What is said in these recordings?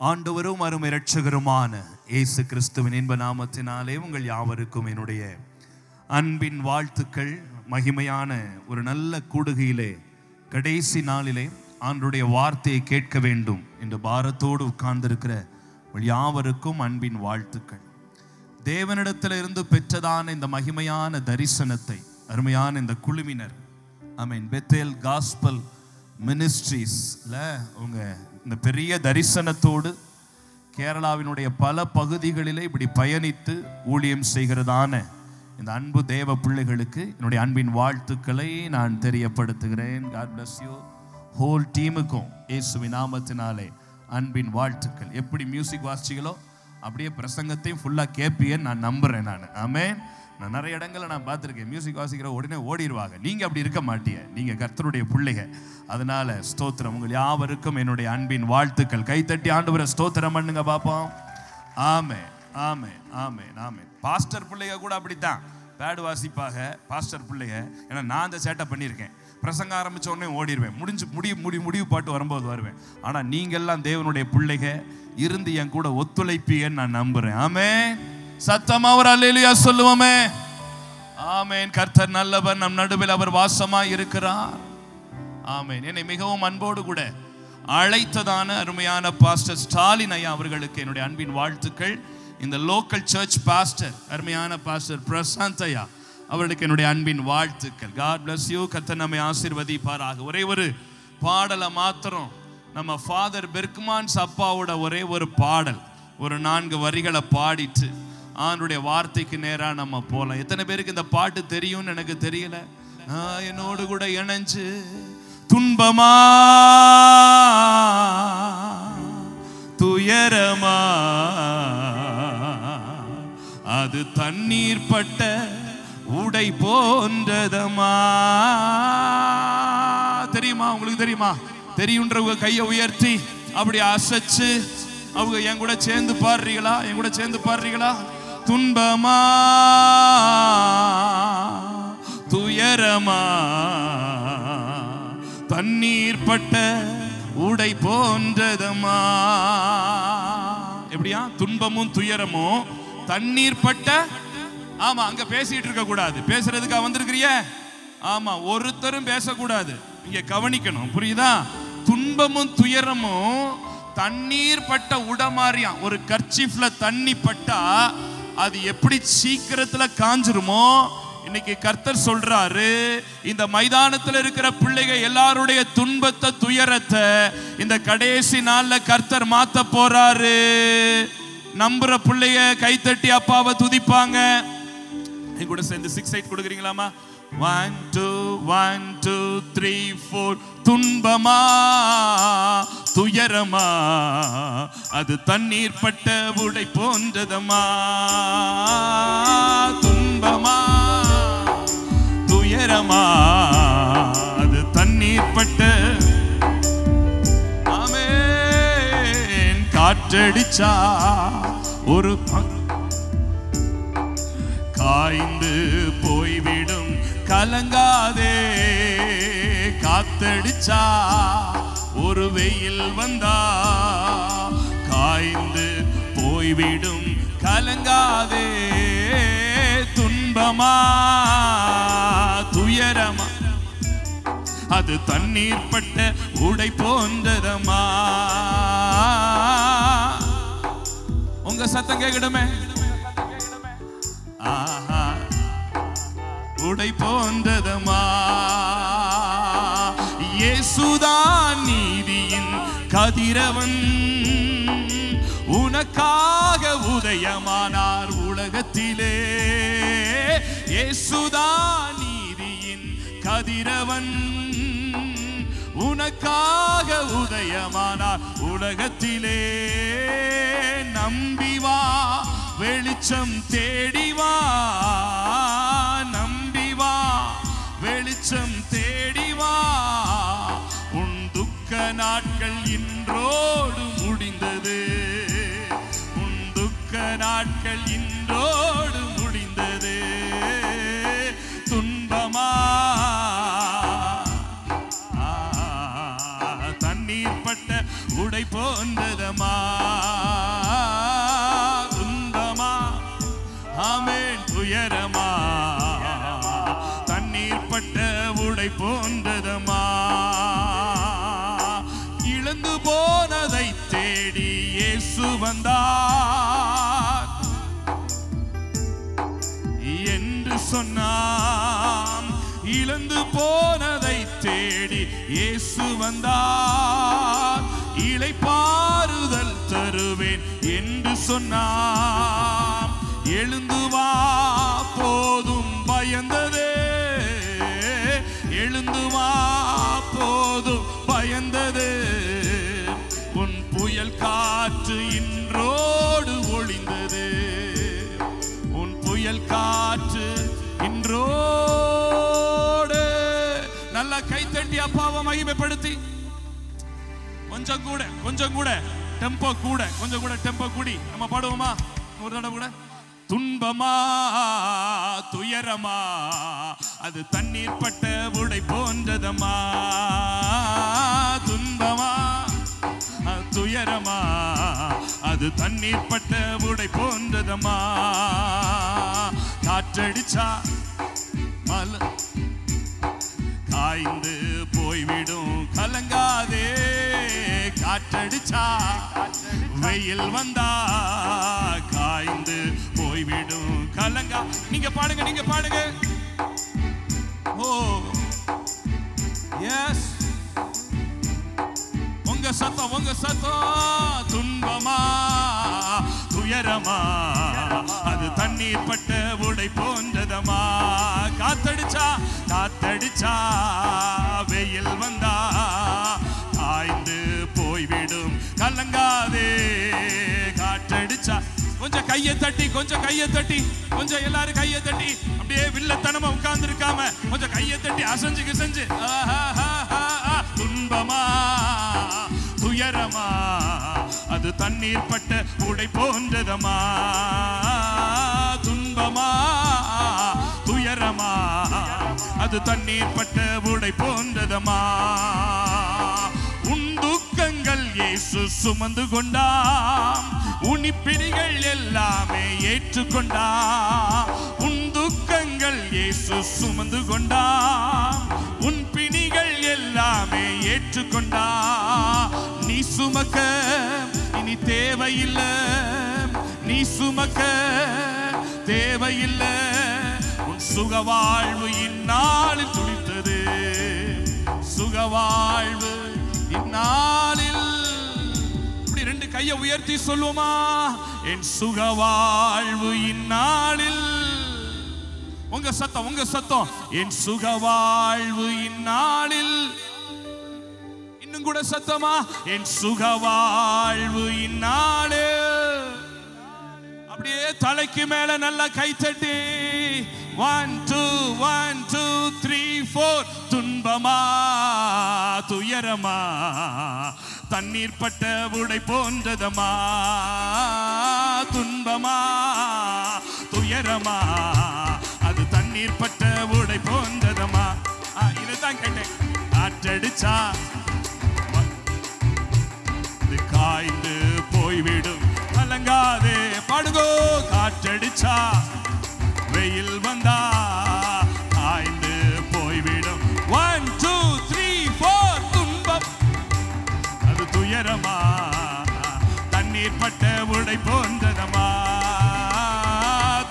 ஆண்டவரும் அருமை இரட்சகருமான இயேசு கிறிஸ்துவின் இன்ப நாமத்தினாலே உங்கள் யாவருக்கும் என்னுடைய அன்பின் வாழ்த்துக்கள். மகிமையான ஒரு நல்ல கூடுகையிலே கடைசி நாளிலே ஆண்டவருடைய வார்த்தையை கேட்க வேண்டும் என்று பாரத்தோடு உட்கார்ந்திருக்கிற யாவருக்கும் அன்பின் வாழ்த்துக்கள். தேவனிடத்தில் இருந்து பெற்றதான இந்த மகிமையான தரிசனத்தை அருமையான இந்த குழுவினர் பெத்தேல் காஸ்பல் மினிஸ்ட்ரீஸ்ல அவங்க இந்த பெரிய தரிசனத்தோடு கேரளாவினுடைய பல பகுதிகளிலே இப்படி பயணித்து ஊழியம் செய்கிறதான இந்த அன்பு தேவ பிள்ளைகளுக்கு என்னுடைய அன்பின் வாழ்த்துக்களை நான் தெரியப்படுத்துகிறேன். God bless you. ஹோல் டீமுக்கும் இயேசுவின் நாமத்தினாலே அன்பின் வாழ்த்துக்கள். எப்படி மியூசிக் வாசிச்சிங்களோ அப்படியே பிரசங்கத்தையும் ஃபுல்லாக கேட்பியன்னு நான் நம்புகிறேன். ஆமென். நான் நிறைய இடங்களில் நான் பார்த்துருக்கேன், மியூசிக் வாசிக்கிற உடனே ஓடிடுவாங்க. நீங்கள் அப்படி இருக்க மாட்டீங்க, நீங்கள் கர்த்தருடைய பிள்ளைங்க. அதனால ஸ்தோத்திரம். உங்கள் யாவருக்கும் என்னுடைய அன்பின் வாழ்த்துக்கள். கைத்தட்டி ஆண்டவரை ஸ்தோத்திரம் பண்ணுங்க பார்ப்போம். ஆமென், ஆமென், ஆமென், ஆமென். பாஸ்டர் பிள்ளைங்க கூட அப்படித்தான் பேடு வாசிப்பாக. பாஸ்டர் பிள்ளைங்க, ஏன்னா நான் அந்த சேட்டை பண்ணியிருக்கேன். பிரசங்க ஆரம்பித்த உடனே ஓடிடுவேன், முடிவு பாட்டு வரும்போது வருவேன். ஆனால் நீங்கள்லாம் தேவனுடைய பிள்ளைங்க இருந்து என் கூட ஒத்துழைப்பீங்கன்னு நான் நம்புகிறேன். ஆமென். சத்தமா ஒரு அல்லேலூயா சொல்லுவோமே. ஆமென். கர்த்தர் நல்லவர், நம் நடுவில் அவர் வாசமாய் இருக்கிறார். ஆமென். என்னை மிகவும் அன்போடு கூட அழைத்ததான அருமையான பாஸ்டர் ஸ்டாலின் ஐயா அவர்களுக்கு என்னுடைய அன்பின் வாழ்த்துக்கள். இந்த லோக்கல் சர்ச் பாஸ்டர் அருமையான பாஸ்டர் பிரசாந்த் ஐயா அவர்களுக்கு என்னுடைய அன்பின் வாழ்த்துக்கள். God bless you. கர்த்தர் நம்மை ஆசீர்வதிப்பாராக. ஒரே ஒரு பாடலை மாத்திரம் நம்ம ஃபாதர் பெர்க்மான்ஸ் அப்பாவோட ஒரே ஒரு பாடல், ஒரு 4 வரிகளை பாடிட்டு ஆண்டவருடைய வார்த்தைக்கு நேரா நம்ம போலாம். எத்தனை பேருக்கு இந்த பாட்டு தெரியும்னு எனக்கு தெரியல. என்னோடு கூட இணைஞ்சு துன்பமா துயரமா அது தண்ணீர் பட்ட உடை போன்றதமா. தெரியுமா? உங்களுக்கு தெரியுமா? தெரியுன்றவங்க கையை உயர்த்தி அப்படி அசைச்சு அவங்க என் கூட சேர்ந்து பாடுறீங்களா? என் கூட சேர்ந்து பாடுறீங்களா? துன்பமா துயரமா தண்ணீர் பட்ட உடை போன்றதமா. எப்படியா? துன்பமும் துயரமும் தண்ணீர் பட்ட. ஆமா, அங்க பேசிட்டு இருக்க கூடாது. பேசுறதுக்கா வந்திருக்கிறிய? ஆமா, ஒருத்தரும் பேசக்கூடாது. இங்க கவனிக்கணும், புரியுதா? துன்பமும் துயரமும் தண்ணீர் பட்ட உடமாரியா. ஒரு கர்ச்சீஃப்ல தண்ணி பட்டா அது எப்படி சீக்கிரத்துல காஞ்சிருமோ, இன்னைக்கு கர்த்தர் சொல்றாரு, இந்த மைதானத்தில் இருக்கிற பிள்ளைகள் எல்லாருடைய துன்பத்தை துயரத்தை இந்த கடைசி நாள்ல கர்த்தர் மாத்த போறாரு. நம்புற பிள்ளைய கைத்தட்டி அப்பாவை துதிப்பாங்க. என் கூட சேர்ந்து 6-8 கொடுக்குறீங்களாமா? 1 2 1 2 3 4. துன்பமா துயரமா அது தண்ணீர் பட்ட உடை போன்றதமா. துன்பமா துயரமா அது தண்ணீர் பட்ட. ஆமென். காற்றடிச்சா ஒரு காய்ந்து போய்விடும், கலங்காதே. காத்தடிச்சா ஒரு வெயில் வந்தா காய்ந்து போய்விடும், கலங்காதே. துன்பமா துயரமா அது தண்ணீர் பட்ட உடை போன்றதமா. உங்க சத்தம் கேட்கணுமே. ஆஹா, உடை போன்றதமா. இயேசுதான் நீதியின் கதிரவன், உனக்காக உதயமானார் உலகத்திலே. இயேசுதான் நீதியின் கதிரவன், உனக்காக உதயமானார் உலகத்திலே. நம்பி வா, வெளிச்சம் தேடிவா. நம்பி வா, வெளிச்சம் தேடிவா. உன் துக்க நாட்கள் இன்றோடு முடிந்தது. உன் துக்க நாட்கள் இன்றோடு முடிந்தது. துன்பமா தண்ணீர் பட்ட உடை போன்றதம்மா. துன்பமா ஆமென் துயரமா தண்ணீர் பட்ட உடை போன்றதம்மா. இழந்து போனதை தேடி இயேசு வந்தார் என்று சொன்னான். இழந்து போனதை தேடி இயேசு வந்தார். இளைப்பாறுதல் தருவேன் என்று சொன்னான். எழுந்து வா போதும் பயந்ததே, எழுந்து வா போதும் பயந்தது. உன் புயல் காற்று இன்றோடு ஒளிந்தது. உன் புயல் காற்று இன்றோடு. நல்லா கைத்தட்டி அப்பாவை மகிமைப்படுத்தி கொஞ்சம் கூட டெம்போ கூட கொஞ்சம் கூட டெம்போ கூடி நம்ம பாடுவோமா ஒரு தடவை கூட. துன்பமா துயரமா அது தண்ணீர் பட்ட உடை போன்றதம்மா. துன்பமா துயரமா அது தண்ணீர் பட்ட உடை போன்றதம்மா. காற்றடிச்சா மலை காய்ந்து போய்விடும் கலங்காதே. காற்றடிச்சா வெயில் வந்தா காய்ந்து போய்விடும் கலங்கா. நீங்க பாடுங்க. ஓ எஸ், உங்க சத்தம். துன்பமா துயரமா அது தண்ணீர் பட்ட உடை போன்றதம்மா. காத்தடிச்சா வெயில் வந்தா காய்ந்து போய்விடும் கலங்காதே. காற்றடிச்சா கொஞ்சம் கையை தட்டி கொஞ்சம் எல்லாரும் கையை தட்டி அப்படியே வில்லத்தனமா உட்கார்ந்து இருக்காம கொஞ்சம் கையை தட்டி அசைஞ்சு. துன்பமா துயரமா அது தண்ணீர் பட்ட உடை போன்றதம்மா. துன்பமா துயரமா அது தண்ணீர் பட்ட உடை போன்றதம்மா. உன் துக்கங்கள் இயேசு சுமந்து கொண்டாம். உனிப்பிணிகள் எல்லாமே ஏற்றுக்கொண்டாம். உன் துக்கங்கள் இயேசு சுமந்து கொண்டாம். உன் பிணிகள் எல்லாமே ஏற்றுக்கொண்டாம். நீ சுமக்க இனி தேவையில்லை, நீ சுமக்க தேவையில்லை. உன் சுகவாழ்வு இந்நாளில் துளித்தது. சுகவாழ்வு இந்நாளில். இப்படி ரெண்டு கையை உயர்த்தி சொல்லுமா, என் சுகவாழ்வு இந்நாளில். உங்க சத்தம். என் சுகவாழ்வு இந்நாளில். இன்னும் கூட சத்தமா, என் சுகவாழ்வு இந்நாளில். அப்படியே தலைக்கு மேல நல்லா கைத்தட்டி 1 2 1 2 3 4. துன்பமா துயரமா தண்ணீர் பட்ட உடை போன்றதம்மா. துன்பமா துயரமா அது தண்ணீர் பட்ட உடை போன்றதம்மா. இதுதான் கேட்டேன். காற்றடிச்சா காய்ந்து போய்விடும் கலங்காதே. பாடுங்கோ. காற்றடிச்சா வெயில் வந்தா காய்ந்து போய்விடும். 1 2 3 4. துன்பம் அது துயரமா தண்ணீர் பட்ட உடை போன்றதம்மா.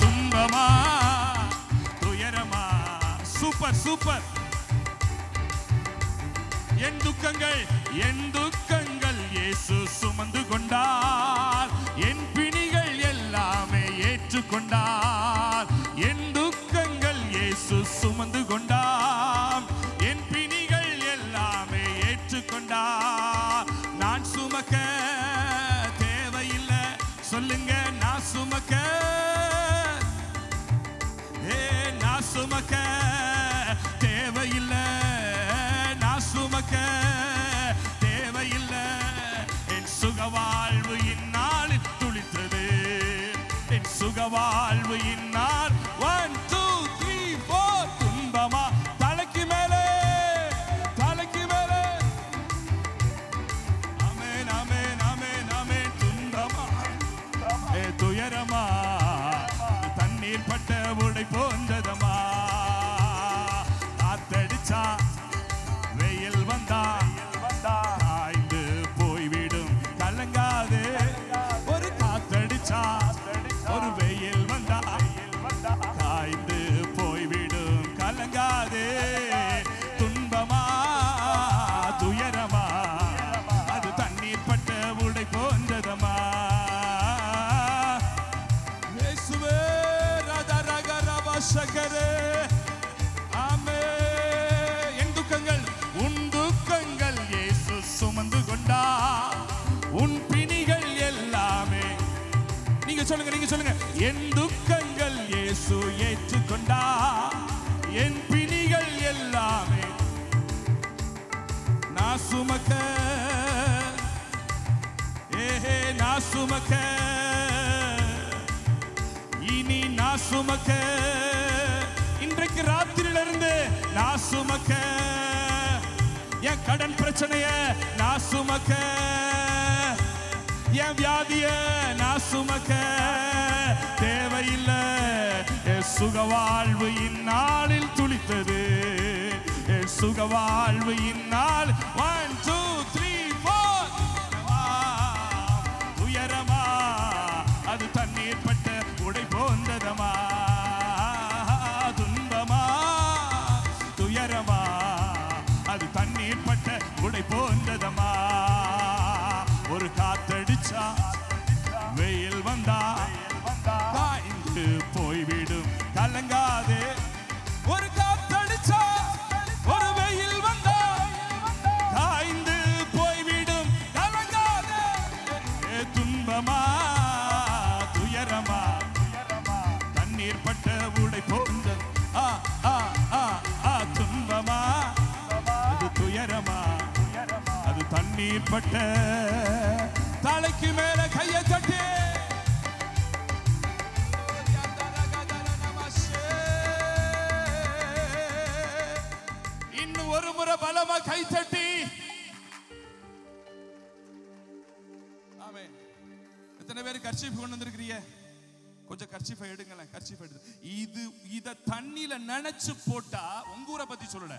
துன்பமா துயரமா. சூப்பர். என் துக்கங்கள் இயேசு சுமந்து கொண்டார். என் பிணிகள் எல்லாமே ஏற்றுக்கொண்டார். என் துக்கங்கள் இயேசு சுமந்து கொண்டார். என் பிணிகள் எல்லாமே ஏற்றுக்கொண்டார். நான் சுமக்க தேவையில்லை. சொல்லுங்க, நான் சுமக்க தேவையில்லை. நான் சுமக்க தேவையில்லை. என் சுகவாழ்வு இந்நாளில் துளித்தது. என் சுகவாழ்வு இந்நாள். 1 2 3 4. துன்பமா தலைக்கு மேலே. ஆமென். சொல்லுங்க, நீங்க சொல்லுங்க. என் துக்கங்கள் இயேசு ஏற்றுக்கொண்டா, என் பிணிகள் எல்லாமே நான் சுமக்க, நான் சுமக்க, இனி நான் சுமக்க, இன்றைக்கு ராத்திரியிலிருந்து நான் சுமக்க, என் கடன் பிரச்சனைய நான் சுமக்க, என் வியாதிய நான் சுமக்க தேவையில்லை. என் சுகவாழ்வு இந்நாளில் துளித்தது, என் சுகவாழ்வு இந்நாள். 1 2 3 4 துயரமா அது தண்ணீர் பட்ட உடை போன்றதமா, துன்பமா துயரமா அது தண்ணீர் பட்ட உடை போன்றதமா. ஒரு காத்தடிச்சா வெயில் வந்தா காய்ந்து போய்விடும், கலங்காதே. ஒரு காத்தடிச்சா ஒரு வெயில் வந்தா காய்ந்து போய்விடும், கலங்காதே. துன்பமா துயரமா தண்ணீர் பட்ட உடை போன்ற, துன்பமா அது துயரமா அது தண்ணீர் பட்ட. தலைக்கு மேல கையை தட்டி இன்னும் ஒரு முறை பலமா கை தட்டி. ஆமென். எத்தனை பேர் கர்ச்சீஃப் கொண்டு வந்திருக்கிறீங்க? கொஞ்சம் கர்ச்சீஃபை எடுங்களேன், கர்ச்சீஃப் எடுத்து இத தண்ணியில நினைச்சு போட்டா. உங்க ஊரை பத்தி சொல்லல,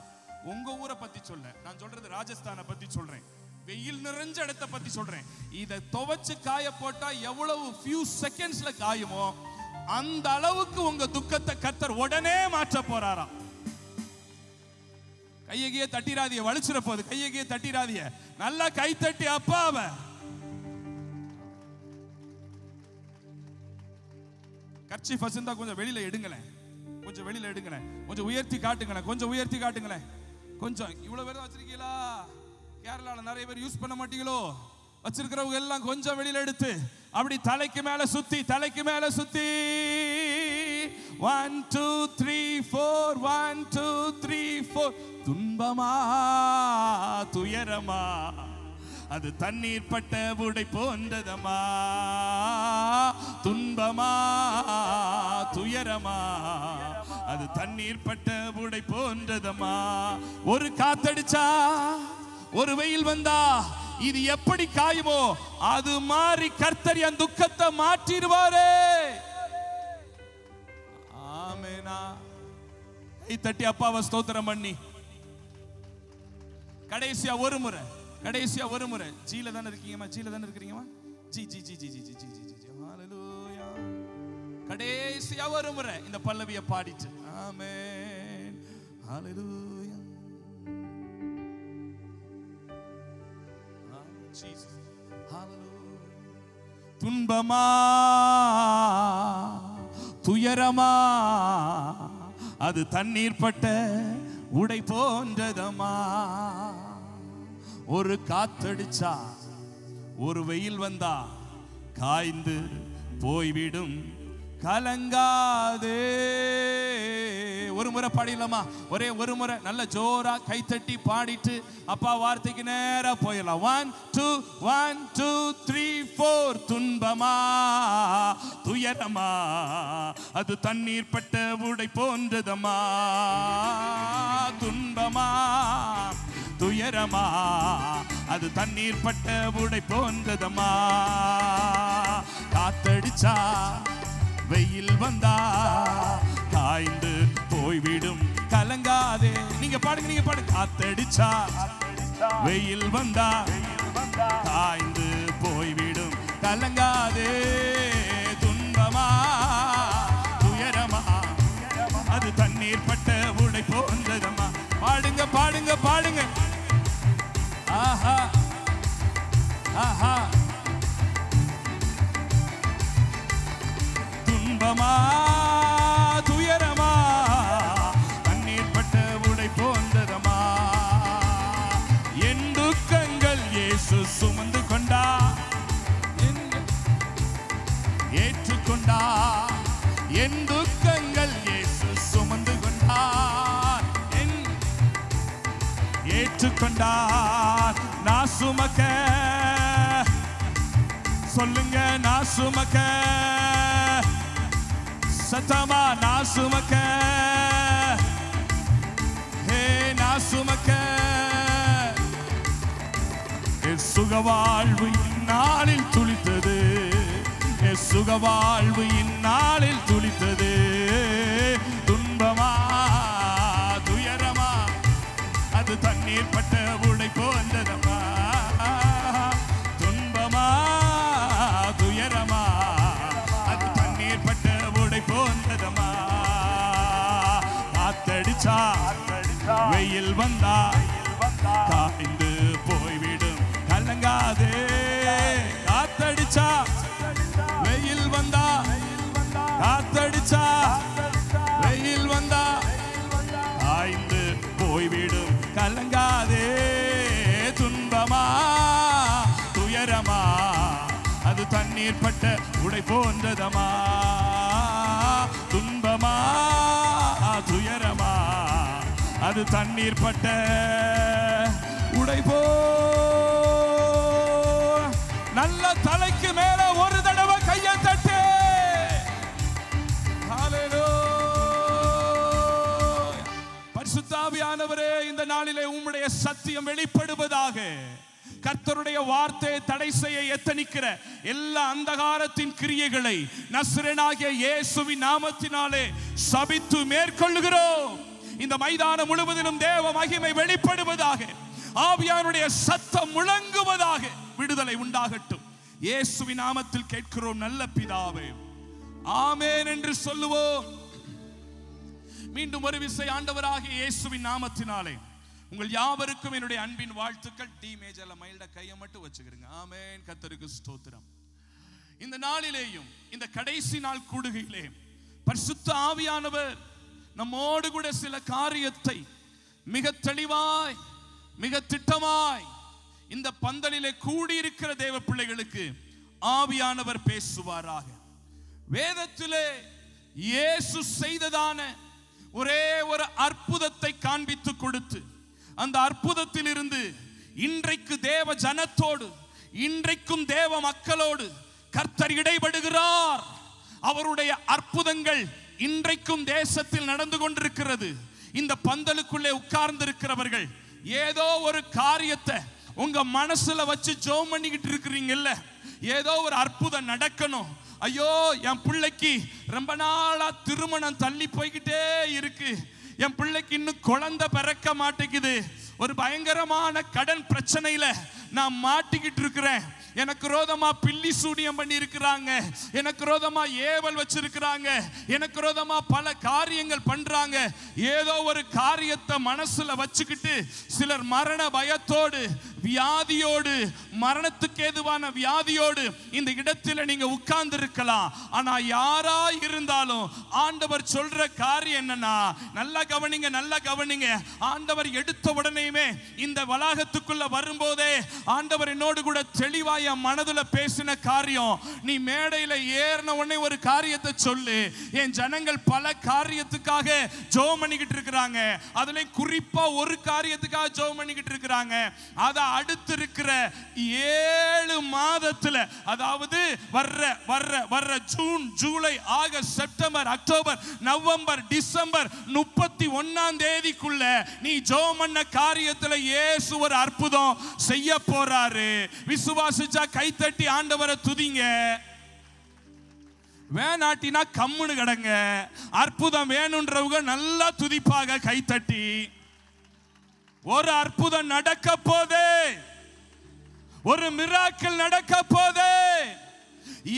உங்க ஊரை பத்தி சொல்ல, நான் சொல்றது ராஜஸ்தானை பத்தி சொல்றேன், வெயில் நிறைஞ்ச இடத்தை பத்தி சொல்றேன். இத துவைச்சு காய போட்டா எவ்வளவு few secondsல காயுமோ அந்த அளவுக்கு உங்க துக்கத்தை கர்த்தர் உடனே மாற்ற போறாராம். கையகையே தட்டிராதிய, வலிச்சிட போகுது. கையகையே தட்டிராதிய, நல்லா கை தட்டி அப்பாவ. கர்ச்சீஃப் வச்சிருந்தா கொஞ்சம் வெளியில எடுங்களேன், கொஞ்சம் வெளியில எடுங்களேன், கொஞ்சம் உயர்த்தி காட்டுங்களேன், கொஞ்சம் உயர்த்தி காட்டுங்களேன். கொஞ்சம் இவ்வளவு பேர் வச்சிருக்கீங்களா? கேரளால நிறைய பேர் யூஸ் பண்ண மாட்டீங்களோ? வச்சிருக்கிறவங்க எல்லாம் கொஞ்சம் வெளியில எடுத்து அப்படி தலைக்கு மேல சுத்தி, தலைக்கு மேல சுத்தி. 1 2 3 4 1 2 3 4. துன்பமா துயரமா அது தண்ணீர் பட்ட உடை போன்றதமா, துன்பமா துயரமா அது தண்ணீர் பட்ட உடை போன்றதமா. ஒரு காத்தடிச்சா ஒரு வெயில் வந்தா இது எப்படி காயுமோ அது மாறி கர்த்தர் என் துக்கத்தை மாற்றிடுவாரே. ஆமெனா. கை தட்டி அப்பாவை ஸ்தோத்திரம் பண்ணி கடைசியா ஒரு முறை, கடைசியா ஒரு முறை. ஜீல தானே இருக்கீங்கம்மா, ஜீல தானே இருக்கிறீங்கம்மா. ஜி ஜி ஜி ஜி ஜி ஜி ஜி ஜி. ஹalleluya. கடைசியா ஒரு முறை இந்த பல்லவியை பாடிச்சு. ஆமென். ஹalleluya. Jesus. Hallelujah. துன்பமா துயரமா அது தண்ணீர் பட்ட உடை போன்றதமா. ஒரு காத்தடிச்சா ஒரு வெயில் வந்தா காய்ந்து போய்விடும், கலங்காதே. ஒரு முறை பாடிடலாமா? ஒரே ஒரு முறை நல்ல ஜோரா கைத்தட்டி பாடிட்டு அப்பா வார்த்தைக்கு நேரா போயிடலாம். 1 2 1 2 3 4. துன்பமா துயரமா அது தண்ணீர் பட்ட உடை போன்றதமா, துன்பமா துயரமா அது தண்ணீர் பட்ட உடை போன்றதமா. காத்தடிச்சா வெயில் வந்தா காய்ந்து போய்விடும், கலங்காதே. நீங்க பாடுங்க, நீங்க பாடுங்க. காத்தடிச்சா வெயில் வந்தா காய்ந்து போய்விடும், கலங்காதே. துன்பமா துயரமா அது தண்ணீர் பட்ட உடை போன்றதமா. பாடுங்க பாடுங்க பாடுங்க. ஆஹா ஆஹா. துன்பமா துயரமா தண்ணீர் பட்ட உடை போன்றதமா. என் துக்கங்கள் இயேசு சுமந்து கொண்டா, ஏற்றுக்கொண்டார். என் துக்கங்கள் இயேசு சுமந்து கொண்டார். ஏற்றுக்கொண்டார். நான் சுமக்க சொல்லுங்க, நான் சுமக்க சத்தமா, நான் சுமக்க, நான் சுமக்க. சுகவாழ்வு இந்நாளில் துளித்தது, சுகவாழ்வு இந்நாளில் துளித்தது. துன்பமா துயரமா அது தண்ணீர் பட்ட உடை போன்றதம்மா. துன்பமா துயரமா அது தண்ணீர் பட்ட உடை போன்றதம்மா. காத்தடிச்சா வெயில் வந்தா காய்ந்து போய்விடும், கலங்காதே. காத்தடிச்சா வெயில் வந்தா, காத்தடிச்சா வெயில் வந்தா காய்ந்து போய்விடும், கலங்காதே. துன்பமா துயரமா அது தண்ணீர் பட்ட உடை போன்றதமா. துன்பமா துயரமா அது தண்ணீர் பட்ட உடை போ. நல்ல தலைக்கு மேல ஒரு தடவை கையை தட்டு. பரிசுத்த ஆவியானவரே, இந்த நாளிலே உம்முடைய சத்தியம் வெளிப்படுவதாக. கர்த்தருடைய வார்த்தையை தடை செய்ய எத்தனிக்கிற எல்லா அந்தகாரத்தின் கிரியைகளை நசரேயனாகிய இயேசுவின் நாமத்தினாலே சபித்து மேற்கொள்ளுகிறோம். இந்த மைதானம் முழுவதிலும் தேவ மகிமை வெளிப்படுவதாக. ஆவியானுடைய சத்தம் முழங்குவதாக. விடுதலை உண்டாகட்டும். இயேசுவின் நாமத்தில் கேட்கிறோம் நல்ல பிதாவே, ஆமென் என்று சொல்லுவோம். மீண்டும் ஒரு விசை ஆண்டவராகிய இயேசுவின் நாமத்தினாலே உங்கள் யாவருக்கும் என்னுடைய அன்பின் வாழ்த்துக்கள். டி மேஜர்ல மைல்ட கையை மட்டும் வச்சுக்கிறீங்க. ஆமென். கர்த்தருக்கு ஸ்தோத்திரம். இந்த நாளிலேயும் இந்த கடைசி நாள் கூடுகையிலே பரிசுத்த ஆவியானவர் நம்மோடு கூட சில காரியத்தை மிக தெளிவாய் மிக திட்டமாய் இந்த பந்தலிலே கூடியிருக்கிற தேவ பிள்ளைகளுக்கு ஆவியானவர் பேசுவாராக. வேதத்திலே இயேசு செய்ததான ஒரே ஒரு அற்புதத்தை காண்பித்து கொடுத்து, அந்த அற்புதத்தில் இருந்து இன்றைக்கு தேவ ஜனத்தோடு, இன்றைக்கும் தேவ மக்களோடு கர்த்தர் இடைபடுகிறார். அவருடைய அற்புதங்கள் இன்றைக்கும் தேசத்தில் நடந்து கொண்டிருக்கிறது. இந்த பந்தலுக்குள்ளே உட்கார்ந்து இருக்கிறவர்கள் ஏதோ ஒரு காரியத்தை உங்க மனசுல வச்சு ஜெபம் பண்ணிக்கிட்டு இருக்கிறீங்கல்ல, ஏதோ ஒரு அற்புதம் நடக்கணும். ஐயோ, என் பிள்ளைக்கு ரொம்ப நாளா திருமணம் தள்ளி போய்கிட்டே இருக்கு, என் பிள்ளைக்கு இன்னும் குழந்தை பிறக்க மாட்டேங்குது, ஒரு பயங்கரமான கடன் பிரச்சனையில நான் மாட்டிக்கிட்டு இருக்கிறேன், எனக்கு ரோதமா பில்லி சூனியம் பண்ணி இருக்கிறாங்க, எனக்கு ரோதமா ஏவல் வச்சிருக்கிறாங்க, எனக்கு ரோதமா பல காரியங்கள் பண்றாங்க. ஏதோ ஒரு காரியத்தை மனசுல வச்சுக்கிட்டு சிலர் மரண பயத்தோடு, வியாதியோடு, மரணத்துக்கு ஏதுவான வியாதியோடு இந்த இடத்துல நீங்க உட்கார்ந்து இருக்கலாம். ஆனா யாரா இருந்தாலும் ஆண்டவர் சொல்ற காரியம் என்னன்னா, நல்லா கவனிங்க, நல்லா கவனிங்க. ஆண்டவர் எடுத்த உடனேயுமே இந்த வளாகத்துக்குள்ள வரும்போதே ஆண்டவர் என்னோடு கூட தெளிவாய் மனதுல பேசின காரியம், நீ மேடையில ஏறின உடனே ஒரு காரியத்தை சொல்லு. என் ஜனங்கள் பல காரியத்துக்காக ஜெபம் பண்ணிக்கிட்டு இருக்கிறாங்க, அதுல குறிப்பா ஒரு காரியத்துக்காக ஜெபம் பண்ணிக்கிட்டு இருக்கிறாங்க. அத அடுத்து இருக்கிற 7 மாதத்துல, அதாவது வர்ற June, July, August, September, October, November, December 31ஆம் தேதிக்குள்ள நீ ஜெபம் பண்ண காரியத்துல இயேசு ஒரு அற்புதம் செய்ய போறாரு. விசுவாசிச்சா கைத்தட்டி ஆண்டவரை துதிங்க. வேணாட்டினா கம்முனு கடங்க. அற்புதம் வேணும்ன்றவங்க நல்லா துதிப்பாக கைத்தட்டி. ஒரு அற்புதம் நடக்க போதே, ஒரு மிராக்கிள் நடக்க போதே.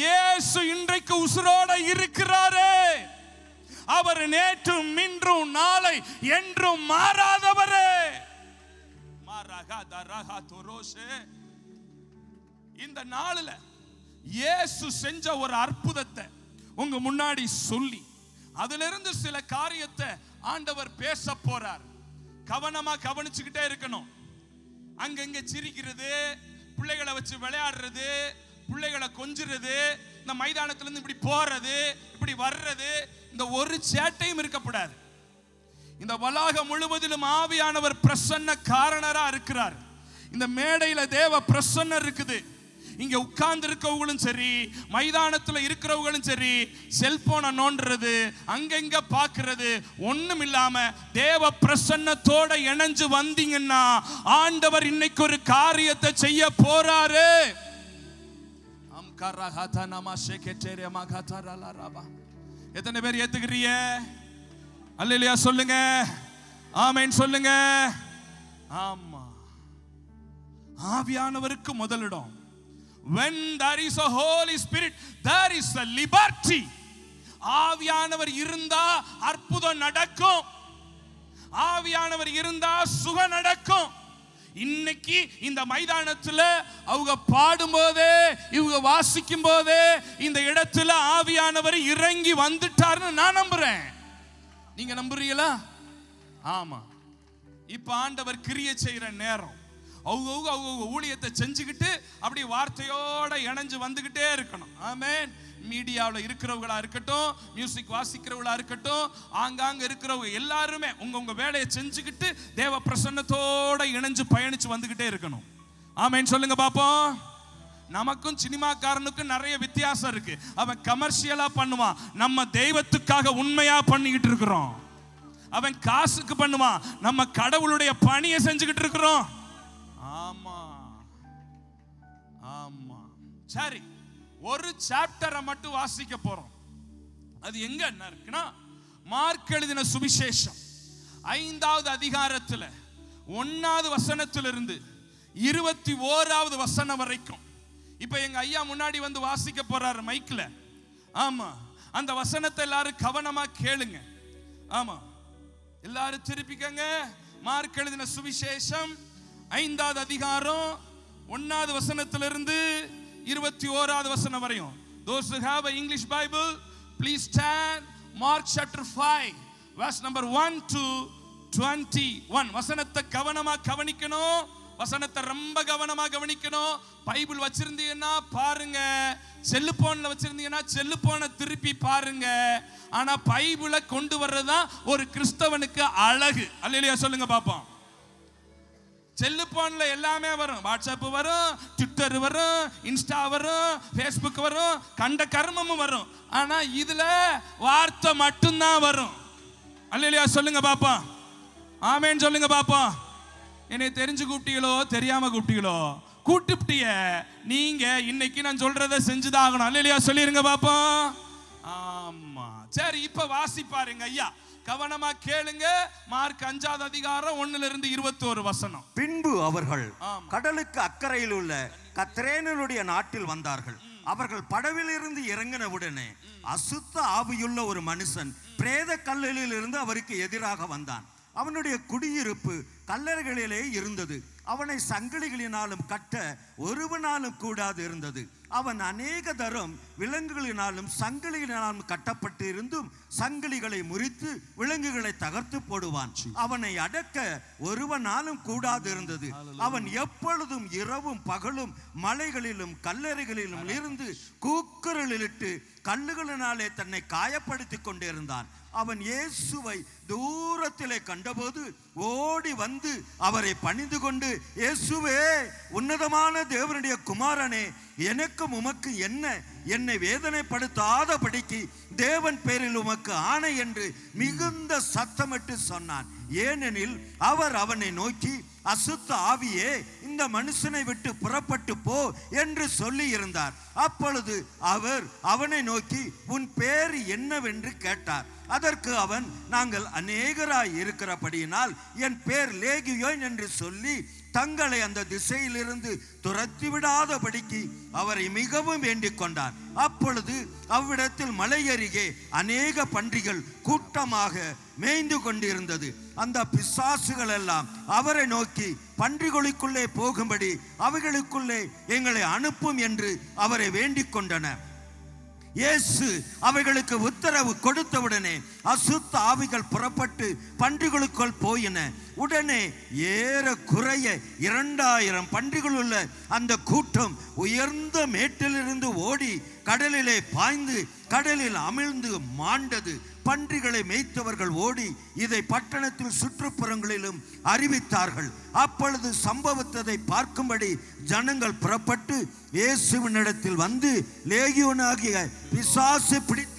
இயேசு இன்றைக்கு உசுரோட இருக்கிறாரே. அவர் நேற்றும் இன்றும் நாளை என்றும் மாறாதவரே. இந்த நாளில் இயேசு செஞ்ச ஒரு அற்புதத்தை உங்க முன்னாடி சொல்லி, அதிலிருந்து சில காரியத்தை ஆண்டவர் பேச போறார். கவனமா கவனிச்சுக்கிட்டே இருக்கணும். அங்கங்க சிரிக்கிறது, பிள்ளைகளை வச்சு விளையாடுறது, பிள்ளைகளை கொஞ்சுறது, இந்த மைதானத்துல இருந்து இப்படி போறது இப்படி வர்றது இந்த ஒரு சேட்டையும் இருக்கக்கூடாது. இந்த வளாகம் முழுவதிலும் ஆவியானவர் பிரசன்ன காரணரா இருக்கிறார். இந்த மேடையில தேவ பிரசன்னர் இருக்குது. இங்க உட்கார்ந்து இருக்கவங்களும் சரி, மைதானத்துல இருக்கிறவங்களும் சரி, செல்போனை நோண்டுறது அங்கங்க பாக்குறது ஒண்ணும் இல்லாம தேவ பிரசன்னத்தோட இணைஞ்சு வந்தீங்கன்னா ஆண்டவர் இன்னைக்கு ஒரு காரியத்தை செய்ய போறாரு. எத்தனை பேர் ஏத்துக்கிறீங்க? அல்லேலூயா சொல்லுங்க, ஆமென் சொல்லுங்க. ஆமா, ஆவியானவருக்கு முதலிடம். When there is a Holy Spirit, there is a liberty. ஆவியானவர் இருந்தா அற்புதம் நடக்கும். ஆவியானவர் இருந்தா சுகம் நடக்கும். இன்னைக்கு இந்த மைதானத்துல அவங்க பாடும்போதே, இவங்க வாசிக்கும் போதே இந்த இடத்துல ஆவியானவர் இறங்கி வந்துட்டாருன்னு நான் நம்புறேன். நீங்க நம்புறீங்களா? ஆமா. இப்ப ஆண்டவர் கிரியை செய்யற நேரம். அவங்க ஊழியத்தை செஞ்சுக்கிட்டு அப்படி வார்த்தையோட இணைஞ்சு வந்துகிட்டே இருக்கணும். ஆமென். மீடியாவில் இருக்கிறவங்களா இருக்கட்டும், மியூசிக் வாசிக்கிறவங்களா இருக்கட்டும், ஆங்காங்க இருக்கிறவங்க எல்லாருமே உங்க வேலையை செஞ்சுக்கிட்டு தேவ பிரசன்னத்தோட இணைஞ்சு பயணிச்சு வந்துகிட்டே இருக்கணும். ஆமென் சொல்லுங்க பாப்போம். நமக்கும் சினிமாக்காரனுக்கும் நிறைய வித்தியாசம் இருக்கு. அவன் கமர்ஷியலா பண்ணுவான், நம்ம தெய்வத்துக்காக உண்மையா பண்ணிக்கிட்டு இருக்கிறோம். அவன் காசுக்கு பண்ணுவான், நம்ம கடவுளுடைய பணியை செஞ்சுக்கிட்டு இருக்கிறோம். ஆமா ஆமா. சரி, ஒரு சாப்டரை மட்டும் வாசிக்க போறோம். அது எங்க இருக்குன்னா, மார்க் எழுதின சுவிசேஷம் 5வது அதிகாரத்துல 1வது வசனத்திலிருந்து 21வது வசனம் வரைக்கும். இப்ப எங்க ஐயா முன்னாடி வந்து வாசிக்க போறாரு மைக்ல. ஆமா, அந்த வசனத்தை எல்லாரும் கவனமா கேளுங்க. ஆமா, எல்லாரும் திருப்பிக்கங்க. மார்க் எழுதின சுவிசேஷம் 5வது அதிகாரம் 1வது வசனத்திலிருந்து 21வது வசனம் வரையும். Those who have an English Bible, please stand. Mark chapter 5 verse number 1 to 21. வசனத்தை கவனமா கவனிக்கணும். வசனத்தை ரொம்ப கவனமா கவனிக்கணும். பைபிள் வச்சிருந்தீங்கன்னா பாருங்க, செல்லுபோன்ல வச்சிருந்தீங்கன்னா செல்லுபோனை திருப்பி பாருங்க. ஆனா பைபிளை கொண்டு வர்றதுதான் ஒரு கிறிஸ்தவனுக்கு அழகு. அல்லேலூயா சொல்லுங்க பாப்போம். செல்லுபோன்ல எல்லாமே வரும். வாட்ஸ்அப் வரும், ட்விட்டர் வரும், இன்ஸ்டா வரும், ஃபேஸ்புக் வரும், கண்ட கர்மமும் வரும். ஆனா இதுல வார்த்தை மட்டும்தான் வரும். அல்லேலூயா சொல்லுங்க பாப்பா. ஆமென் சொல்லுங்க பாப்பா. என்னை தெரிஞ்சு கூப்பிட்டீங்களோ தெரியாம கூப்பிட்டீங்களோ, கூப்பிட்டிய நீங்க இன்னைக்கு நான் சொல்றதை செஞ்சுதான் ஆகணும். அல்லேலூயா சொல்லிருங்க பாப்பா. ஆமா. சரி, இப்ப வாசிப்பாருங்க ஐயா, கவனமா கேளுங்க. மார்க் 5வது அதிகாரம் 1லிருந்து 21 வசனம். பின்பு அவர்கள் கடலுக்கு அக்கறையில் உள்ள கத்ரேனருடைய நாட்டில் வந்தார்கள். அவர்கள் படவில் இருந்து இறங்கினவுடனே அசுத்த ஆவியுள்ள ஒரு மனுஷன் பிரேத கல்லில் இருந்து அவருக்கு எதிராக வந்தான். அவனுடைய குடியிருப்பு கல்லறைகளிலே இருந்தது. அவனை சங்கிலிகளினாலும் கட்ட ஒருவனாலும் கூடாது இருந்தது. அவன் அநேக தரம் விலங்குகளினாலும் சங்கிலிகளினாலும் கட்டப்பட்டு இருந்தும் சங்கிலிகளை முறித்து விலங்குகளை தகர்த்து போடுவான். அவனை அடக்க ஒருவனாலும் கூடாது இருந்தது. அவன் எப்பொழுதும் இரவும் பகலும் மலைகளிலும் கல்லறைகளிலும் இருந்து கூக்குரலிட்டு கல்லுகளினாலே தன்னை காயப்படுத்தி கொண்டிருந்தான். அவன் இயேசுவை தூரத்திலே கண்டபோது ஓடி வந்து அவரை பணிந்து கொண்டு, இயேசுவே, உன்னதமான தேவனுடைய குமாரனே, எனக்கும் உமக்கு என்ன? என்னை வேதனைப்படுத்தாதபடிக்கு தேவன் பேரில் உமக்கு ஆணை என்று மிகுந்த சத்தமிட்டு சொன்னான். ஏனெனில் அவர் அவனை நோக்கி, அசுத்த ஆவியே, இந்த மனுஷனை விட்டு புறப்பட்டு போ என்று சொல்லி இருந்தார். அப்பொழுது அவர் அவனை நோக்கி, உன் பேர் என்னவென்று கேட்டார். அதற்கு அவன், நாங்கள் அநேகராய் இருக்கிறபடியினால் என் பேர் லேகியோன் என்று சொல்லி தங்களை அந்த திசையிலிருந்து துரத்தி விடாதபடிக்கு அவரை மிகவும் வேண்டிக் கொண்டான். அப்பொழுது அவ்விடத்தில் மலை அருகே அநேக பன்றிகள் கூட்டமாக மேய்ந்து கொண்டிருந்தது. அந்த பிசாசுகள் எல்லாம் அவரை நோக்கி, பன்றிகளுக்குள்ளே போகும்படி அவைகளுக்குள்ளே எங்களை அனுப்பும் என்று அவரை வேண்டிக் கொண்டன. இயேசு அவைகளுக்கு உத்தரவு கொடுத்தவுடனே அசுத்த ஆவிகள் புறப்பட்டு பன்றிகளுக்குள் போயின. உடனே ஏறக்குறைய 2000 பன்றிகள் உள்ள அந்த கூட்டம் உயர்ந்த மேட்டிலிருந்து ஓடி கடலிலே பாய்ந்து கடலில் அமிழ்ந்து மாண்டது. பன்றிகளை மேய்த்தவர்கள் ஓடி இதை பட்டணத்தில் சுற்றுப்புறங்களிலும் அறிவித்தார்கள். அப்பொழுது சம்பவித்ததை பார்க்கும்படி ஜனங்கள் புறப்பட்டு இயேசுவினிடத்தில் வந்து, லேகியோனாகிய பிசாசு பிடித்திருந்தவர்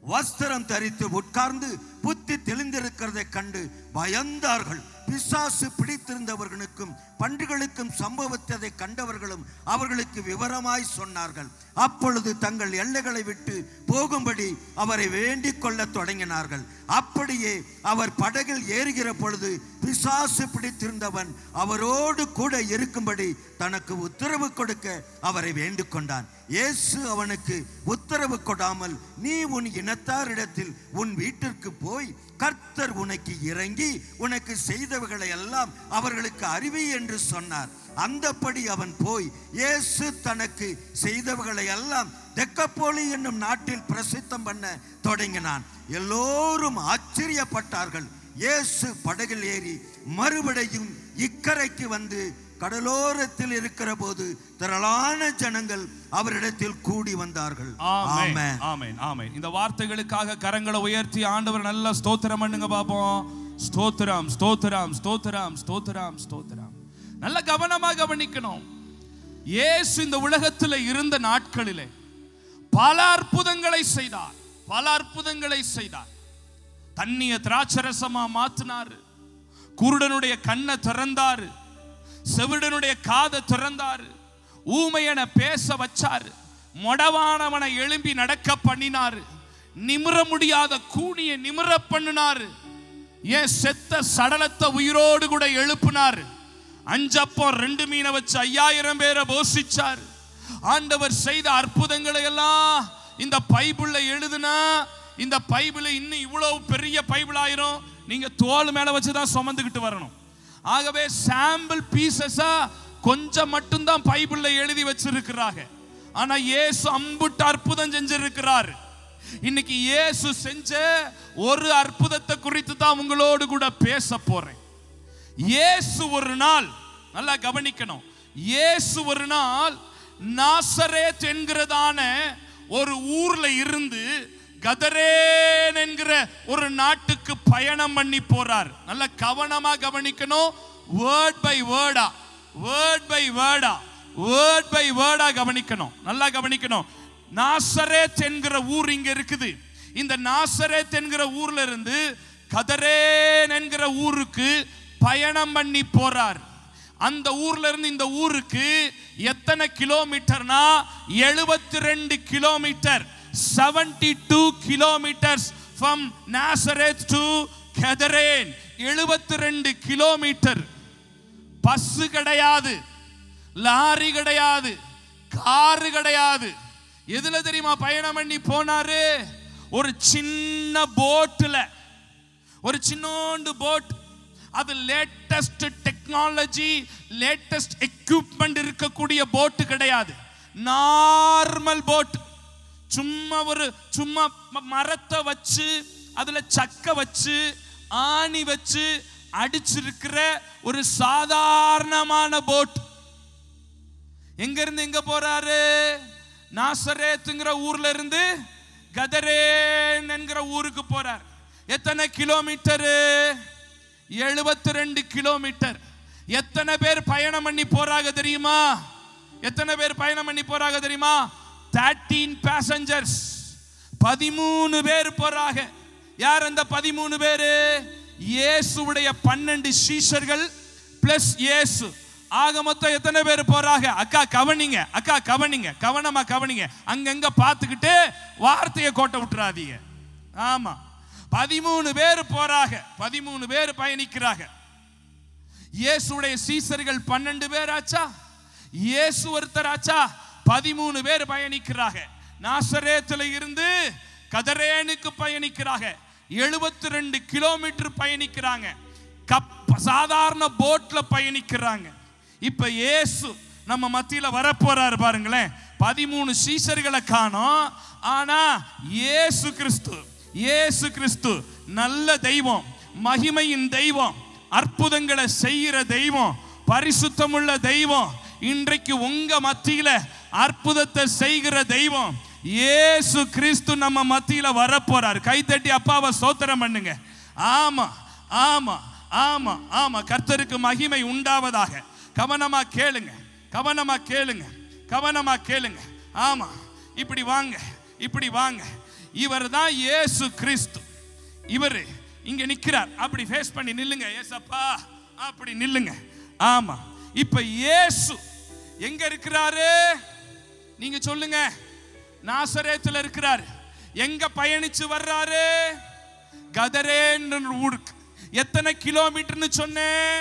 வஸ்திரம் தரித்து உட்கார்ந்து புத்தி தெளிந்திருக்கிறதை கண்டு பயந்தார்கள். பிசாசு பிடித்திருந்தவர்களுக்கும் பன்றிகளுக்கும் சம்பவித்ததை கண்டவர்களும் அவர்களுக்கு விவரமாய் சொன்னார்கள். அப்பொழுது தங்கள் எல்லைகளை விட்டு போகும்படி அவரை வேண்டிக் கொள்ள தொடங்கினார்கள். அப்படியே அவர் படகில் ஏறுகிற பொழுது பிசாசு பிடித்திருந்தவன் அவரோடு கூட இருக்கும்படி தனக்கு உத்தரவு கொடுக்க அவரை வேண்டிக் கொண்டான். இயேசு அவனுக்கு உத்தரவு கொடாமல், நீ உன் இனத்தாரிடத்தில் உன் வீட்டிற்கு போய் கர்த்தர் உனக்கு இறங்கி உனக்கு செய்தவைகளை எல்லாம் அவர்களுக்கு அறிவி என்று சொன்னார். அந்தபடி அவன் போய் இயேசு தனக்கு செய்தவைகளை எல்லாம் தெக்கப்போலி என்னும் நாட்டில் பிரசித்தம் பண்ண தொடங்கினான். எல்லோரும் ஆச்சரியப்பட்டார்கள். இயேசு படகில் ஏறி மறுபடியும் இக்கரைக்கு வந்து கடலோரத்தில் இருக்கிற போது திரளான ஜனங்கள் அவரிடத்தில் கூடி வந்தார்கள். ஆமென், ஆமென், ஆமென். இந்த வார்த்தைகளுக்காக கரங்களை உயர்த்தி ஆண்டவர் நல்ல ஸ்தோத்திரம் பண்ணுங்க பாப்போம். ஸ்தோத்திரம், ஸ்தோத்திரம், ஸ்தோத்திரம், ஸ்தோத்திரம், ஸ்தோத்திரம். நல்ல கவனமா கவனிக்கணும். இயேசு இந்த உலகத்தில் இருந்த நாட்களிலே பல அற்புதங்களை செய்தார். பல அற்புதங்களை செய்தார். தண்ணிய திராட்சரசமா மாத்தினாரு. குருடனுடைய கண்ணை திறந்தாரு. செவிடனுடைய காதை திறந்தாரு. ஊமையனை பேச வச்சாரு. மொடவானவனை எழும்பி நடக்க பண்ணினாரு. நிமிர முடியாத கூனியை நிமிர பண்ணினாரு. ஏன் செத்த சடலத்தை உயிரோடு கூட எழுப்பினாரு. 5 அப்பம் 2 மீனை வச்சு 5000 பேரை போஷிச்சார். ஆண்டவர் செய்த அற்புதங்களை எல்லாம் இந்த பைபிள்ல எழுதுனா இந்த பைபிள் இன்னும் இவ்வளவு பெரிய பைபிள் ஆயிரும். நீங்க தோல் மேல வச்சுதான் சுமந்துக்கிட்டு வரணும். ஆகவே சாம்பிள் பீசஸா கொஞ்சம் மட்டும்தான் பைபிள்ல எழுதி வச்சிருக்கிறாங்க. ஆனா இயேசு அம்புட்டு அற்புதம் செஞ்சிருக்கிறார். இன்னைக்கு இயேசு செஞ்ச ஒரு அற்புதத்தை குறித்து தான் உங்களோடு கூட பேச போறேன். இயேசு ஒரு நாள், நல்லா கவனிக்கணும், இயேசு ஒரு நாள் நாசரேத் என்கிறதான ஒரு ஊர்ல இருந்து கதரேன் என்கிற ஒரு நாட்டுக்கு பயணம் பண்ணி போறார். நல்ல கவனமா கவனிக்கணும். வேர்ட் பை வேர்டா, வேர்ட் பை வேர்டா, வேர்ட் பை வேர்டா கவனிக்கணும். நல்லா கவனிக்கணும். நாசரேத் என்கிற ஊர் இங்க இருக்குது. இந்த நாசரேத் என்கிற ஊர்ல இருந்து கதரேன் என்கிற ஊருக்கு பயணம் பண்ணி போறார். அந்த ஊர்ல இருந்து இந்த ஊருக்கு எத்தனை கிலோமீட்டர்னா 72 kilometre. 72 kilometers from Nazareth to Gadarene. 72 kilometre. Bus கிடையாது, லாரி கிடையாது, காரு கிடையாது. எதுல தெரியுமா பயணம் பண்ணி போனாரு? ஒரு சின்ன போட்ல, ஒரு சின்னோண்டு போட். அது லேட்டஸ்ட் டெக்னாலஜி, லேட்டஸ்ட் எக்யூப்மெண்ட் இருக்கக்கூடிய போட்டு கிடையாது. Normal boat. சும்மா மரத்தை வச்சு அதுல சக்க வச்சு ஆணி வச்சு அடிச்சிருக்கிற ஒரு சாதாரணமான போட். எங்க இருந்து எங்க போறாரு? நாசரேத்துங்கிற ஊர்ல இருந்து கதரேன் என்கிற ஊருக்கு போறார். எத்தனை கிலோமீட்டர்? 72 கிலோமீட்டர். எத்தனை பேர் பயணம் பண்ணி போறாங்க தெரியுமா? எத்தனை பேர் பயணம் பண்ணி போறாங்க தெரியுமா? 13 passengers. 13 பேர் போறாங்க. யார் அந்த 13 பேரு? இயேசுவுடைய 12 சீஷர்கள் பிளஸ் இயேசு. ஆக மொத்தம் எத்தனை பேர் போறாங்க? அக்கா கவனிங்க, அக்கா கவனிங்க, கவனமா கவனிங்க. அங்கங்க பார்த்துக்கிட்டு வார்த்தையை கோட்டை விட்டுறாதீங்க. ஆமா, 13 பேர் போறாங்க. 13 பேர் பயணிக்கிறாங்க. இயேசுடைய சீஷர்கள் 12 பேர் ஆச்சா? இயேசு ஒருத்தர் ஆச்சா? 13 பேர் பயணிக்கிறாங்க. நாசரேத்துல இருந்து கதரேனுக்கு பயணிக்கிறாங்க. 72 கிலோமீட்டர் பயணிக்கிறாங்க. சாதாரண போட்ல பயணிக்கிறாங்க. இப்ப இயேசு நம்ம மத்தியில வரப்போறாரு பாருங்களேன். 13 சீஷர்களை காணோம். ஆனா இயேசு கிறிஸ்து நல்ல தெய்வம், மகிமையின் தெய்வம், அற்புதங்களை செய்கிற தெய்வம், பரிசுத்தமுள்ள தெய்வம், இன்றைக்கு உங்க மத்தியில அற்புதத்தை செய்கிற தெய்வம் இயேசு கிறிஸ்து நம்ம மத்தியில வரப்போறார். கைத்தட்டி அப்பாவை ஸ்தோத்திரம் பண்ணுங்க. ஆமா ஆமா ஆமா ஆமா, கர்த்தருக்கு மகிமை உண்டாவதாக. கவனமா கேளுங்க, கவனமா கேளுங்க, கவனமா கேளுங்க. ஆமா, இப்படி வாங்க, இப்படி வாங்க. இவர் தான் இயேசு கிறிஸ்து. இவர் இங்க நிக்கிறார். அப்படி ஃபேஸ் பண்ணி நில்லுங்க. ஏசப்பா அப்படி நில்லுங்க. ஆமா, இப்ப இயேசு எங்க இருக்கிறாரு? நீங்க சொல்லுங்க. நாசரேத்துல இருக்கிறார். எங்க பயணிச்சு வர்றாரு? கதரேன் ஊருக்கு. எத்தனை கிலோமீட்டர்னு சொன்னேன்?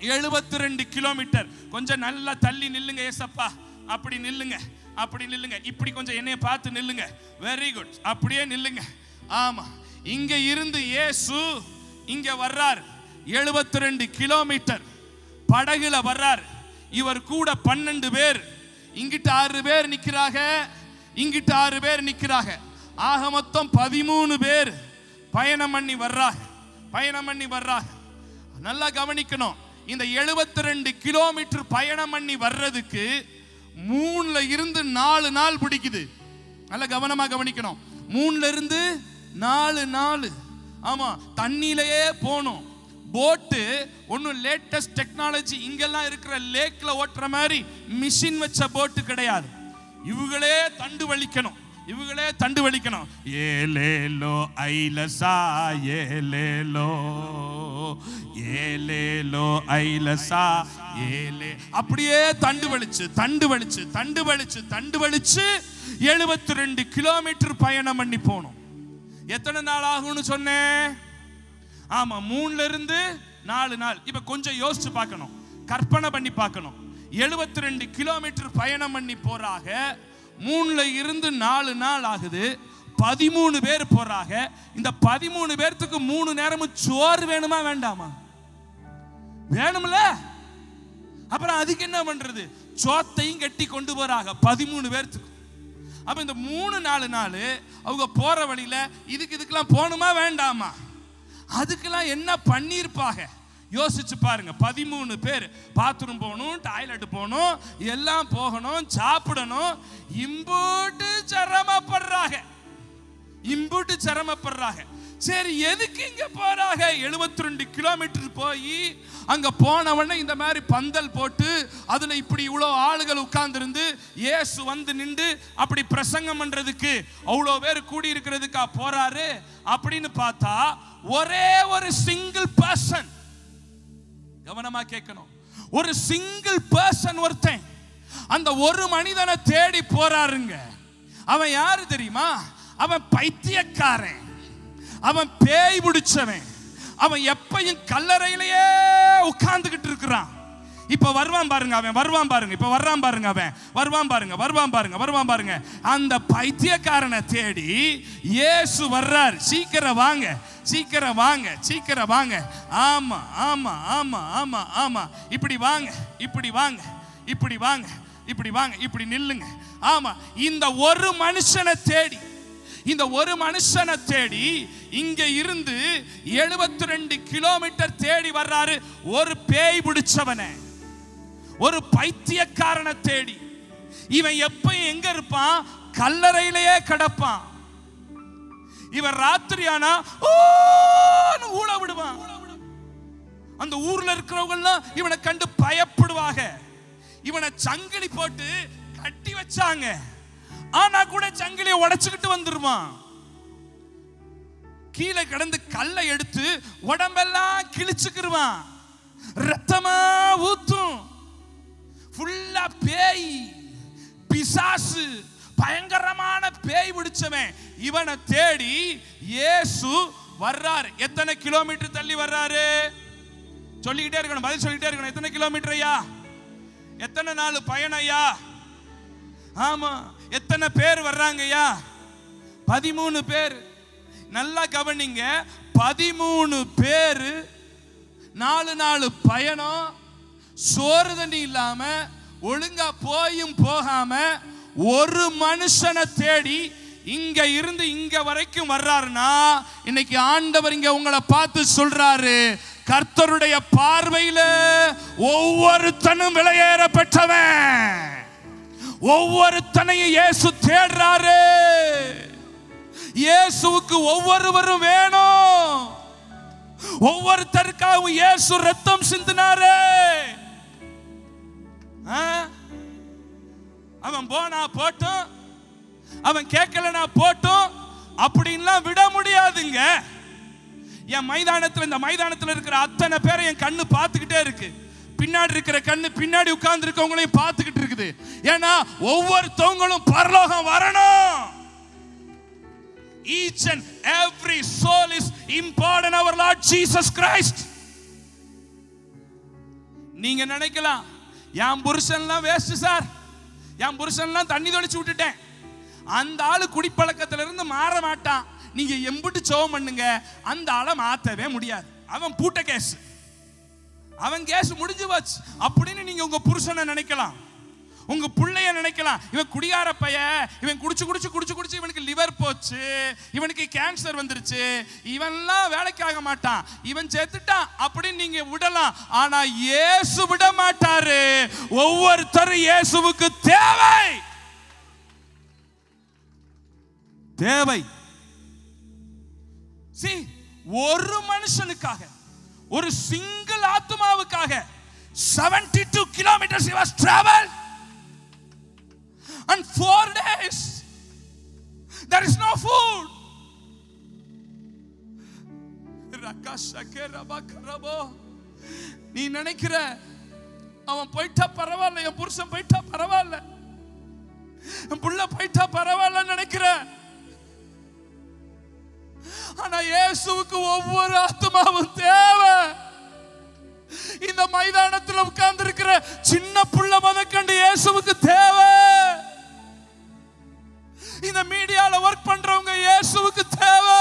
72 கிலோமீட்டர். கொஞ்சம் நல்லா தள்ளி நில்லுங்க. ஏசப்பா அப்படி நில்லுங்க, அப்படி நில்லுங்க. இப்படி கொஞ்சம் என்னைய பார்த்து நில்லுங்க. வெரி குட், அப்படியே நில்லுங்க. ஆமா, இங்க இருந்து இயேசு இங்க வர்றார். 72 கிலோமீட்டர் படகுல வர்றார். இவர் கூட 12 பேர். இங்கிட்ட 6 பேர் நிக்கிறாங்க, இங்கிட்ட 6 பேர் நிக்கிறாங்க. ஆக மொத்தம் 13 பேர் பயணம் பண்ணி வர்றாங்க, பயணம் பண்ணி வர்றாங்க. நல்லா கவனிக்கணும். இந்த 72 கிலோமீட்டர் பயணம் பண்ணி வர்றதுக்கு 3ல இருந்து 4 நாள் பிடிக்குது. நல்லா கவனமா கவனிக்கணும். 3ல இருந்து 4 நாள். ஆமா, தண்ணியிலேயே போகணும். போட்டு ஒன்றும் லேட்டஸ்ட் டெக்னாலஜி இங்கெல்லாம் இருக்கிற லேக்ல ஓட்டுற மாதிரி மிஷின் வச்ச போட்டு கிடையாது. இவங்களே தண்டு வலிக்கணும், இவங்களே தண்டு வலிக்கணும். ஏலேலோ ஐலசா ஏலேலோ ஏலேலோ ஐலசா ஏலே, அப்படியே தண்டு வலிச்சு தண்டு வலிச்சு தண்டு வலிச்சு தண்டு வலிச்சு 72 கிலோமீட்டர் பயணம் பண்ணி போகணும். எத்தனை நாள் ஆகும்னு சொன்னேன்? ஆமா, 3ல இருந்து 4 நாள். இப்ப கொஞ்சம் யோசிச்சு பார்க்கணும், கற்பனை பண்ணி பார்க்கணும். 72 கிலோமீட்டர் பயணம் பண்ணி போறாங்க. 3ல இருந்து 4 நாள் ஆகுது. 13 பேர் போறாங்க. இந்த 13 பேர்த்துக்கு 3 நேரமும் சோறு வேணுமா வேண்டாமா? வேணும்ல. அப்புறம் அதுக்கு என்ன பண்றது? சோத்தையும் கட்டி கொண்டு போறாங்க 13 பேர்த்துக்கு. அப்ப இந்த 3-4 நாள் அவங்க போற வழியில இதுக்கெல்லாம் போகணுமா வேண்டாமா? அதுக்கெல்லாம் என்ன பண்ணிருப்பாங்க யோசிச்சு பாருங்க. 13 பேர் பாத்ரூம் போகணும், டாய்லெட் போகணும், எல்லாம் போகணும், சாப்பிடணும். இம்புட்டு சிரமப்படுறாங்க, இம்புட்டு சிரமப்படுறாங்க. சரி, எதுக்கு இங்க போறாங்க? 72 கிலோமீட்டர் போய் அங்க போனவன இந்த மாதிரி பந்தல் போட்டு அதுல இப்படி இவ்வளோ ஆளுகள் உட்கார்ந்து இருந்து இயேசு வந்து நின்று அப்படி பிரசங்கம் பண்றதுக்கு அவ்வளோ பேர் கூடி இருக்கிறதுக்கா போறாரு அப்படின்னு பார்த்தா, ஒரே ஒரு சிங்கிள் பர்சன், கவனமா கேட்கணும், ஒரு சிங்கிள் பர்சன் ஒருத்தன் அந்த ஒரு மனிதனை தேடி போறாருங்க. அவன் யாரு தெரியுமா? அவன் பைத்தியக்காரன், அவன் பேய் பிடிச்சவன், அவன் எப்பயும் கல்லறையிலேயே உட்கார்ந்துகிட்டு இருக்கிறான். இப்ப வருவான் பாருங்க, அவன் வருவான் பாருங்க, இப்ப வர்றான் பாருங்க, அவன் வருவான் பாருங்க, வருவான் பாருங்க, வருவான் பாருங்க. அந்த பைத்தியக்காரனை தேடி இயேசு வர்றார். சீக்கிரம் வாங்க, சீக்கிரம் வாங்க, சீக்கிரம் வாங்க. ஆமா ஆமா ஆமா ஆமா ஆமா, இப்படி வாங்க, இப்படி வாங்க, இப்படி வாங்க, இப்படி வாங்க, இப்படி நில்லுங்க. ஆமா, இந்த ஒரு மனுஷனை தேடி, இந்த ஒரு மனுஷனை தேடி இங்க இருந்து 72 கிலோமீட்டர் தேடி வர்றாரு. ஒரு பேய் பிடிச்சவனை, ஒரு பைத்தியக்காரனை தேடி. இவன் எப்பயும் எங்க இருப்பான்? கல்லறையிலேயே கிடப்பான். இவன் ராத்திரி ஆனா ஊழ விடுவான். அந்த ஊர்ல இருக்கிறவங்க இவனை கண்டு பயப்படுவாங்க. இவனை சங்கிலி போட்டு கட்டி வச்சாங்க. ஆனா கூட சங்கிலியை உடைச்சுக்கிட்டு வந்துருவான். கீழே கிடந்து கல்லை எடுத்து உடம்பெல்லாம் கிழிச்சுக்கிருவான். ரத்தமா ஊத்தும். ஃபுல்லா பேய், பிசாசு, பயங்கரமான பேய் பிடிச்சவன். இவனை தேடி இயேசு வர்றாரு. எத்தனை கிலோமீட்டர் தள்ளி வர்றாரு? சொல்லிக்கிட்டே இருக்கணும், பதில் சொல்லிக்கிட்டே இருக்கணும். எத்தனை கிலோமீட்டர் ஐயா? எத்தனை நாள் பயணம் ஐயா? ஆமா, எத்தனை பேர் வர்றாங்க ஐயா? 13 பேர். நல்லா கவனிங்க, 13 பேர், 4 நாள் பயணம், சோறு தண்ணி இல்லாம ஒழுங்கா போயும் போகாம ஒரு மனுஷனை தேடி இங்க இருந்து இங்க வரைக்கும் வர்றாருன்னா இன்னைக்கு ஆண்டவர் இங்க உங்களை பார்த்து சொல்றாரு, கர்த்தருடைய பார்வையில ஒவ்வொருத்தனும் விலையேற பெற்றவன். ஒவ்வொருத்தனையும் இயேசு தேடுறாரு. இயேசுவுக்கு ஒவ்வொருவரும் வேணும். ஒவ்வொருத்தருக்காகவும் இயேசு ரத்தம் சிந்தினாரு. அவன் போனா போட்டும், அவன் கேட்கலனா போட்டும் அப்படின்லாம் விட முடியாதுங்க. என் மைதானத்தில், இந்த மைதானத்தில் இருக்கிற அத்தனை பேரை என் கண்ணு பார்த்துக்கிட்டே இருக்கு. பின்னாடி இருக்கிற கண்ணு பின்னாடி உட்கார்ந்து இருக்கவங்களையும் பார்த்துக்கிட்டு இருக்குது. ஏன்னா ஒவ்வொருத்தவங்களும் பரலோகம் வரணும். Each and every soul is important our Lord Jesus Christ. நீங்க நினைக்கலாம், என் புருஷன்லாம் வேஸ்ட் சார், என் புருஷன்லாம் தண்ணி தொளிச்சு விட்டுட்டேன், அந்த ஆளு குடிப்பழக்கத்துல இருந்து மாற மாட்டான், நீங்க எம்பிட்டு சோம் பண்ணுங்க, அந்த ஆளை மாத்தவே முடியாது, அவன் பூட்ட கேஸ், அவன் கேஸ் முடிஞ்சு போச்சு அப்படின்னு நீங்க உங்க புருஷனை நினைக்கலாம், உங்க பிள்ளைய நினைக்கலாம். இவன் குடிகார பையன், இவன் குடிச்சு குடிச்சு குடிச்சு குடிச்சு இவனுக்கு லிவர் போச்சு, இவனுக்கு கேன்சர் வந்துருச்சு, இவன்லாம் வேலைக்காக மாட்டான், இவன் செத்துட்டான் அப்படின்னு நீங்க விடலாம். ஆனா இயேசு விட மாட்டாரு. ஒவ்வொருத்தரும் இயேசுவுக்கு தேவை தேவை. ஒரு மனுஷனுக்காக, ஒரு single ஆத்மாவுக்காக 72 kilometers he was traveled and 4 days there is no food. நீ நினைக்கிற அவன் போயிட்டா பரவாயில்ல, என் புருஷன் போயிட்டா பரவாயில்ல, என் புள்ள போயிட்டா பரவாயில்ல நினைக்கிற. ஆனா இயேசுவுக்கு ஒவ்வொரு ஆத்மாவும் தேவை. இந்த மைதானத்தில் உட்கார்ந்து இருக்கிற சின்ன புள்ள முதற்கண்டு இயேசுவுக்கு தேவை. இந்த மீடியால ஒர்க் பண்றவங்க இயேசுவுக்கு தேவை.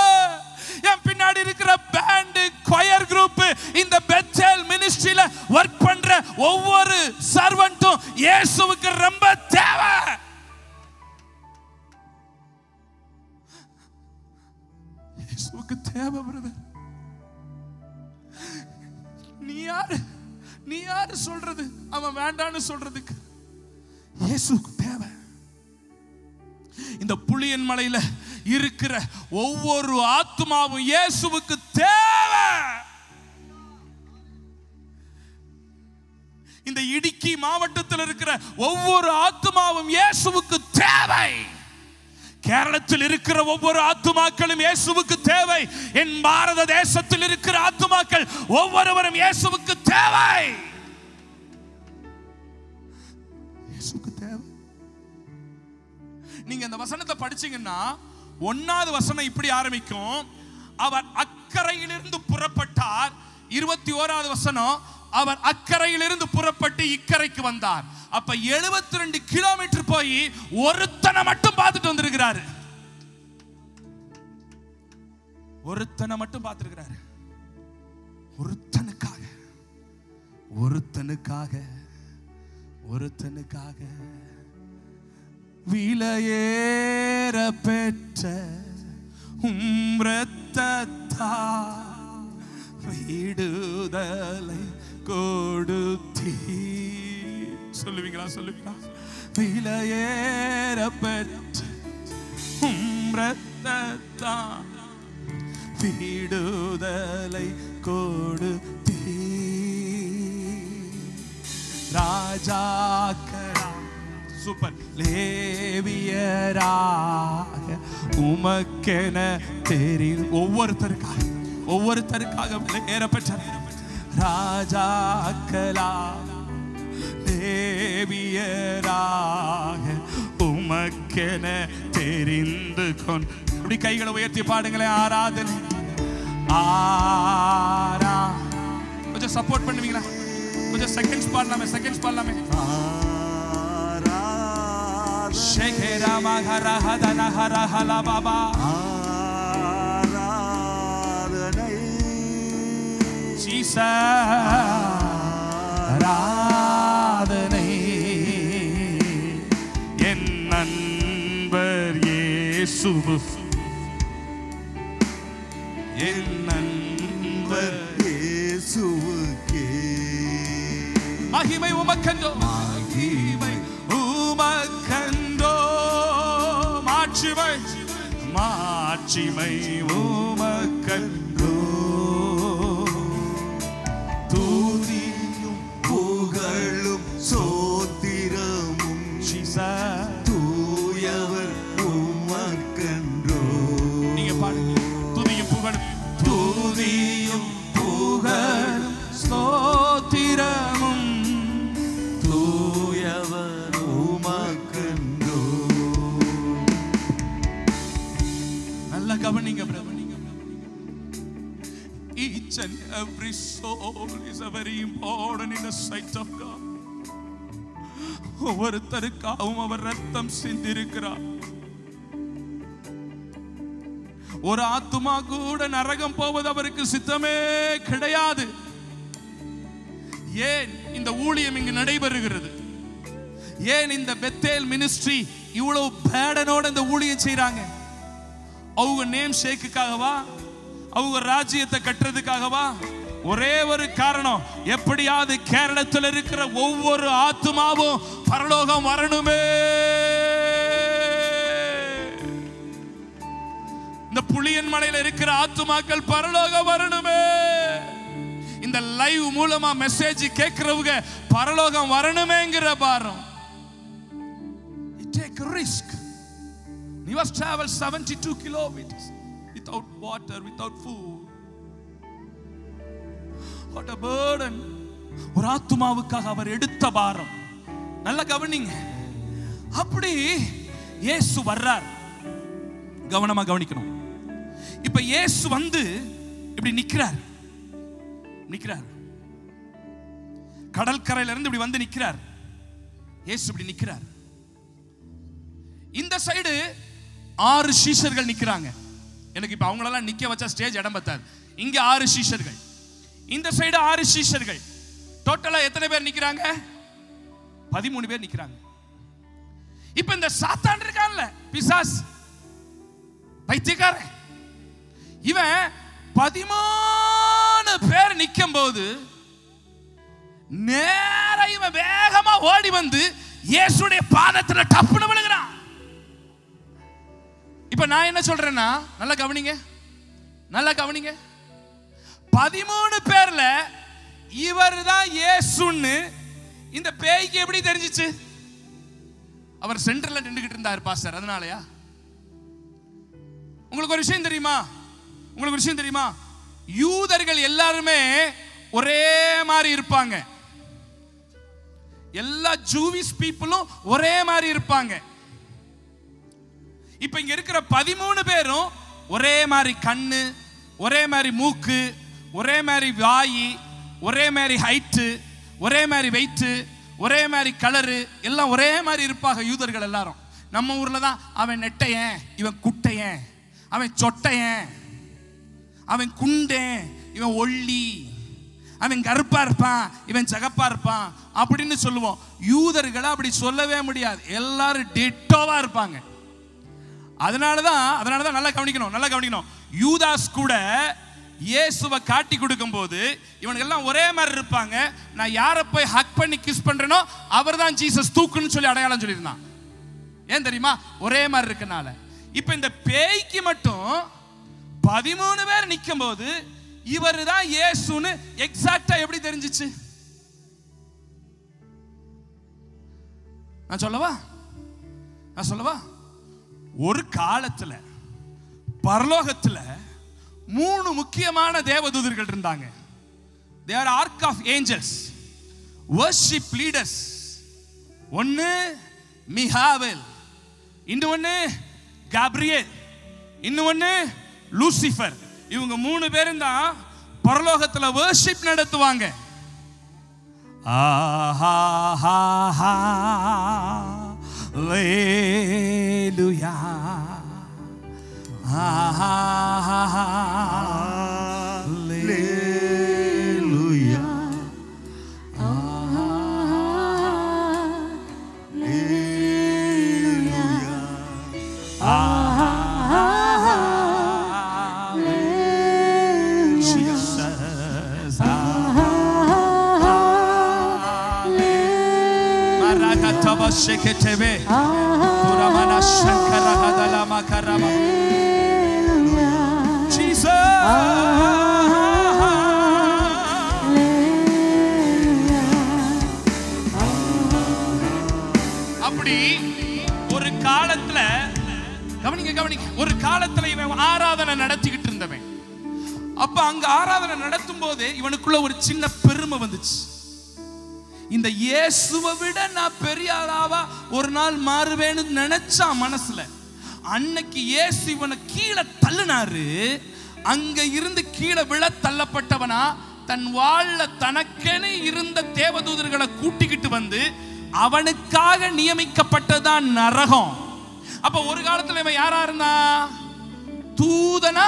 என் பின்னாடி இருக்கிற பேண்ட், choir group, இந்த பெத்தேல் மினிஸ்ட்ரியில ஒர்க் பண்ற ஒவ்வொரு சர்வன்ட்டும் இயேசுவுக்கு ரொம்ப தேவை. இயேசுவுக்கு தேவை பிரதர். நீ யாரு சொல்றது அவன் வேண்டான்னு சொல்றதுக்கு? இயேசுவுக்கு தேவை. இந்த புளியன் மலையில இருக்கிற ஒவ்வொரு ஆத்மாவும் இயேசுவுக்கு தேவை. இந்த இடுக்கி மாவட்டத்தில் இருக்கிற ஒவ்வொரு ஆத்மாவும் இயேசுவுக்கு தேவை. கேரளத்தில் இருக்கிற ஒவ்வொரு ஆத்துமாக்களும் இயேசுவுக்கு தேவை. என் பாரத தேசத்தில் இருக்கிற ஆத்துமாக்கள் ஒவ்வொருவரும் இயேசுவுக்கு தேவை. இயேசுவுக்கு தேவை. நீங்க இந்த வசனத்தை படிச்சீங்கன்னா 1வது வசனம் இப்படி ஆரம்பிக்கும், அவர் அக்கறையிலிருந்து புறப்பட்டார். 21வது வசனம், அவர் அக்கறையிலிருந்து புறப்பட்டு இக்கரைக்கு வந்தார். அப்ப 72 கிலோமீட்டர் போய் ஒருத்தனை மட்டும் பார்த்துட்டு வந்திருக்கிறாரு. ஒருத்தனை மட்டும் பார்த்திருக்கிறாரு. ஒருத்தனுக்காக ஒருத்தனுக்காக ஒருத்தனுக்காக விலையேற பெற்ற இரத்தத்தால் விடுதலை கொடுத்தீ. சொல்லுவீங்களா? சொல்லுவீங்களா? விலையேற பெற்ற இரத்தத்தால் விடுதலை கொடுத்தீ. ராஜாக்களா சூப்பர் லேவியராக உமக்கென தெரியும். ஒவ்வொருத்தருக்காக விலையேற பெற்ற ராஜாக்களா லேவியராக உமக்கென தெரிந்து கொண்டு. அப்படி கைகளை உயர்த்தி பாடுங்களேன். ஆராதனை கொஞ்சம் சப்போர்ட் பண்ணுவீங்களா? கொஞ்சம் செகண்ட்ஸ் பாடலாமே, செகண்ட்ஸ் பாடலாமே. ஷேகேரா மகரா ஹதன ஹரஹல பாபா. ஆராதனை ஜீசஸ், ஆராதனை என் நண்பர் இயேசுவுக்கே மகிமை உமக்கென்றோ, மகிமை உமக்கென்றோ, மாட்சிமை மாட்சிமை உமக்கென்றோ, துதியும் புகழும் சோத்திரமும் தூயவர் உமக்கென்றோ. நீங்க பாடுங்க. துதியும் புகழும், துதியும் புகழும் ஸ்தோத்திரமும் தூயவர் உமக்கென்றோ. நல்ல கவனிங்க பிரபு. Each and every soul is a very important in the sight of God. ஒவ்வொருத்தருக்காகவும் அவர் ரத்தம் சிந்திருக்கிறார். ஒரு ஆத்துமா கூட நரகம் போவது அவருக்கு சித்தமே கிடையாது. ஏன் இந்த ஊழியம் இங்கு நடைபெறுகிறது? ஏன் இந்த பெத்தேல் மினிஸ்ட்ரி இவ்வளவு பேடனோட இந்த ஊழியம் செய்றாங்க? அவங்க நேம் ஷேக்குக்காகவா? அவங்க ராஜ்யத்தை கட்டுறதுக்காகவா? ஒரே ஒரு காரணம், எப்படியாவது கேரளத்தில் இருக்கிற ஒவ்வொரு ஆத்துமாவும் பரலோகம் வரணுமே. இந்த புளியன் மலையில இருக்கிற ஆத்துமாக்கள் பரலோகம் வரணுமே. இந்த லைவ் மூலமா மெசேஜ் கேட்கிறவங்க பரலோகம் வரணுமேங்கிற பாரம். Take a risk. You must travel 72 kilometers without water, without food. What a burden. ஒரு ஆத்துமாவுக்காக அவர் எடுத்த பாரம். நல்லா கவனிங்க. அப்படி இயேசு வர்றார். கவனமா கவனிக்கணும். இப்ப இயேசு வந்து இப்படி நிக்கிறார். கடற்கரையில இருந்து இப்படி வந்து நிக்கிறார். இயேசு இப்படி நிக்கிறார். இந்த சைடு 6 சீஷர்கள் நிக்கிறாங்க. எனக்கு இப்ப அவங்களெல்லாம் நிக்க வச்சா ஸ்டேஜ் இடம் பத்தாது. இங்க 6 சீஷர்கள், இந்த சைடு 6 சீஷர்கள். டோட்டலா எத்தனை பேர் நிக்கிறாங்க? 13 பேர் நிக்கிறாங்க. இப்ப இந்த சாத்தான் இருக்கான்ல, பிசாஸ், பைத்தியக்காரன், இவன் 13 பேர் நிக்கும் போது நேரா இவன் வேகமா ஓடி வந்து இயேசுடைய பாதத்துல டப்புன்னு விழுகிறான். இப்ப நான் என்ன சொல்றேன்னா, நல்லா கவனிங்க, 13 பேர்ல இவர் தான் இயேசுன்னு இந்த பேய்க்கு எப்படி தெரிஞ்சிச்சு? அவர் சென்டர்ல நின்றுகிட்டு இருந்தார் பாஸ்டர், அதனாலயா? உங்களுக்கு ஒரு விஷயம் தெரியுமா? யூதர்கள் எல்லாருமே ஒரே மாதிரி இருப்பாங்க. எல்லா ஜூவிஷ் பீப்புளும் ஒரே மாதிரி இருப்பாங்க. இப்ப இங்க இருக்கிற 13 பேரும் ஒரே மாதிரி கண்ணு, ஒரே மாதிரி மூக்கு, ஒரே மாதிரி வாயி, ஒரே மாதிரி ஹைட்டு, ஒரே மாதிரி வெயிட்டு, ஒரே மாதிரி கலரு, எல்லாம் ஒரே மாதிரி இருப்பாங்க யூதர்கள் எல்லாரும். நம்ம ஊர்ல தான் அவன் நெட்டையன், இவன் குட்டையன், அவன் சொட்டையன், அவன் குண்டேன், இவன் ஒல்லி, அவன் கருப்பா இருப்பான், இவன் சகப்பா இருப்பான் அப்படின்னு சொல்லுவோம். யூதர்களை அப்படி சொல்லவே முடியாது. எல்லாரும் டிட்டோவா இருப்பாங்க. அதனாலதான் நல்லா கவனிக்கணும். யூதாஸ் கூட இயேசுவை காட்டி கொடுக்கும் போது இவனுக்கு எல்லாம் ஒரே மாதிரி இருப்பாங்க. நான் யாரை போய் ஹக் பண்ணி கிஸ் பண்றேனோ அவர் தான் ஜீசஸ் தூக்குன்னு சொல்லி அடையாளம் சொல்லியிருந்தான். ஏன் தெரியுமா? ஒரே மாதிரி இருக்கனால. இப்ப இந்த பேய்க்கு மட்டும் 13 பேர் நிக்கும் போது இவர் தான் இயேசுன்னு எக்ஸாக்டா எப்படி தெரிஞ்சிச்சு? நான் சொல்லவா? ஒரு காலத்துல பரலோகத்துல 3 முக்கியமான தேவதூதர்கள் இருந்தாங்க. They are ark of angels, worship leaders. ஒன்னு மிகாவேல், இன்னொன்னு காப்ரியேல், இன்னொன்னு லூசிஃபர். இவங்க 3 பேரும் தான் பரலோகத்துல worship நடத்துவாங்க. Hallelujah. Hallelujah. Hallelujah. அப்படி ஒரு காலத்துல கவனிங்க, ஒரு காலத்துல இவன் ஆராதனை நடத்திக்கிட்டு இருந்தவன். அப்ப அங்க ஆராதனை நடத்தும் போது இவனுக்குள்ள ஒரு சின்ன பெருமை வந்துச்சு. இந்த இயேசுவை விட நான் பெரிய ஆளாவா ஒரு நாள் மாறுவேன்னு நினைச்சான் மனசுல. அன்னைக்கு இயேசு இவனை கீழே தள்ளினாரு. அங்க இருந்து கீழே விழ தள்ளப்பட்டவனா தன் வாழ தனக்கென இருந்த தேவதூதர்களை கூட்டிக்கிட்டு வந்து அவனுக்காக நியமிக்கப்பட்டதான் நரகம். அப்ப ஒரு காலத்துல இவன் யாரா இருந்தா? தூதனா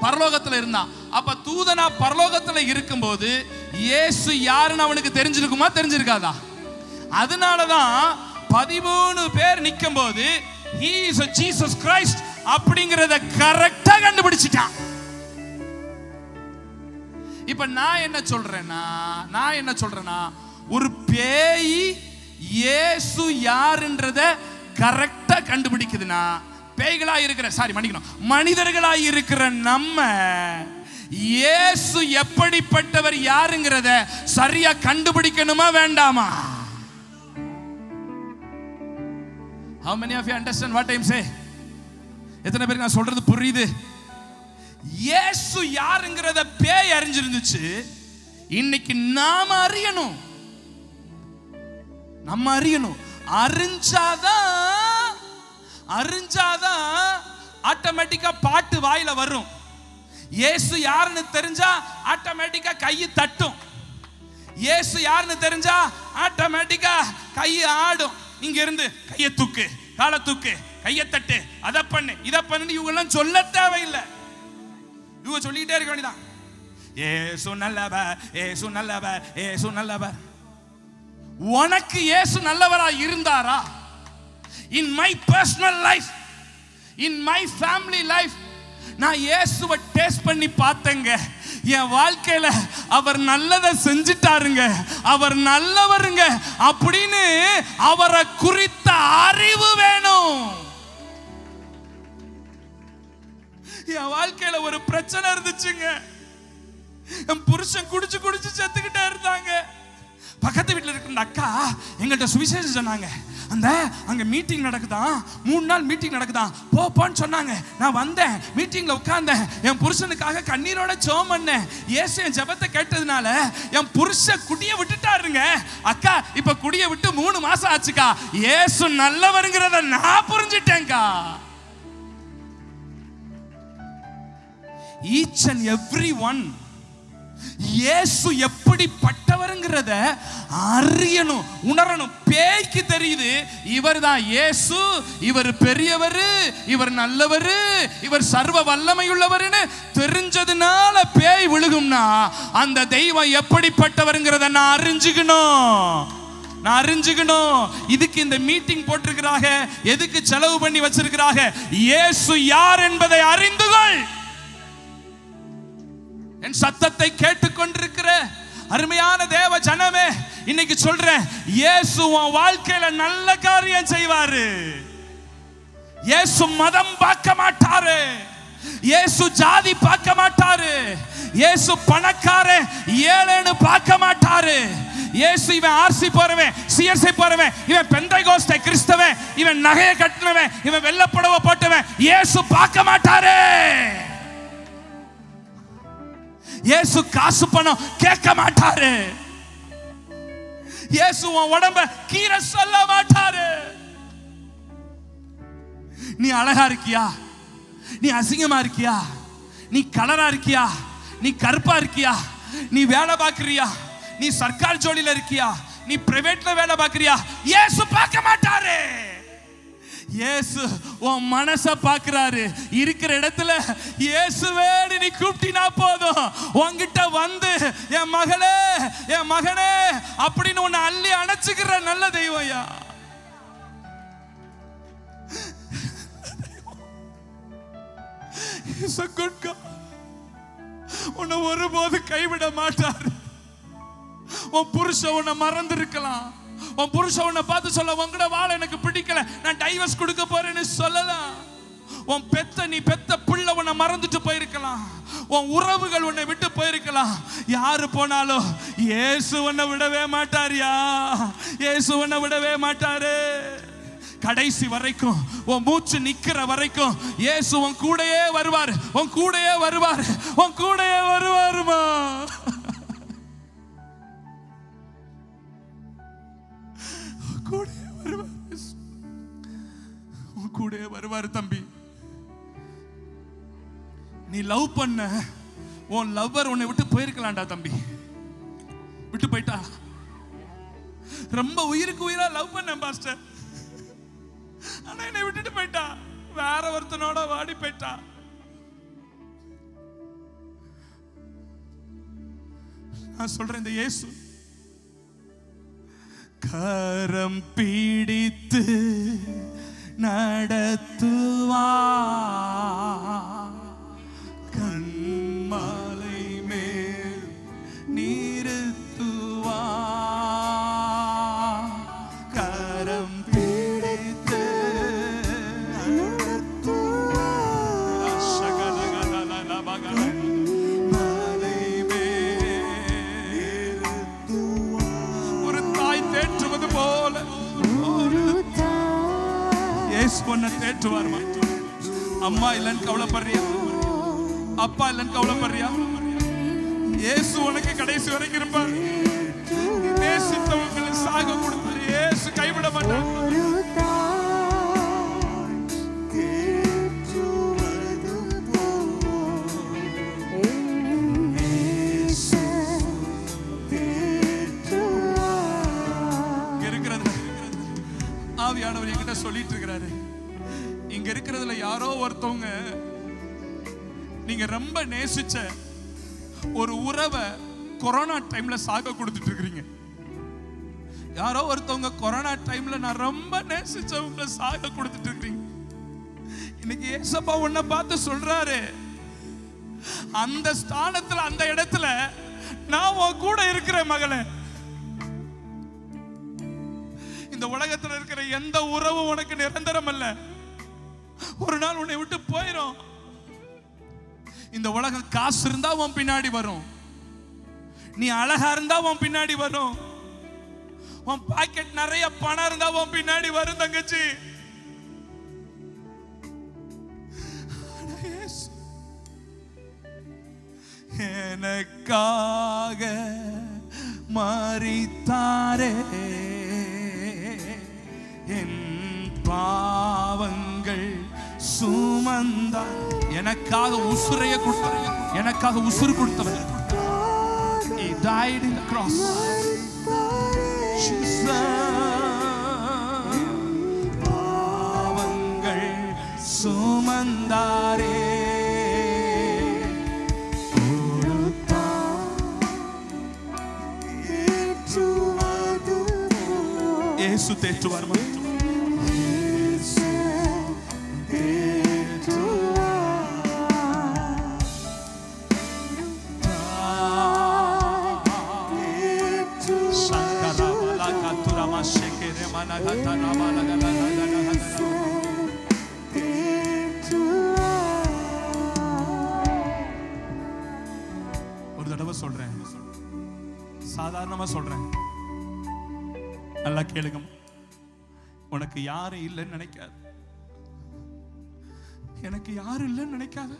பரலோகத்துல இருந்தான். அப்ப தூதனா பரலோகத்துல இருக்கும்போது இயேசு யாருன்னு அவனுக்கு தெரிஞ்சிருக்குமா, தெரிஞ்சிருக்காதா? அதனாலதான் 13 பேர் நிக்கும் போது he is a Jesus Christ அப்படிங்கறத கரெக்டா கண்டுபிடிச்சிட்டான். இப்ப நான் என்ன சொல்றேன்னா ஒரு பேய் இயேசு யாருன்றத கரெக்டா கண்டுபிடிக்குதுன்னா மனிதர்களா இருக்கிற நம்ம இயேசு எப்படிப்பட்டவர் யாருங்கிறத சரியா கண்டுபிடிக்கணுமா வேண்டாமா? How many of you understand what I am saying? எத்தனை பேருக்கு நான் சொல்றது புரியுது? இயேசு யாருங்கிறத பேய் அறிஞ்சிருந்துச்சு. இன்னைக்கு நாம அறியணும். அறிஞ்சாதான் ஆட்டோமேட்டிக்கா பாட்டு வாயில வரும். இயேசு யாருன்னு தெரிஞ்சா ஆட்டோமேட்டிக்கா கையை தட்டும். இயேசு யாருன்னு தெரிஞ்சா ஆட்டோமேட்டிக்கா கை ஆடும். இங்க இருந்து கையை தூக்கு, காலை தூக்கு, கையை தட்டு, அதை பண்ணு, இதை பண்ணு, இவங்க எல்லாம் சொல்ல தேவையில்லை. இவங்க சொல்லிட்டே இருக்க வேண்டியதான். ஏசு நல்லவர், ஏசு நல்லவர், ஏசு நல்லவர். உனக்கு இயேசு நல்லவரா இருந்தாரா? In my personal life, in my family life நான் இயேசுவை டேஸ்ட் பண்ணி பார்த்தேங்க. என் வாழ்க்கையில அவர் நல்லதை செஞ்சிட்டாருங்க, அவர் நல்லவருங்க அப்படின்னு அவரை குறித்த அறிவு வேணும். என் வாழ்க்கையில ஒரு பிரச்சனை இருந்துச்சுங்க. என் புருஷன் குடிச்சு செத்துக்கிட்டே இருந்தாங்க. பக்கத்து வீட்டில் இருக்கிற அக்கா எங்கள்கிட்ட சுவிசேஷம் சொன்னாங்க. அங்க மீட்டிங் நடக்குதான், 3 நாள் மீட்டிங் நடக்குதான், போன்னு சொன்னாங்க. நான் வந்தேன், மீட்டிங்ல உட்கார்ந்தேன், என் புருஷனுக்காக கண்ணீரோட ஜெபம் பண்ணேன். இயேசு என் ஜெபத்தை கேட்டதுனால என் புருஷன் குடிய விட்டுட்டாருங்க. அக்கா இப்ப குடிய விட்டு 3 மாசம் ஆச்சுக்கா. இயேசு நல்லவருங்கிறத நான் புரிஞ்சிட்டேன்க்கா. Each and every one இயேசு எப்படிப்பட்டவருங்கிறத அறியணும், உணரணும். பேய்க்கு தெரியுது இவர் தான் இயேசு, இவர் பெரியவர், இவர் நல்லவர், இவர் சர்வ வல்லமையுள்ளவர்னு தெரிஞ்சதுனால பேய் விழுகும்னா அந்த தெய்வம் எப்படிப்பட்டவருங்கிறத நான் அறிஞ்சுக்கணும். இதுக்கு இந்த மீட்டிங் போட்டிருக்கிறாங்க, எதுக்கு செலவு பண்ணி வச்சிருக்கிறாங்க? இயேசு யார் என்பதை அறிந்துகள். என் சத்தத்தை கேட்டுக்கொண்டிருக்கிற அருமையான தேவ ஜனமே, இன்னைக்கு சொல்றேன், இயேசு உன் வாழ்க்கையில நல்ல காரியம் செய்வாரு. இயேசு மதம் பார்க்க மாட்டாரு, இயேசு ஜாதி பார்க்க மாட்டாரு, இயேசு பணக்காரன் ஏழைன்னு பார்க்க மாட்டாரு. இயேசு இவன் ஆர்சி போறவன், சிஎஸ்ஐ போறவன், இவன் பெந்தைகோஸ்தே கிறிஸ்தவன், இவன் நகையை கட்டினவன், இவன் வெள்ளப்புடவை போட்டவன், இயேசு பார்க்க மாட்டாரு. இயேசு காசு பணம் கேட்க மாட்டாரு. இயேசு உன் உடம்ப கீரை சொல்ல மாட்டாரு. நீ அழகா இருக்கியா, நீ அசிங்கமா இருக்கியா, நீ கலரா இருக்கியா, நீ கருப்பா இருக்கியா, நீ வேலை பார்க்கறியா, நீ சர்க்கார் ஜோலியில இருக்கியா, நீ பிரைவேட்ல வேலை பார்க்கறியா, இயேசு பார்க்க மாட்டாரு. இயேசு உன் மனசை பார்க்கிறாரு. இருக்கிற இடத்துல இயேசுவே நீ கூப்பிட்டினா போதும், உன்கிட்ட வந்து என் மகளே என் மகனே அப்படின்னு உன்னை அள்ளி அணைச்சுக்கிற நல்ல தெய்வம்யா. உன்னை ஒருபோது கைவிட மாட்டாரு. உன் புருஷன் உன்னை மறந்து இருக்கலாம், உன் புருஷன் உன்னை பார்த்து சொல்ல, உங்கட வாழ எனக்கு பிடிக்கல, நான் டைவர்ஸ் கொடுக்க போறேன்னு சொல்லலாம். உன் நீ பெத்த பிள்ளை உன்னை மறந்துட்டு போயிருக்கலாம். உன் உறவுகள் உன்னை விட்டு போயிருக்கலாம். யாரு போனாலும் இயேசு உன்னை விடவே மாட்டாரியா, இயேசு உன்னை விடவே மாட்டாரு. கடைசி வரைக்கும், உன் மூச்சு நிக்கிற வரைக்கும் இயேசு உன் கூடயே வருவார், உன் கூடயே வருவார், உன் கூடயே வருவாருமா. கூடயே வருவார், உன் கூடயே வருவார் தம்பி. நீ லவ் பண்ண உன் லவ்வர் உன்னை விட்டு போயிருக்கலாம்டா தம்பி, விட்டு போயிட்டா. ரொம்ப உயிருக்கு உயிரா லவ் பண்ண பாஸ்டர், ஆனா என்னை விட்டுட்டு போயிட்டா, வேற ஒருத்தனோட வாடி போயிட்டா. நான் சொல்றேன், இந்த இயேசு கரம் பிடித்து நடத்துவா, கண்மாலை மேல் நிறுத்துவா, கரம் பிடித்து நடத்துவா, மலை மேல் ஒரு தாய் தேற்றுவது போல இயேசு உன்னை தேற்றுவார்மா. அம்மா இல்லைன்னு கவலைப்படுறியா, அப்பா இல்லைன்னு கவலைப்படுறியா, இயேசு உனக்கு கடைசி வரைக்கும் இருப்பார். நேசித்தவங்களை சாக கொடுத்து இயேசு கைவிட மாட்டார். ஆவியானவர் என்கிட்ட சொல்லிட்டு இருக்கிறாரு, இங்க இருக்கிறதுல யாரோ ஒருத்தவங்க நீங்க ரொம்ப நேசிச்ச ஒரு உறவை கொரோனா டைம்ல சாக கொடுத்துட்டு இருக்கிறீங்க. யாரோ ஒருத்தவங்க கொரோனா டைம்ல நான் ரொம்ப நேசிச்சவங்களை சாக கொடுத்துட்டு இருக்கிறீங்க. இன்னைக்கு ஏசப்பா உன்னை பார்த்து சொல்றாரு, அந்த ஸ்தானத்துல அந்த இடத்துல நான் உன் கூட இருக்கிறேன் மகளே. இந்த உலகத்துல இருக்கிற எந்த உறவும் உனக்கு நிரந்தரம் அல்ல, ஒரு நாள் உன்னை விட்டு போயிடும். இந்த உலகம் காசு இருந்தா உன் பின்னாடி வரும், நீ அழகா இருந்தா உன் பின்னாடி வரும், உன் பாக்கெட் நிறைய பணம் இருந்தா உன் பின்னாடி வரும் தங்கச்சி. எனக்காக மரித்தாரே, என் பாவங்கள் சுமந்தார், எனக்காக உசுரைய கொடுத்தார், எனக்காக உசுறு கொடுத்தவர். He died in the cross. பாவங்கள் சுமந்தாரே, இயேசு தேற்றுவார். ஒரு தடவை சொல்றேன், சாதாரணமா சொல்றேன், நல்லா கேளுங்க. உனக்கு யாரும் இல்லைன்னு நினைக்காத, எனக்கு யாரும் இல்லைன்னு நினைக்காத,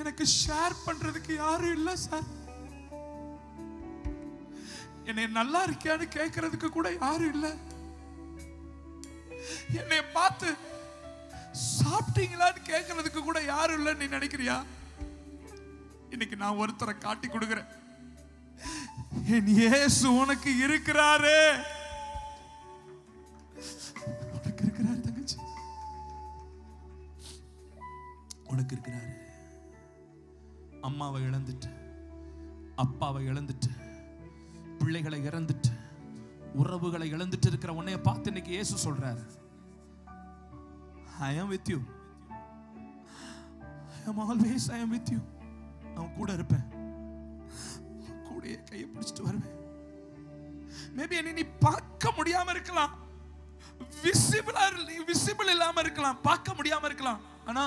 எனக்கு ஷேர் பண்றதுக்கு யாரும் இல்லை சார், என்னை நல்லா இருக்கியான்னு கேட்கறதுக்கு கூட யாரும் இல்லை, என்னை பார்த்து சாப்பிட்டீங்களான்னு கேட்கறதுக்கு கூட யாரும் இல்லைன்னு நீ நினைக்கிறியா? இன்னைக்கு நான் ஒருத்தரை காட்டி கொடுக்கிறேன், என் இயேசு உனக்கு இருக்கிறாரு, உனக்கு இருக்கிறாரு தங்கச்சி, உனக்கு இருக்கிறாரு. அம்மாவை இழந்துட்டு, அப்பாவை இழந்துட்டு, பிள்ளைகளை இழந்துட்டு, உறவுகளை இழந்துட்டு இருக்கிற உன்னைய பார்த்து இன்னைக்கு இயேசு சொல்றாரு, I am with you, I am always I am with you. நான் கூட இருப்பேன், கூடயே கையை பிடிச்சிட்டு வருவேன். மேபி என்னை நீ பார்க்க முடியாம இருக்கலாம், விசிபிள் இல்லாம இருக்கலாம், பார்க்க முடியாம இருக்கலாம். ஆனா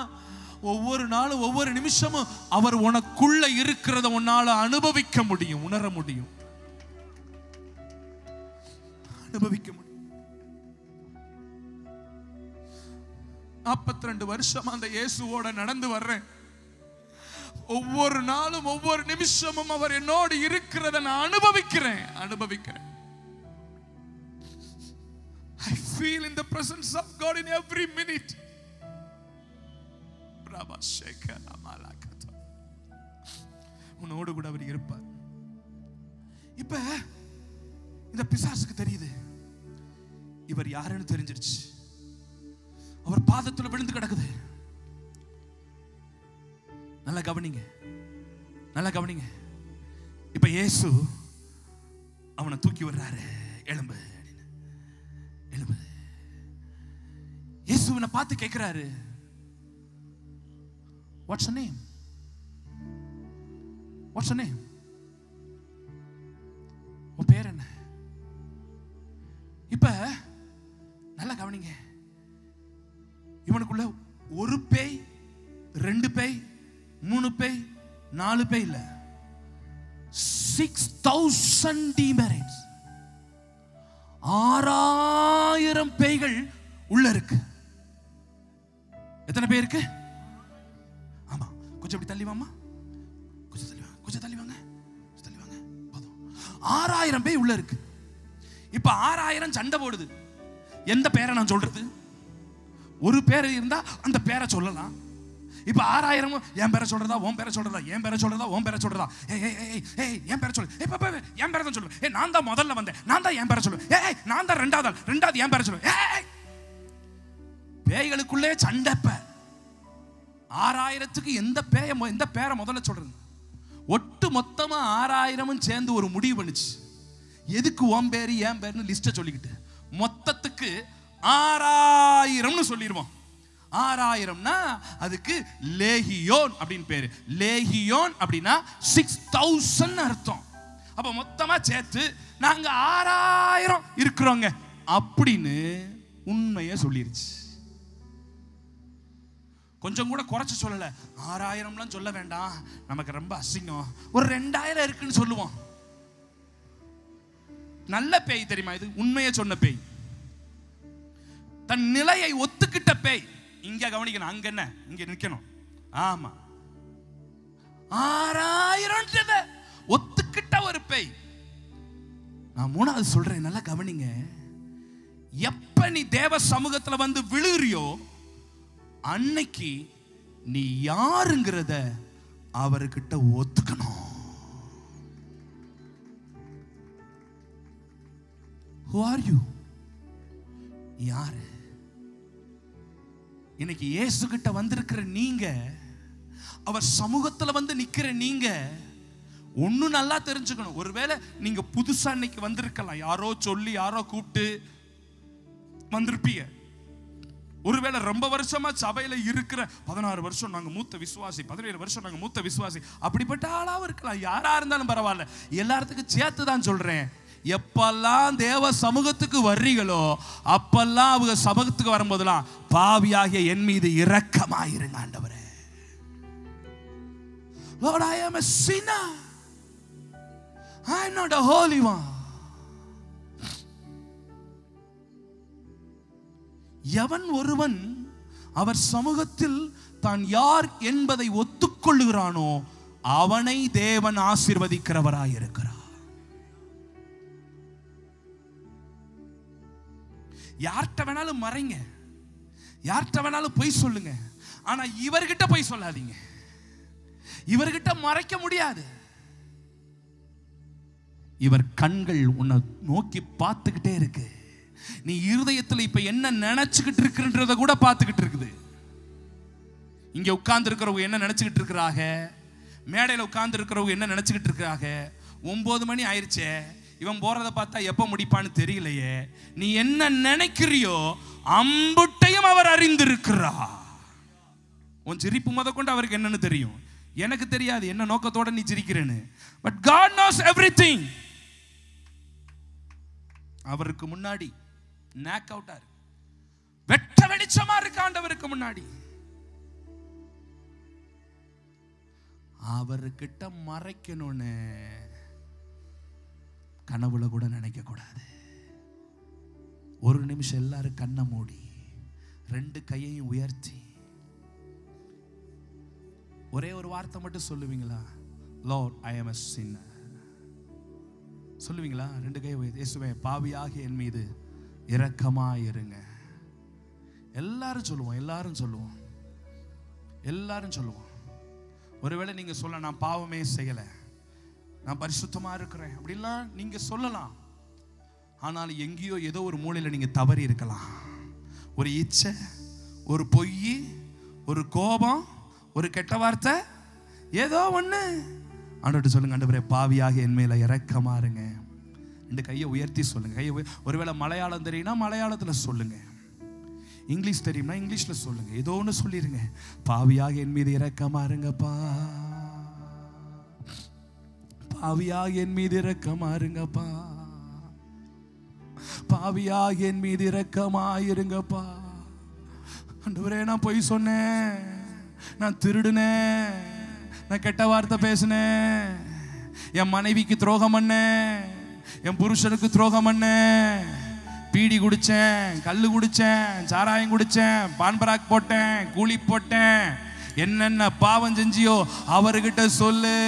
ஒவ்வொரு நாளும் ஒவ்வொரு நிமிஷமும் அவர் உனக்குள்ள இருக்கிறத உன்னால அனுபவிக்க முடியும், உணர முடியும், அனுபவிக்க முடியும். 42 வருஷமா அந்த இயேசுவோட நடந்து வர்றேன். ஒவ்வொரு நாளும் ஒவ்வொரு நிமிஷமும் அவர் என்னோடு இருக்கிறத நான் அனுபவிக்கிறேன். I feel in the presence of God in every minute. உன்னோடு கூட அவர் இருப்பார். இப்ப இந்த பிசாசுக்கு தெரியுது இவர் யாருன்னு தெரிஞ்சிருச்சு. அவர் பாதத்துல விழுந்து கிடக்குது. நல்லா கவனிங்க. இப்ப இயேசு அவனை தூக்கி வர்றாரு. எழும்பு. இயேசுவனை பார்த்து கேட்கிறாரு, What's your name? உன் பேர் என்ன? இப்ப நல்லா கவனிங்க. இவனுக்குள்ள ஒரு பேய், 2 பேய், 3 பேய், 4 பேய் இல்ல, 6000 demons, 6000 பேய்கள் உள்ள இருக்கு. எத்தனை பேர் இருக்கு? ஆமா, கொஞ்சம் இப்படி தள்ளி வாமா, கொஞ்சம் தள்ளி வாங்க. போதும். 6000 பேய் உள்ள இருக்கு. இப்ப 6000 சண்டை போடுது. எந்த பேரை நான் சொல்றது? ஒரு பேர் இருந்தா அந்த பேரை சொல்லலாம். இப்ப 6000 என் பேரை சொல்றதா, உன் பேரை சொல்றதா, என் பேரை சொல்றதா, உன் பேரை சொல்றதா? என் பேரை சொல்லு. என் பேரை தான் சொல்லுவேன். நான் தான் முதல்ல வந்தேன், நான் தான் என் பேரை சொல்லுவேன். நான் தான் ரெண்டாவது என் பேரை சொல்லுவேன். பேய்களுக்குள்ளே சண்டைப்ப 6000க்கு எந்த பேரை முதல்ல சொல்றது? ஒட்டு மொத்தமா 6000 சேர்ந்து ஒரு முடிவு பண்ணுச்சு. எதுக்கு உன் பேரு என் பேருன்னு லிஸ்ட சொல்லிக்கிட்டு மொத்தத்துக்கு 6000ன்னு சொல்லிடுவோம். 6000னா அதுக்கு லேகியோன் அப்படின்னு பேரு. லேகியோன் அப்படின்னா 6000 அர்த்தம். அப்ப மொத்தமா சேர்த்து நாங்க 6000 இருக்கிறோங்க அப்படின்னு உண்மையை சொல்லிருச்சு. கொஞ்சம் கூட குறைச்சு சொல்லல. 6000லாம் சொல்ல வேண்டாம், நமக்கு ரொம்ப அசிங்கம், ஒரு 2000 இருக்குன்னு சொல்லுவோம். நல்ல பேய் தெரியுமா இது? உண்மையை சொன்ன பேய், தன் நிலையை ஒத்துக்கிட்ட பேய். இங்க கவனிக்கணும், அங்க என்ன, இங்க நிக்கணும். ஆமா, 6000 ஒத்துக்கிட்ட ஒரு பேய். நான் 3வது சொல்றேன், நல்லா கவனிங்க. எப்ப நீ தேவ சமூகத்துல வந்து விழுறியோ அன்னைக்கு நீ யாருங்கிறத அவர்கிட்ட ஒத்துக்கணும். Who are you? யாரு? இன்னைக்கு இயேசு கிட்ட வந்திருக்கிற நீங்க, அவர் சமூகத்துல வந்து நிக்கிற நீங்க ஒண்ணு நல்லா தெரிஞ்சுக்கணும். ஒருவேளை நீங்க புதுசா இன்னைக்கு வந்திருக்கலாம், யாரோ சொல்லி யாரோ கூப்பிட்டு வந்திருப்பீங்க. ஒருவேளை ரொம்ப வருஷமா சபையில இருக்கிற 16 வருஷம் நாங்க மூத்த விசுவாசி, 17 வருஷம் நாங்க மூத்த விசுவாசி, அப்படிப்பட்ட ஆளாவும் இருக்கலாம். யாரா இருந்தாலும் பரவாயில்ல, எல்லாத்துக்கும் சேர்த்து தான் சொல்றேன். எப்பெல்லாம் தேவ சமூகத்துக்கு வர்றீங்களோ அப்பெல்லாம் அவங்க சமூகத்துக்கு வரும்போதெல்லாம் பாவியாகிய என் மீது இரக்கமாயிருங்க ஆண்டவரே. Lord, I am a sinner. I am not a holy one. எவன் ஒருவன் அவர் சமூகத்தில் தான் யார் என்பதை ஒத்துக்கொள்ளுகிறானோ அவனை தேவன் ஆசீர்வதிக்கிறவராய் இருக்கிறார். யார்கிட்ட வேணாலும் மறைங்க, யார்கிட்ட வேணாலும் பொய் சொல்லுங்க, ஆனா இவர்கிட்ட பொய் சொல்லாதீங்க. இவர்கிட்ட மறைக்க முடியாது. இவர் கண்கள் உன்னை நோக்கி பார்த்துக்கிட்டே இருக்கு. நீ இருதயத்துல இப்ப என்ன நினைச்சுக்கிட்டு இருக்குன்றத கூட பார்த்துக்கிட்டு இருக்குது. இங்க உட்கார்ந்து இருக்கிறவங்க என்ன நினைச்சுக்கிட்டு இருக்கிறாங்க, மேடையில உட்கார்ந்து இருக்கிறவங்க என்ன நினைச்சுக்கிட்டு இருக்கிறாங்க. 9 மணி ஆயிடுச்சே, இவன் போறதை பார்த்தா எப்ப முடிப்பான்னு தெரியலையே. நீ என்ன நினைக்கிறியோ அம்புட்டையும் அவர் அறிந்திருக்கிறார். உன் சிரிப்பு முத கொண்டு அவருக்கு என்னன்னு தெரியும். எனக்கு தெரியாது என்ன நோக்கத்தோட நீ சிரிக்கிறேன்னு. But God knows everything. அவருக்கு முன்னாடி நாக் அவுட்டா இருக்கு, வெட்ட வெளிச்சமா இருக்கு ஆண்டவருக்கு முன்னாடி. அவர்கிட்ட மறைக்கணும்னு கனவுல கூட நினைக்க கூடாது. ஒரு நிமிஷம் எல்லாரும் கண்ணை மூடி 2 கையையும் உயர்த்தி ஒரே ஒரு வார்த்தை மட்டும் சொல்லுவீங்களா? Lord, I am a sinner. சொல்லுவீங்களா? 2 கையை உயர்த்தி, இயேசுவே பாவியாகி என் மீது இரக்கமாயிருங்க. எல்லாரும் சொல்லுவோம், எல்லாரும் சொல்லுவோம், எல்லாரும் சொல்லுவோம். ஒருவேளை நீங்க சொல்ல, நான் பாவமே செய்யல, நான் பரிசுத்தமா இருக்கிறேன் அப்படின்லாம் நீங்க சொல்லலாம். ஆனால் எங்கேயோ ஏதோ ஒரு மூலையில நீங்க தவறி இருக்கலாம். ஒரு இச்சை, ஒரு பொய், ஒரு கோபம், ஒரு கெட்ட வார்த்தை, ஏதோ ஒண்ணு. ஆண்டவர்கிட்ட சொல்லுங்க, ஆண்டவரே பாவியாக என் மேல இரக்கமா இருங்க. 2 கையை உயர்த்தி சொல்லுங்க. ஒருவேளை மலையாளம் தெரியும்னா மலையாளத்துல சொல்லுங்க, இங்கிலீஷ் தெரியும்னா இங்கிலீஷ்ல சொல்லுங்க, ஏதோ ஒன்று சொல்லிருங்க. பாவியாக என் மீது இரக்கமா இருங்கப்பா, பாவியாக என் மீது இரக்கமா இருங்கப்பா, பாவியாக என் மீது இரக்கமா இருங்கப்பா. ஆண்டவரே நான் பொய் சொன்னேன், நான் திருடுனேன், நான் கெட்ட வார்த்தை பேசினேன், என் மனைவிக்கு துரோகம் பண்ணேன், என் புருஷனுக்கு துரோகம் பண்ணேன், பீடி குடிச்சேன், கல்லு குடிச்சேன், சாராயம் குடிச்சேன், பான்பராக் போட்டேன், கூலி போட்டேன், என்னென்ன பாவம் செஞ்சியோ அவர்கிட்ட சொல்லு.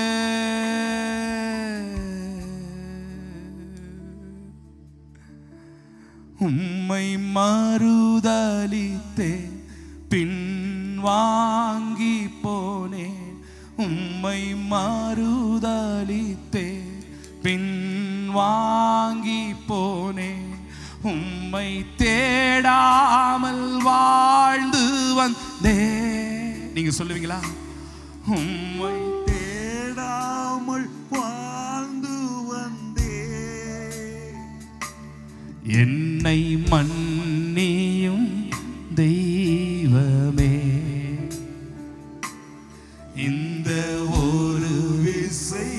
உம்மை மறுதலித்தே பின் வாங்கி போனேன், உம்மை மறுதலித்தே பின் வாங்கி போனேன், உம்மை தேடாமல் வாழ்ந்து வந்தே. நீங்க சொல்லுவீங்களா? உம்மை தேடாமல் வாழ்ந்து வந்தே, என்னை மன்னியும் தெய்வமே, இந்த ஒரு விசை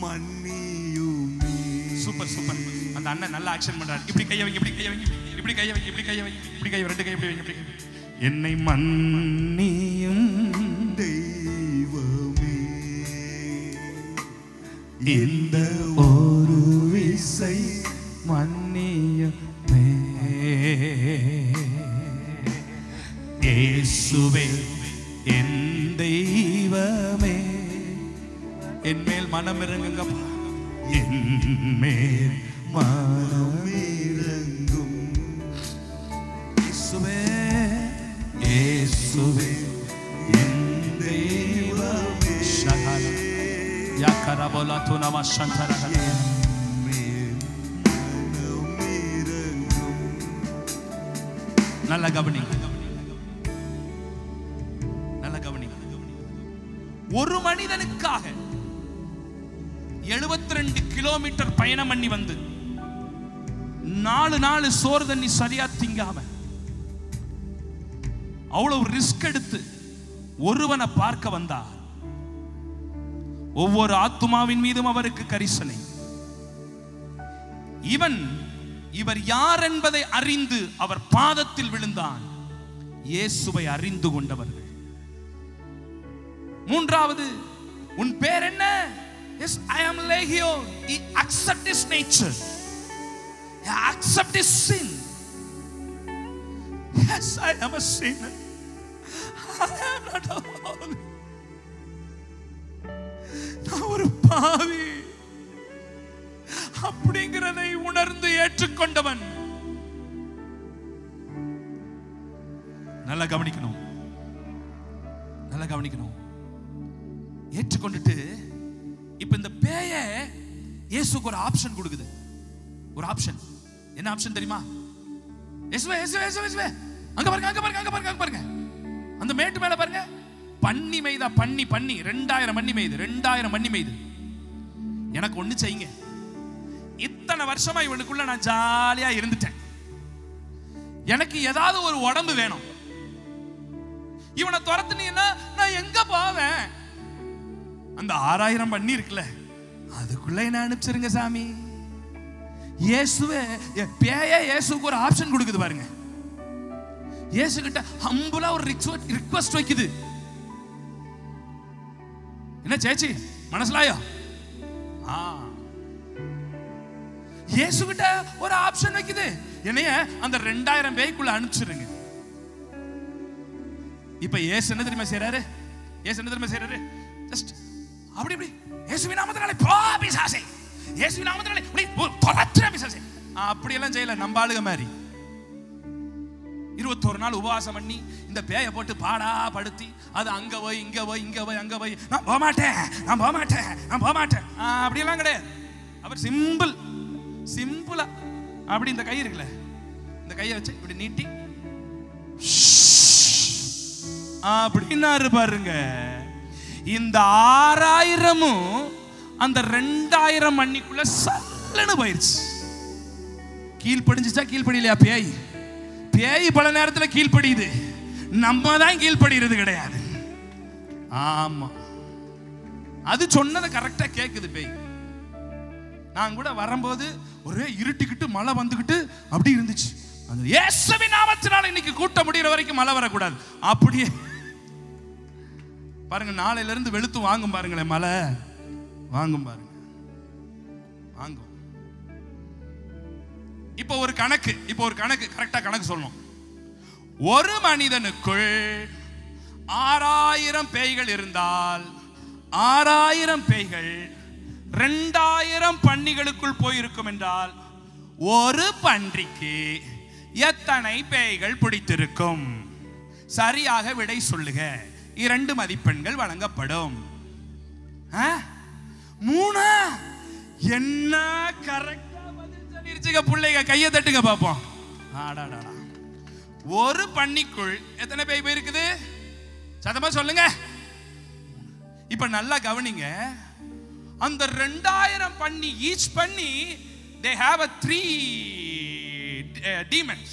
மன்னியுமே. Super super. அந்த அண்ணன் நல்ல ஆக்ஷன் பண்றாரு. இப்படி கையை வைங்க, இப்படி கையை வைங்க, இப்படி கையை வைங்க, இப்படி கையை வைங்க, இப்படி கையை 2 கை இப்படி வைங்க, இப்படி. என்னை மன்னியும் தெய்வமே, இந்த ஒரு விசை மன்னியுமே. இயேசுவே என் தெய்வமே, என் மேல் மனம் இறங்குங்கப்பா, என் மேல் மனம் இறங்கும். இயேசுவே இயேசுவே என் தெய்வமே, ஷகல யாக்கரபோலா துனமா சந்தரக, என் மேல் மனம் இறங்கும். நல்ல கவனிங்க, நல்ல கவனிங்க. ஒரு மனிதனுக்காக 72 கிலோமீட்டர் பயணம் பண்ணி வந்து 4 நாள் சோறு தண்ணி சரியா திங்காம அவ்வளவு ரிஸ்க் எடுத்து ஒருவனை பார்க்க வந்தார். ஒவ்வொரு ஆத்துமாவின் மீதும் அவருக்கு கரிசனை. இவர் யார் என்பதை அறிந்து அவர் பாதத்தில் விழுந்தான். இயேசுவை அறிந்து கொண்டவர்கள். 3வது, உன் பேர் என்ன? Yes, I am Legio. He accept his nature. He accept his sin. Yes, I am a sinner. I am not holy. நான் ஒரு பாவி அப்படிங்கிறதை உணர்ந்து ஏற்றுக்கொண்டவன். நல்லா கவனிக்கணும், நல்லா கவனிக்கணும். ஏற்றுக்கொண்டுட்டு இப்ப இந்த பேய இயேசுக்கு ஒரு ஆப்ஷன் கொடுக்குது. ஒரு ஆப்ஷன். என்ன ஆப்ஷன் தெரியுமா? இயேசுவே இயேசுவே இயேசுவே, அங்க பாருங்க, அங்க பாருங்க, அங்க பாருங்க, அங்க பாருங்க, அந்த மேட்டு மேல பாருங்க, பன்னி மேய்தா, பன்னி 2000 பன்னி மேய்து, 2000 பன்னி மேய்து. எனக்கு ஒண்ணு செய்யுங்க, இத்தனை வருஷமா இவனுக்குள்ள நான் ஜாலியா இருந்துட்டேன், எனக்கு ஏதாவது ஒரு உடம்பு வேணும். இவனை துரத்துனீங்கன்னா நான் எங்க போவேன்? அந்த 6000 பன்னி இருக்குல்ல, அதுக்குள்ள என்ன அனுப்பிச்சிருங்க சாமி. இயேசுவே பேயே இயேசுக்கு ஒரு ஆப்ஷன் கொடுக்குது பாருங்க. இயேசு கிட்ட ஹம்புலா ஒரு ரிக்வெஸ்ட் வைக்குது. என்ன சேச்சி மனசுலாயோ? இயேசு கிட்ட ஒரு ஆப்ஷன் வைக்குது, என்னைய அந்த 2000 பேய்க்குள்ள அனுப்பிச்சிருங்க. இப்ப இயேசு என்ன தெரியுமா செய்றாரு? இயேசு என்ன தெரியுமா செய்றாரு? ஜஸ்ட் அப்படி இயேசுவின் நாமத்தினாலே போ பிசாசே, இயேசுவின் நாமத்தினாலே தொலைச்சிர பிசாசே, அப்படி எல்லாம் செய்யல. நம்ம ஆளுக மாதிரி 21 நாள் உபவாசம் பண்ணி இந்த பேயை போட்டு பாடா படுத்தி அது அங்க போய் இங்க போய் இங்க போய் அங்க போய் நான் போக மாட்டேன் நான் போக மாட்டேன் நான் போக மாட்டேன் அப்படியெல்லாம் கிடையாது. அவர் சிம்பிளா அப்படி இந்த கை இருக்குல்ல, இந்த கையை வச்சு இப்படி நீட்டி அப்படின்னாரு பாருங்க. இந்த 6000ம் அந்த 2000 மணிக்குள்ள சல்லன்னு போயிருச்சு. கீழ்படிஞ்சுச்சா கீழ்படியிலையா? பேய் பல நேரத்தில் கீழ்படியுது, நம்ம தான் கீழ்படுகிறது கிடையாது. ஆமா, அது சொன்னதை கரெக்டா கேக்குது பேய். நான் கூட வரும்போது ஒரே இருட்டிக்கிட்டு மழை வந்துகிட்டு அப்படி இருந்துச்சு. அந்த இயேசுவின் நாமத்தினால இன்னைக்கு கூட்டம் முடிகிற வரைக்கும் மழை வரக்கூடாது. அப்படியே பாருங்க, நாளையில இருந்து வெளுத்து வாங்கும் பாருங்களேன், மழை வாங்கும் பாருங்க, வாங்கும். இப்போ ஒரு கணக்கு கரெக்டா கணக்கு சொல்லணும். ஒரு மனிதனுக்குள் 6000 பேய்கள் இருந்தால் 6000 பேய்கள் 2000 பன்னிகளுக்குள் போயிருக்கும் என்றால் ஒரு பன்றிக்கு எத்தனை பேய்கள் பிடித்திருக்கும்? சரியாக விடை சொல்லுக. 2 மதிப்பெண்கள் வழங்கப்படும். 3 என்ன கரெக்டா பதில் சொல்லிருச்சுங்க பிள்ளைங்க, கையை தட்டுங்க பாப்போம். ஒரு பன்னிக்குள் எத்தனை பேய் போயிருக்குது? சத்தமா சொல்லுங்க. இப்ப நல்லா கவனிங்க, அந்த 2000 பன்னி, ஈச் பன்னி they have a 3 demons.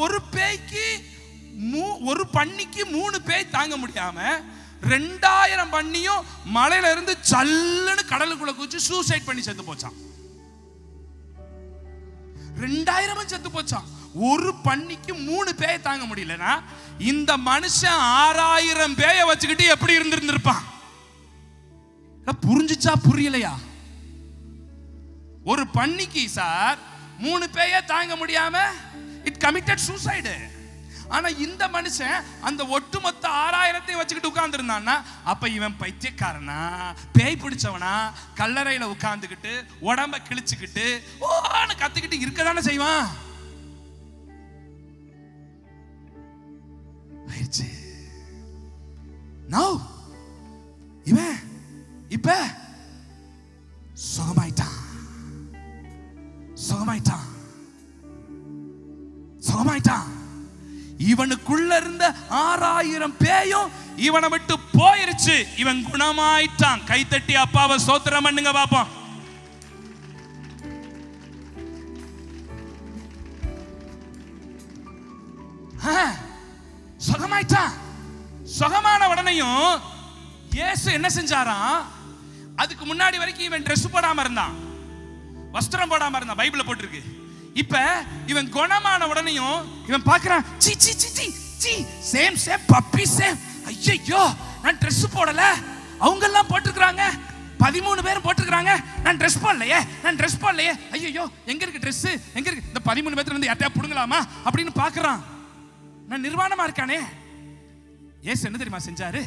ஒரு பேய்க்கு ஒரு பன்னிக்கு 3 பேய் தாங்க முடியாம 2000 பன்னியும் மலையில இருந்து சல்லுன்னு கடலுக்குள்ள குதிச்சு சூசைட் பண்ணி செத்து போச்சான். 2000 செத்து போச்சான். ஒரு பன்னிக்கு 3 பேய் தாங்க முடியலனா இந்த மனுஷன் 6000 பேயை வச்சுக்கிட்டு எப்படி இருந்திருப்பான்? புரிஞ்சுச்சா புரியலையா? ஒரு பன்னிக்கு சார் 3 பேயை தாங்க முடியாம இட் கமிட்டட் சூசைடு. ஆனா இந்த மனுஷன் அந்த ஒட்டுமொத்த 6000 வச்சுக்கிட்டு உட்கார்ந்து இருந்தான்னா அப்ப இவன் பைத்தியக்காரனா, பேய் பிடிச்சவனா, கல்லறையில உட்கார்ந்துக்கிட்டு உடம்ப கிழிச்சுக்கிட்டு ஓன்னு கத்துக்கிட்டு இருக்கதானே செய்வான். இவன் இப்ப சுகமாயிட்டான். இவனுக்குள்ள இருந்த 6000 பேயும் இவனை விட்டு போயிருச்சு. இவன் குணமாயிட்டான். கைத்தட்டி அப்பாவை ஸ்தோத்திரம் பண்ணுங்க பாப்போம். சுகமாயிட்டான். சுகமான உடனேயும் இயேசு என்ன செஞ்சாராம்? அதுக்கு முன்னாடி வரைக்கும் இவன் ட்ரெஸ் போடாம இருந்தான், வஸ்திரம் போடாம இருந்தான், பைபிள்ல போட்டிருக்கு. இப்ப இவன் குணமான உடனேயும் இவன் பார்க்கறான், C C C C C same puppy same. ஐயோ, நான் ட்ரெஸ் போடல, அவங்க எல்லாம் போட்டுக்கறாங்க, 13 பேரும் போட்டுக்கறாங்க, நான் ட்ரெஸ் போடலையே. ஐயோ, எங்க இருக்கு ட்ரெஸ்? எங்க இருக்கு? இந்த 13 பேர்ல இருந்து யார்ட்டயா புடுங்கலாமா அப்படின்னு பார்க்கறான். நான் நிர்வாணமா இருக்கானே. இயேசு என்ன தெரியுமா செஞ்சாரு?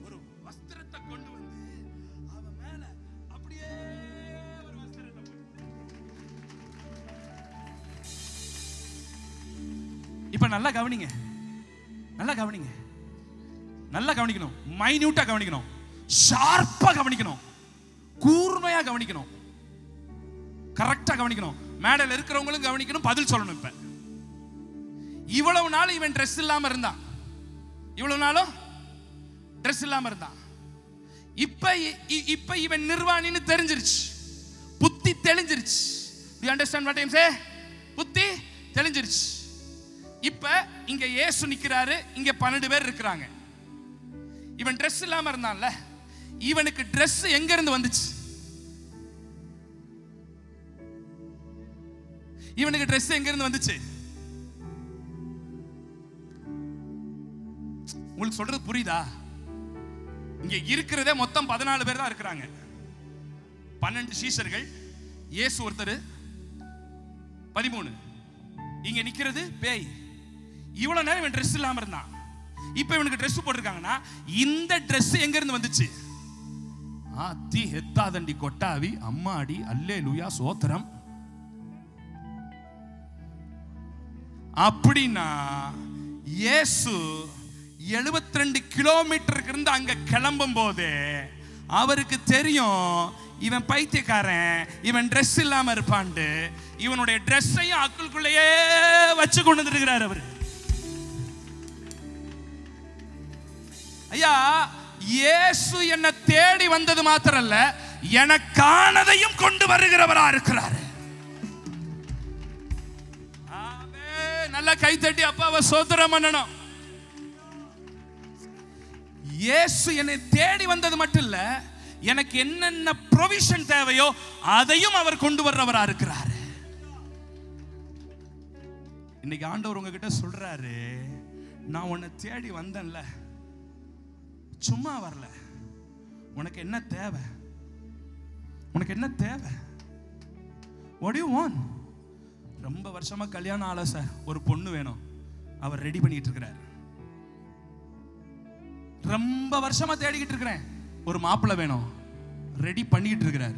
ஒரு வஸ்திரத்தை கொண்டு வந்து அவன் மேல அப்படியே ஒரு வஸ்திரத்தை போட்டு. இப்ப நல்லா கவனிக்கணும், மைன்யூட்டா கவனிக்கணும், ஷார்ப்பா கவனிக்கணும், கூர்மையா கவனிக்கணும், கரெக்டா கவனிக்கணும். மேடையில் இருக்கிறவங்களும் கவனிக்கணும், பதில் சொல்லணும். இப்ப இவ்வளவு நாள் இவன் ட்ரெஸ் இல்லாம இருந்தான், இப்ப இவன் நிர்வாணின்னு தெரிஞ்சிருச்சு, புத்தி தெளிஞ்சிருச்சு. Do you understand what I am saying? புத்தி தெளிஞ்சிருச்சு. இப்ப இங்க இயேசு நிக்கிறாரு, இங்க 12 பேர் இருக்கிறாங்க. இவன் ட்ரெஸ் இல்லாம இருந்தான்ல, இவனுக்கு ட்ரெஸ் எங்க இருந்து வந்துச்சு? இவனுக்கு ட்ரெஸ் எங்க இருந்து வந்துச்சு? உங்களுக்கு சொல்றது புரியுதா? இங்க இருக்கிறதே மொத்தம் 14 பேர் தான் இருக்கிறாங்க. 12 சீஷர்கள், இயேசு ஒருத்தர், 13. இங்க நிக்கிறது பேய். இவ்வளவு நேரம் இவன் ட்ரெஸ் இல்லாம இருந்தான். இப்ப இவனுக்கு ட்ரெஸ் போட்டிருக்காங்கன்னா இந்த ட்ரெஸ் எங்க இருந்து வந்துச்சு? ஆத்தி ஹெத்தாதண்டி கொட்டாவி அம்மாடி அல்லேலூயா சோத்திரம். அப்படின்னா இயேசு 72 கிலோமீட்டருக்கு இருந்து அங்க கிளம்பும் போது அவருக்கு தெரியும் இவன் பைத்தியக்காரன், இவன் ட்ரெஸ் இல்லாம இருப்பான்ட்டு. இவனுடைய ட்ரெஸ்ஸையும் அக்குள்குள்ளேயே வச்சு கொண்டு வந்துருக்கிறார் அவர். ஐயா, இயேசு என்ன தேடி வந்தது மாத்திரம் அல்ல, எனக்கானதையும் கொண்டு வருகிறவரா இருக்கிறார். நல்லா கை தட்டி அப்பாவை சோத்திரம் பண்ணணும். இயேசு என்னை தேடி வந்தது மட்டும் இல்ல, எனக்கு என்னென்ன ப்ரொவிஷன் தேவையோ அதையும் அவர் கொண்டு வர்றவரா இருக்கிறார். இன்னைக்கு ஆண்டவர் உங்ககிட்ட சொல்றாரு, நான் உன்னை தேடி வந்தேன்ல, சும்மா வரல. உனக்கு என்ன தேவை? உனக்கு என்ன தேவை? What do you want? ரொம்ப வருஷமா கல்யாணம் ஆல சார், ஒரு பொண்ணு வேணும், அவர் ரெடி பண்ணிட்டு இருக்கிறார். ரொம்ப வருஷமா தேடிக்கிட்டு இருக்கிறேன், ஒரு மாப்பிள்ளை வேணும், ரெடி பண்ணிட்டு இருக்கிறார்.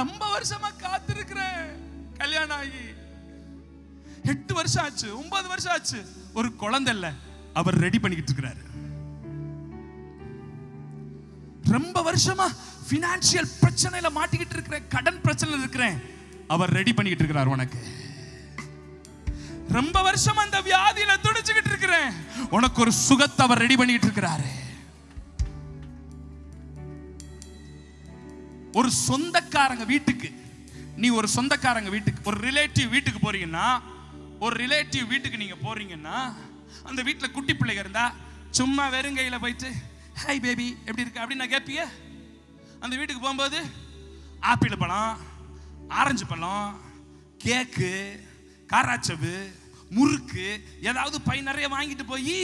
ரொம்ப வருஷமா காத்திருக்கிறேன், கல்யாணம் ஆகி 8 வருஷம் ஆச்சு, 9 வருஷம் ஆச்சு, ஒரு குழந்தை இல்ல, அவர் ரெடி பண்ணிக்கிட்டு இருக்கிறார். ரொம்ப வருஷமா பினான்சியல் பிரச்சனையில மாட்டிக்கிட்டு இருக்கிறேன், கடன் பிரச்சனையில இருக்கிறேன், அவர் ரெடி பண்ணிக்கிட்டு இருக்கிறார் உனக்கு. ரொம்ப வருஷமா அந்த வியாதியில துடிச்சுக்கிட்டு இருக்கிறேன், உனக்கு ஒரு சுகத்தை அவர் ரெடி பண்ணிட்டு இருக்கிறாரு. ஒரு சொந்தக்காரங்க வீட்டுக்கு, நீ ஒரு சொந்தக்காரங்க வீட்டுக்கு, ஒரு ரிலேட்டிவ் வீட்டுக்கு போறீங்கன்னா, ஒரு ரிலேட்டிவ் வீட்டுக்கு நீங்க போறீங்கன்னா, அந்த வீட்டுல குட்டி பிள்ளைங்க இருந்தா சும்மா வெறுங்கையில போயிட்டு ஹாய் பேபி எப்படி இருக்கு அப்படின்னு நான் கேட்பிய? அந்த வீட்டுக்கு போகும்போது ஆப்பிள் பழம், ஆரஞ்சு பழம், கேக்கு, காராச்சவு, முறுக்கு ஏதாவது பை நிறைய வாங்கிட்டு போய்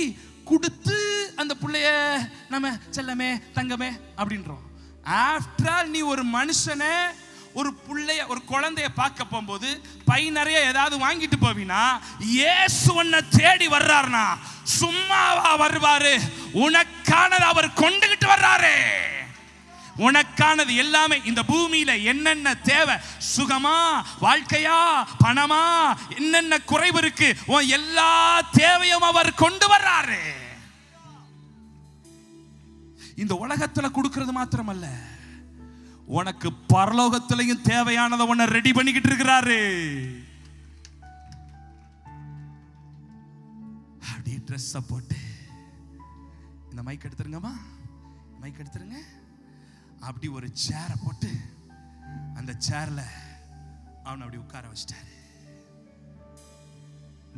கொடுத்து அந்த பிள்ளைய நம்ம செல்லமே தங்கமே அப்படின்றோம். ஆஃப்டர் ஆல் நீ ஒரு மனுஷனை, ஒரு பிள்ளைய, ஒரு குழந்தைய பார்க்க போகும்போது பை நிறைய ஏதாவது வாங்கிட்டு போவீனா? இயேசு உன்னை தேடி வர்றாருனா சும்மாவா வருவாரு? உனக்கானது அவர் கொண்டுகிட்டு வர்றாரு. உனக்கானது எல்லாமே இந்த பூமியில என்னென்ன தேவை, சுகமா, வாழ்க்கையா, பணமா, என்னென்ன குறைவு இருக்கு, எல்லா தேவையும் அவர் கொண்டு வர்றாரு. இந்த உலகத்துல கொடுக்கிறது மாத்திரமல்ல, உனக்கு பரலோகத்திலையும் தேவையானதை உன்னை ரெடி பண்ணிக்கிட்டு இருக்கிறாரு. அப்படியே ட்ரெஸ்ஸை போட்டு, இந்த மைக் எடுத்துருங்கம்மா, மைக் எடுத்துருங்க, அப்படி ஒரு சேரை போட்டு அந்த சேர்ல அவனை அப்படி உட்கார வச்சிட்டாரு.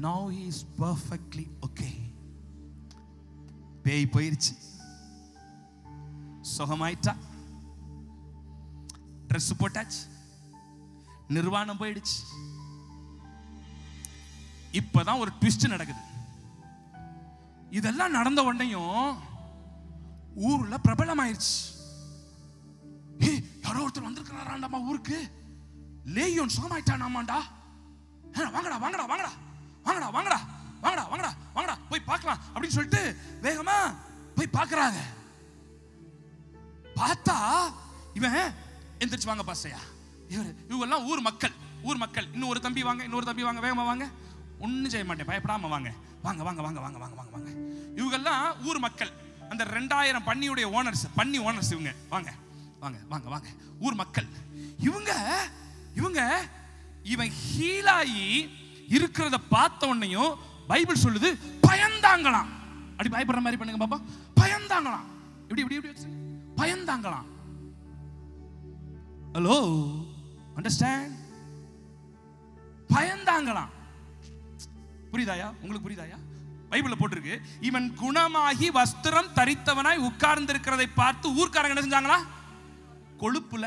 Now he is perfectly okay. பேய் போயிருச்சு, சுகமாயிட்டா, ட்ரெஸ் போட்டாச்சு, நிர்வாணம் போயிடுச்சு. இப்பதான் ஒரு ட்விஸ்ட் நடக்குது. இதெல்லாம் நடந்த உடனேயும் ஊர்ல பிரபலமாயிருச்சு. யாரோ ஒருத்தர் வந்திருக்கிறாராண்டாமா ஊருக்கு, லேயோன் சுகமாயிட்டானாமாண்டா, வாங்கடா வாங்கடா வாங்கடா வாங்கடா வாங்கடா வாங்கடா வாங்கடா வாங்கடா போய் பார்க்கலாம் அப்படின்னு சொல்லிட்டு வேகமா போய் பார்க்கறாங்க. பார்த்தா இவன் எந்திரிச்சு வாங்க பாஸ்டையா, இவங்கெல்லாம் ஊர் மக்கள், ஊர் மக்கள், இன்னும் ஒரு தம்பி வாங்க, இன்னொரு தம்பி வாங்க, வேகமா வாங்க, ஒன்னும் செய்ய மாட்டேன், பயப்படாம வாங்க வாங்க வாங்க வாங்க வாங்க வாங்க வாங்க வாங்க. இவங்கெல்லாம் ஊர் மக்கள், அந்த 2000 பன்னியுடைய ஓனர்ஸ், பன்னி ஓனர்ஸ் இவங்க. வாங்க வாங்க வாங்க வாங்க, ஊர் மக்கள் இவங்க. இவங்க இவன் ஹீலாயி இருக்கிறத பார்த்த உடனேயும் பைபிள் சொல்லுது பயந்தாங்களாம். அப்படி பயப்படுற மாதிரி பண்ணுங்க பாப்பா, பயந்தாங்களாம். இப்படி இப்படி இப்படி வச்சு பயந்தாங்களாம். Hello, understand? பயந்தாங்களாம். புரியுதாயா? உங்களுக்கு புரியுதாயா? பைபிள்ல போட்டிருக்கு, இவன் குணமாகி வஸ்திரம் தரித்தவனாய் உட்கார்ந்து இருக்கிறதை பார்த்து ஊர்க்காரங்க என்ன செஞ்சாங்களா? கொழுப்புல,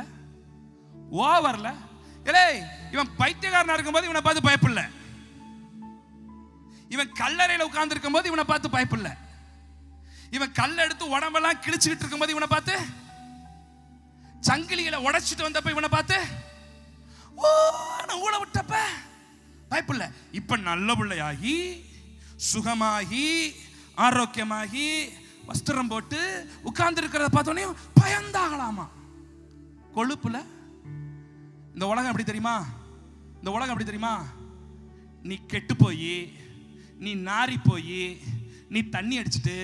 ஓவர்ல, ஏலே இவன் பைத்தியக்காரனா இருக்கும்போது இவனை பார்த்து பயப்படல, இவன் கல்லறையில உட்கார்ந்து இருக்கும்போது இவனை பார்த்து பயப்படல, இவன் கல்ல எடுத்து உடம்பெல்லாம் கிழிச்சுக்கிட்டு இருக்கும்போது இவனை பார்த்து, சங்கிலிகளை உடைச்சிட்டு வந்தப்ப இவனை பார்த்து ஊழ விட்டப்ப பயப்படல. இப்ப நல்ல பிள்ளையாகி சுகமாகி ஆரோக்கியமாகி வஸ்திரம் போட்டு உட்கார்ந்து இருக்கிறத பார்த்தோன்னே பயந்தாகலாமா. கொழுப்புல இந்த உலகம் எப்படி தெரியுமா? இந்த உலகம் எப்படி தெரியுமா? நீ கெட்டு போய், நீ நாரி போய், நீ தண்ணி அடிச்சுட்டு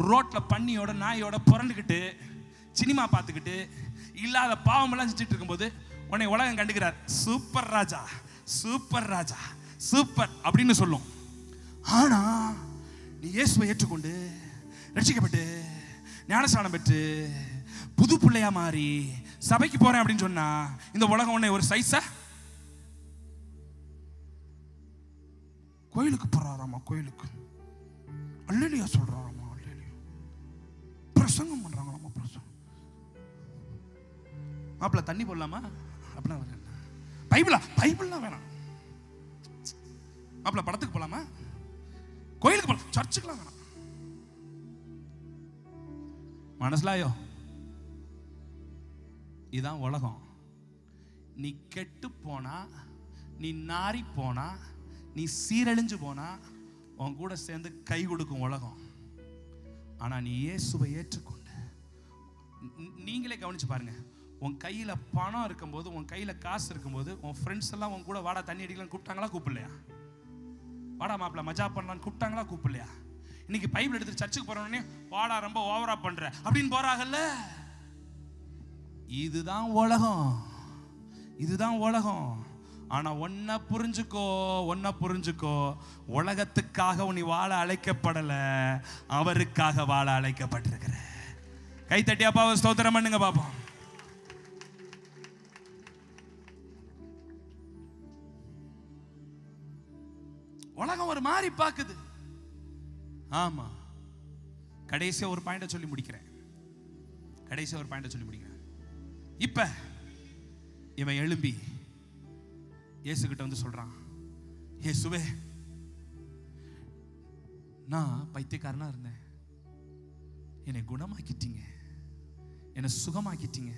ரோட்ல பன்னியோட நாயோட புரண்டுக்கிட்டு சினிமா பார்த்துக்கிட்டு இல்லாத பாவமெல்லாம் செஞ்சுட்டு இருக்கும்போது உன்னை உலகம் கண்டுக்கிறார். சூப்பர் ராஜா, சூப்பர் ராஜா, சூப்பர் அப்படின்னு சொல்லும். ஆனா நீ இயேசுவை ஏற்றுக்கொண்டு ரட்சிக்கப்பட்டு ஞானஸ்நானம் பெற்று புது பிள்ளையா மாறி சபைக்கு போறேன் அப்படின்னு சொன்னா இந்த உலகம் உன்னை ஒரு சைஸா கோயிலுக்கு போறாராமா, கோயிலுக்கு அல்லேலூயா சொல்றாராமா, அல்லேலூயா பிரசங்கம் பண்றாங்களாமா, பிரசங்கம். மாப்பிள்ள தண்ணி போடலாமா அப்படின்னா பைபிள்லாம் வேணாம். மாப்பிள்ள படத்துக்கு போலாமா, கோயிலுக்கு போலாம், சர்ச்சுக்குலாம் வேணாம். மனசுலாயோ இதான் உலகம். நீ கெட்டு போனா, நீ நாரி போனா, நீ சீரழிஞ்சு போனா உன் கூட சேர்ந்து கை கொடுக்கும் உலகம். ஆனா நீ இயேசுவை ஏற்றுக்கொண்டு, நீங்களே கவனிச்சு பாருங்க, உன் கையில பணம் இருக்கும்போது, உன் கையில காசு இருக்கும்போது உன் ஃப்ரெண்ட்ஸ் எல்லாம் உன் கூட வாடா தண்ணி அடிக்கலாம் கூப்பிட்டாங்களா, கூப்பிடலையா? வாடா மாப்பிள்ள மஜா பண்ணலான்னு கூப்பிட்டாங்களா, கூப்பிடலையா? இன்னைக்கு பைபிள் எடுத்து சர்ச்சுக்கு போறோன்னே வாடா ரொம்ப ஓவரா பண்ற அப்படின்னு போறாங்கல்ல. இதுதான் உலகம், இதுதான் உலகம். ஆனா ஒன்ன புரிஞ்சுக்கோ, உலகத்துக்காக நீ வாழ அழைக்கப்படல, அவருக்காக வாழ அழைக்கப்பட்டிருக்கிற. கை தட்டி அப்பாவை ஸ்தோத்திரம் பண்ணுங்க பாப்போம். உலகம் ஒரு மாதிரி பாக்குது. ஆமா, கடைசியா ஒரு பாயிண்ட சொல்லி முடிக்கிறேன். இப்ப இவன் எழும்பி இயேசு கிட்ட வந்து சொல்றான், இயேசுவே நான் பைத்தியக்காரனா இருந்தேன், என்னை குணமாக்கிட்டீங்க, என்னை சுகமாக்கிட்டீங்க,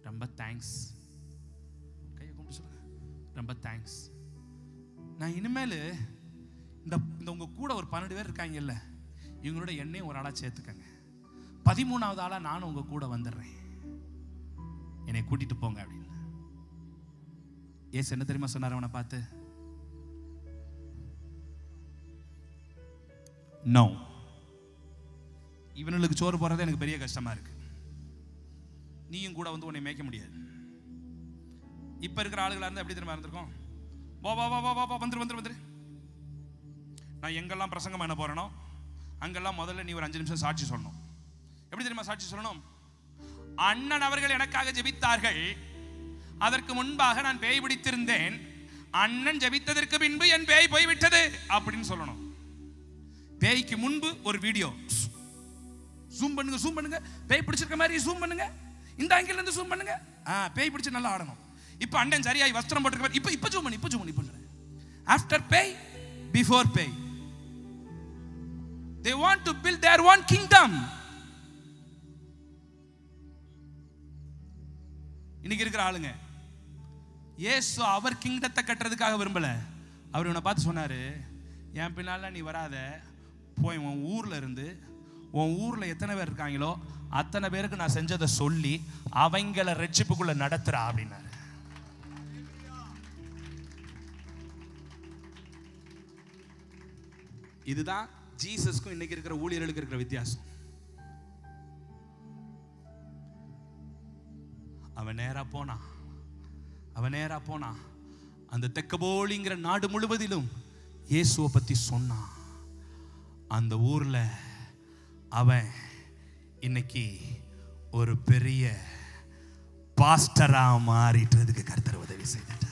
ரொம்ப தேங்க்ஸ். கையை கும்பிட்டு சொல்லுங்க, ரொம்ப தேங்க்ஸ். நான் இனிமேல் இந்த உங்க கூட ஒரு 12 பேர் இருக்காங்கல்ல, இவங்களோட என்னையும் ஒரு ஆளா சேர்த்துக்கங்க. 13வது ஆளா நானும் உங்க கூட வந்துடுறேன், என்னை கூட்டிட்டு போங்க அப்படின்னு. ஏசு என்ன தெரியுமா சொன்னார் அவனை பார்த்து? நோ, இவனுக்கு சோறு போறது எனக்கு பெரிய கஷ்டமா இருக்கு, நீயும் கூட வந்து உன்னை மேய்க்க முடியாது. இப்ப இருக்கிற ஆளுகளா இருந்தா எப்படி தெரியுமா இருந்திருக்கும்? வா வா வா வா வா வந்துரு. நான் எங்கெல்லாம் பிரசங்கம் பண்ண போறேனோ அங்கெல்லாம் முதல்ல நீ ஒரு 5 நிமிஷம் சாட்சி சொல்லணும். எப்படி தெரியுமா சாட்சி சொல்லணும்? அண்ணன் அவர்கள் எனக்காக ஜெபித்தார்கள், அதற்கு முன்பாக நான் பேய் பிடித்திருந்தேன், அண்ணன் ஜெபித்ததற்கு பின்பு என் பேய் போய்விட்டது அப்படின்னு சொல்லணும். பேய்க்கு முன்பு ஒரு வீடியோ ஜூம் பண்ணுங்க, பேய் பிடிச்சிருக்க மாதிரி ஜூம் பண்ணுங்க, இந்த ஆங்கிள் இருந்து ஜூம் பண்ணுங்க. பேய் பிடிச்சு நல்லா ஆடணும். இப்ப அண்ணன் சரியாய் வஸ்திரம் போட்டுருக்க, இப்ப ஜூம் பண்ணு. ஆஃப்டர் பேய், பிஃபோர் பேய். They want to build their own kingdom. இன்னைக்கு இருக்கிற ஆளுங்க இயேசு அவர் கிங்டத்தை கட்டுறதுக்காக விரும்பல. அவர் இவனை பார்த்து சொன்னாரு, என் பின்னால நீ வராத, போய் உன் ஊர்ல இருந்து, உன் ஊர்ல எத்தனை பேர் இருக்காங்களோ அத்தனை பேருக்கு நான் செஞ்சதை சொல்லி அவங்கள ரட்சிப்புக்குள்ள நடத்துறா அப்படின்னாரு. இதுதான் ஜீசஸ்க்கும் இன்னைக்கு இருக்கிற ஊழியர்களுக்கு இருக்கிற வித்தியாசம். அவன் நேரா போனா அந்த தெக்கபோலிங்கிற நாடு முழுவதிலும் இயேசுவை பத்தி சொன்னான். அந்த ஊர்ல அவன் இன்னைக்கு ஒரு பெரிய பாஸ்டரா மாறிட்டதுக்கு கர்த்தர் உதவி செய்தார்.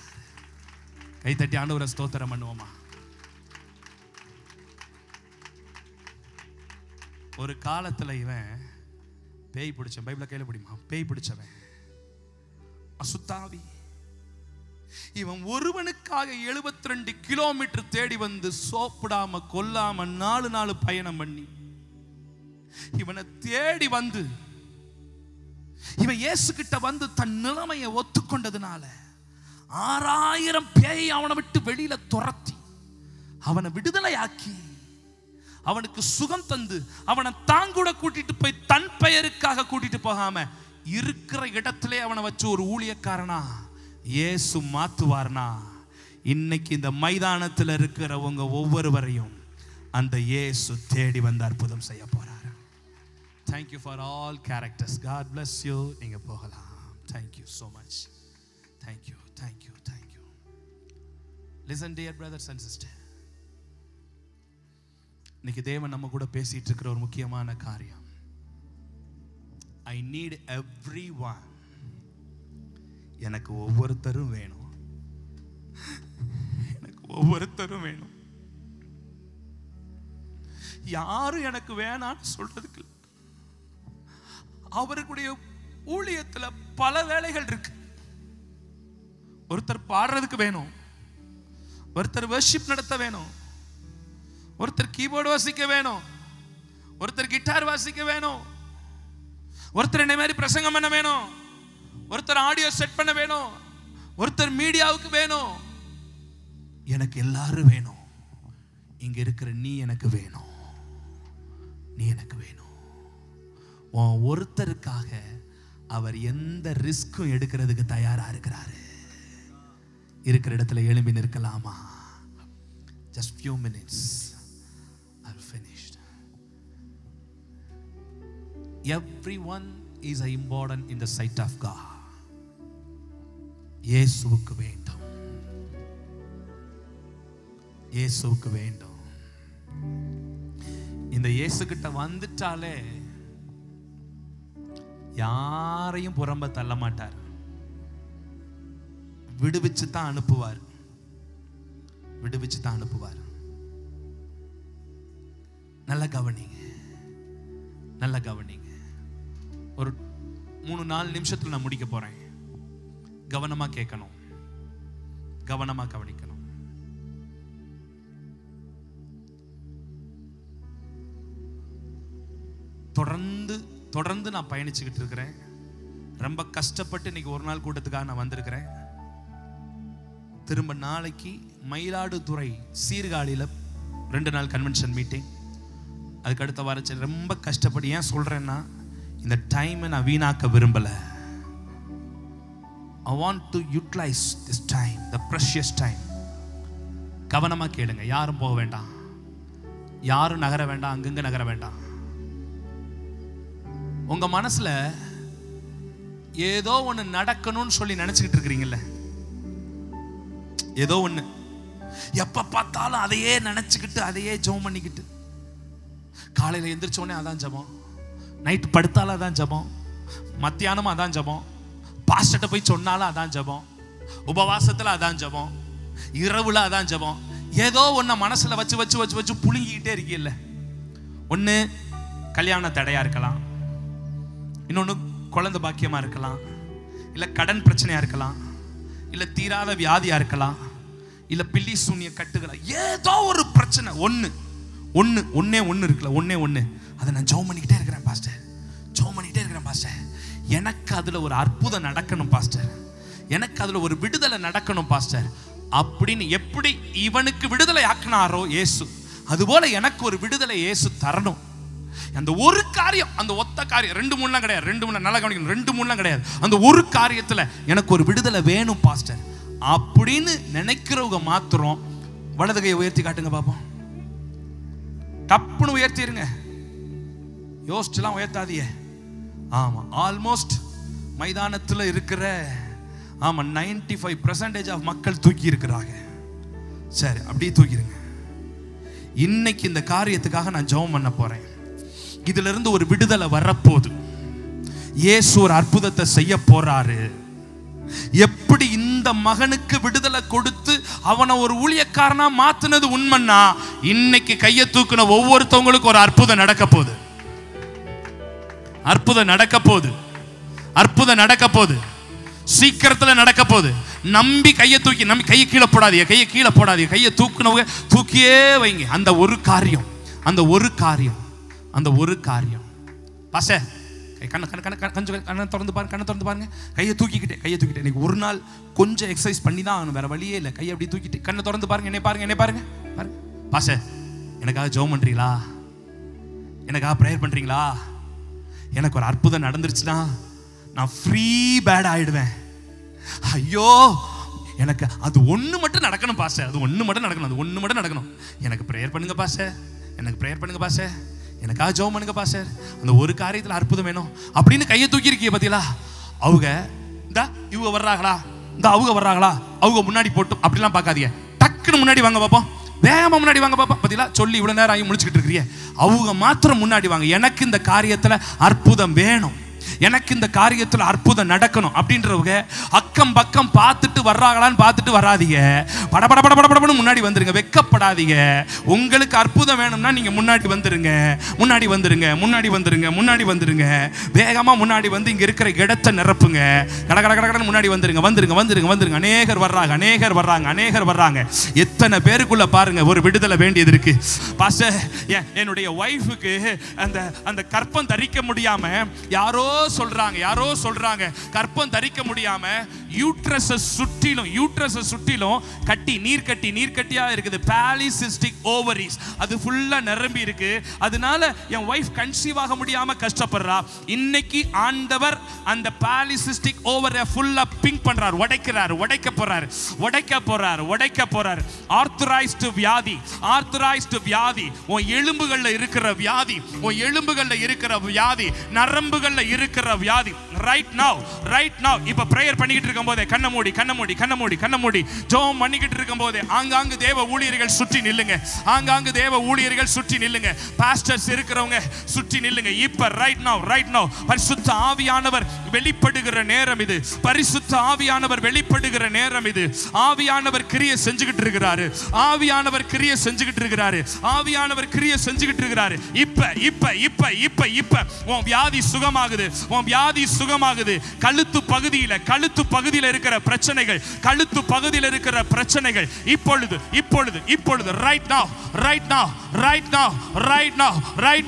கைத்தட்டி ஆண்டவரை ஸ்தோத்திரம் பண்ணுவோமா? ஒரு காலத்துல இவன் பேய் பிடிச்சவன், பைபிள கையில பிடிமா, பேய் பிடிச்சவன், அசுத்தாவி, இவன் ஒருவனுக்காக 72 கிலோமீட்டர் தேடி வந்து சோப்பிடாம கொல்லாம 4 நாள் பயணம் பண்ணி இவனை தேடி வந்து இவன் இயேசு கிட்ட வந்து தன் நிலைமையை ஒத்துக்கொண்டதுனால 6000 பேய் அவனை விட்டு வெளியில துரத்தி அவனை விடுதலையாக்கி அவனுக்கு சுகம் தந்து அவனை தாங்கூட கூட்டிட்டு போய் தன் பெயருக்காக கூட்டிட்டு போகாம இருக்கிற இடத்திலே அவனை வச்சு ஒரு ஊழியக்காரனா இயேசு மாத்துவார்னா இன்னைக்கு இந்த மைதானத்தில் இருக்கிறவங்க ஒவ்வொருவரையும் அந்த இயேசு தேடி வந்து அற்புதம் செய்ய போறார். Thank you for all characters. God bless you. நீங்க போகலாம். Thank you so much. Thank you. Thank you. Thank you. Listen dear brothers and sisters. இன்னைக்கு தேவன் நம்ம கூட பேசிட்டு இருக்கிற ஒரு முக்கியமான காரியம். I need everyone. எனக்கு ஒவ்வொருத்தரும் வேணும். எனக்கு ஒவ்வொருத்தரும் வேணும். யாரும் எனக்கு வேணான்னு சொல்றதுக்கு அவருடைய ஊழியத்துல பல வேலைகள் இருக்கு. ஒருத்தர் பாடுறதுக்கு வேணும், ஒருத்தர் வர்ஷிப் நடத்த வேணும், ஒருத்தர் கீபோர்டு வாசிக்க வேணும், ஒருத்தர் கிட்டார் வாசிக்க வேணும், ஒருத்தர் என்ன மாதிரி பிரசங்கம் பண்ண வேணும், ஒருத்தர் ஆடியோ செட் பண்ண வேணும், ஒருத்தர் மீடியாவுக்கு வேணும். எனக்கு எல்லாரும் வேணும். இங்க இருக்கிற நீ எனக்கு வேணும், நீ எனக்கு வேணும். ஒருத்தருக்காக அவர் எந்த ரிஸ்க்கும் எடுக்கிறதுக்கு தயாரா இருக்கிறாரு. இருக்கிற இடத்துல எழும்பி நிற்கலாமா? Just few minutes. I've finished. Everyone is important in the sight of God. இயேசுவுக்கு வேண்டும், இயேசுவுக்கு வேண்டும். இந்த இயேசு கிட்ட வந்துட்டாலே யாரையும் புறம்ப தள்ள மாட்டார். விடுவிச்சு தான் அனுப்புவார், விடுவிச்சு தான் அனுப்புவார். நல்ல கவனிங்க, நல்ல கவனிங்க. ஒரு 3-4 நிமிஷத்துல நான் முடிக்க போறேன். கவனமா கேட்கணும், கவனமா கவனிக்கணும். தொடர்ந்து நான் பயணிச்சுக்கிட்டு இருக்கிறேன். ரொம்ப கஷ்டப்பட்டு இன்னைக்கு ஒரு நாள் கூட்டத்துக்காக நான் வந்திருக்கிறேன். திரும்ப நாளைக்கு மயிலாடுதுறை சீர்காழியில் 2 நாள் கன்வென்ஷன் மீட்டிங். அதுக்கு அடுத்த வாரம் ரொம்ப கஷ்டப்பட்டு ஏன் சொல்றேன்னா, இந்த டைமை நான் வீணாக்க விரும்பல. I want to utilize this time, the precious time. கவனமா கேளுங்க. யாரும் போக வேண்டாம், யாரும் நகர வேண்டாம், அங்கங்க நகர வேண்டாம். உங்க மனசுல ஏதோ ஒண்ணு நடக்கணும்னு சொல்லி நினைச்சுக்கிட்டு இருக்கிறீங்கல்ல, ஏதோ ஒண்ணு எப்ப பார்த்தாலும் அதையே நினைச்சுக்கிட்டு அதையே ஜெபம் பண்ணிக்கிட்டு, காலையில எந்திரிச்ச உடனே அதான் ஜெபம், நைட் படுத்தாலும் அதான் ஜெபம், மத்தியானமும் அதான் ஜெபம், பாஸ்டர்ட்ட போய் சொன்னாலும் அதான் ஜெபம், உபவாசத்துல அதான் ஜெபம், இரவுல அதான் ஜெபம். ஏதோ ஒன்ன மனசுல வச்சு வச்சு வச்சு வச்சு புழுங்கிக்கிட்டே இருக்கீல்ல. ஒண்ணு கல்யாண தடையா இருக்கலாம், இன்னொன்னு குழந்தை பாக்கியமா இருக்கலாம், இல்ல கடன் பிரச்சனையா இருக்கலாம், இல்ல தீராத வியாதியா இருக்கலாம், இல்ல பில்லி சூனிய கட்டுகளா, ஏதோ ஒரு பிரச்சனை. ஒண்ணே ஒண்ணு இருக்குல்ல, ஒண்ணே அதை நான் ஜெபம் பண்ணிக்கிட்டே இருக்கிறேன் பாஸ்டர், ஜெபம் பண்ணிக்கிட்டே இருக்கிறேன் பாஸ்டர். எனக்கு அதுல ஒரு அற்புதம் நடக்கணும் பாஸ்டர், எனக்கு அதுல ஒரு விடுதலை நடக்கணும் பாஸ்டர் அப்படின்னு எப்படி இவனுக்கு விடுதலை ஆக்கினாரோ இயேசு, அதுபோல எனக்கு ஒரு விடுதலை இயேசு தரணும். அந்த ஒரு காரியம், அந்த ஒத்த காரியம், 2-3 கிடையாது, 2-3 நல்லா கவனிக்கணும், 2-3 கிடையாது, அந்த ஒரு காரியத்துல எனக்கு ஒரு விடுதலை வேணும் பாஸ்டர் அப்படின்னு நினைக்கிறவங்க மாத்திரம் வலது கையை உயர்த்தி காட்டுங்க பாப்போம். டப்புன்னு உயர்த்திருங்க, யோசிச்சுலாம் உயர்த்தாதியே. ஆமா, ஆல்மோஸ்ட் மைதானத்துல இருக்கிற 95% ஆஃப் மக்கள் தூக்கி இருக்கிறாங்க. சரி, அப்படியே தூக்கிடுங்க. இன்னைக்கு இந்த காரியத்துக்காக நான் ஜெபம் பண்ண போறேன். இதுல இருந்து ஒரு விடுதலை வரப்போகுது. இயேசு ஒரு அற்புதத்தை செய்ய போறாரு. எப்படி இந்த மகனுக்கு விடுதலை கொடுத்து அவனை ஒரு ஊழியக்காரனா மாத்துனது உண்மைன்னா, இன்னைக்கு கையை தூக்குன ஒவ்வொருத்தவங்களுக்கும் ஒரு அற்புதம் நடக்க போகுது. அற்புதம் நடக்க போகுது, அற்புதம் நடக்க போகுது, சீக்கிரத்துல நடக்க போகுது. நம்பி கையை கீழே போடாதீங்க, கையை கீழே போடாதீங்க, கையை தூக்குனவங்க தூக்கியே வைங்க. அந்த ஒரு காரியம், அந்த ஒரு காரியம் பாச கண்ணை திறந்து பாருங்க. கையை தூக்கிக்கிட்டே இன்னைக்கு ஒரு நாள் கொஞ்சம் எக்ஸசைஸ் பண்ணி தான் ஆகணும், வேற வழியே இல்லை. கையை அப்படி தூக்கிட்டு கண்ணை திறந்து பாருங்க. என்னை பாருங்க பாச, எனக்காக ஜெபம் பண்றீங்களா? எனக்காக ப்ரேயர் பண்றீங்களா? எனக்கு ஒரு அற்புதம் நடந்துருச்சுன்னா நான் ஃப்ரீ பேட் ஆயிடுவேன். ஐயோ, எனக்கு அது ஒன்று மட்டும் நடக்கணும் பாச, அது ஒன்று மட்டும் நடக்கணும். எனக்கு ப்ரேயர் பண்ணுங்க பாச, எனக்காக ஜெபம் பண்ணுங்க பாஸ்டர், அந்த ஒரு காரியத்தில் அற்புதம் வேணும் அப்படின்னு கையை தூக்கி இருக்கீங்க பார்த்தீங்களா? இவங்க வர்றாங்களா, அவங்க வர்றாங்களா, அவங்க முன்னாடி போட்டு அப்படிலாம் பார்க்காதீங்க. டக்குன்னு முன்னாடி வாங்க பார்ப்போம், வேகமா முன்னாடி வாங்க பாப்பா. பார்த்தீங்களா, சொல்லி இவ்வளவு நேரம் ஆகி முடிச்சுக்கிட்டு இருக்கிறீங்க. அவங்க மாத்திரம் முன்னாடி வாங்க. எனக்கு இந்த காரியத்தில் அற்புதம் வேணும், எனக்கு இந்த காரியத்தில் அற்புதம் நடக்கணும் அப்படின்றவங்க அக்கம் பக்கம் பார்த்துட்டு வர்றாங்களான்னு பார்த்துட்டு வராதீங்க. படபடன்னு முன்னாடி வந்துருங்க, வெக்கப்படாதீங்க. உங்களுக்கு அற்புதம் வேணும்னா நீங்க முன்னாடி வந்துருங்க. வேகமா முன்னாடி வந்து இங்க இருக்கிற இடத்தை நிரப்புங்க. கடகடன்னு முன்னாடி வந்துருங்க. அநேகர் வர்றாங்க. எத்தனை பேருக்குள்ள பாருங்க ஒரு விடுதலை வேண்டியது இருக்கு. பாஸ்டர், என்னுடைய வைஃபுக்கு அந்த கற்பம் தரிக்க முடியாம யாரோ சொல்றாங்க கற்பம் தரிக்க முடியாம யூட்ரஸை சுற்றிலும் கட்டி நீர்க்கட்டியா இருக்குது. பாலிசிஸ்டிக் ஓவரிஸ் அது ஃபுல்லா நிரம்பி இருக்கு. அதனால என் வைஃப் கன்சீவ் ஆக முடியாம கஷ்டப்படுறா. இன்னைக்கு ஆண்டவர் அந்த பாலிசிஸ்டிக் ஓவரை ஃபுல்லா பிங்க் பண்றார், உடைக்க போறார். ஆர்த்தரைஸ்டு வியாதி, உன் எலும்புகள்ல இருக்கிற வியாதி, நரம்புகள்ல இருக்கிற வியாதி right now இப்ப பிரேயர் பண்ணிக்கிட்டு இருக்கும்போதே கண்ண மூடி ஜெபம் பண்ணிக்கிட்டு இருக்கும்போதே ஆங்காங்கு தேவ ஊழியர்கள் சுற்றி நில்லுங்க. பாஸ்டர்ஸ் இருக்கிறவங்க சுற்றி நில்லுங்க. இப்ப right now பரிசுத்த ஆவியானவர் வெளிப்படுகிற நேரம் இது. ஆவியானவர் கிரியை செஞ்சுக்கிட்டு இருக்கிறாரு. இப்ப உன் வியாதி சுகமாகுது. கழுத்து பகுதியில் இருக்கிற பிரச்சனைகள் இப்பொழுது right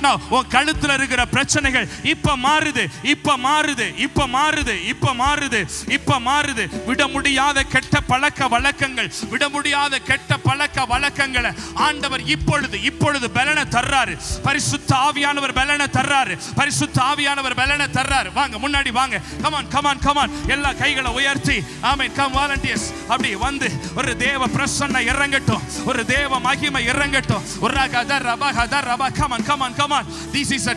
now உன் கழுத்துல இருக்கிற பிரச்சனைகள் இப்ப மாறுது. விட முடியாத கெட்ட பழக்க வழக்கங்களை ஆண்டவர் இப்பொழுது பலனை தர்றாரு. பரிசுத்த ஆவியானவர் பலனை தர்றாரு. வாங்க முன்னாடி வாங்க. come on எல்லா கைகளை உயர்த்தி ஆமென். come volunteers அப்படி வந்து ஒரு தேவ பிரசன்ன இறங்கட்டும், ஒரு தேவ மகிமை இறங்கட்டும். come on this is a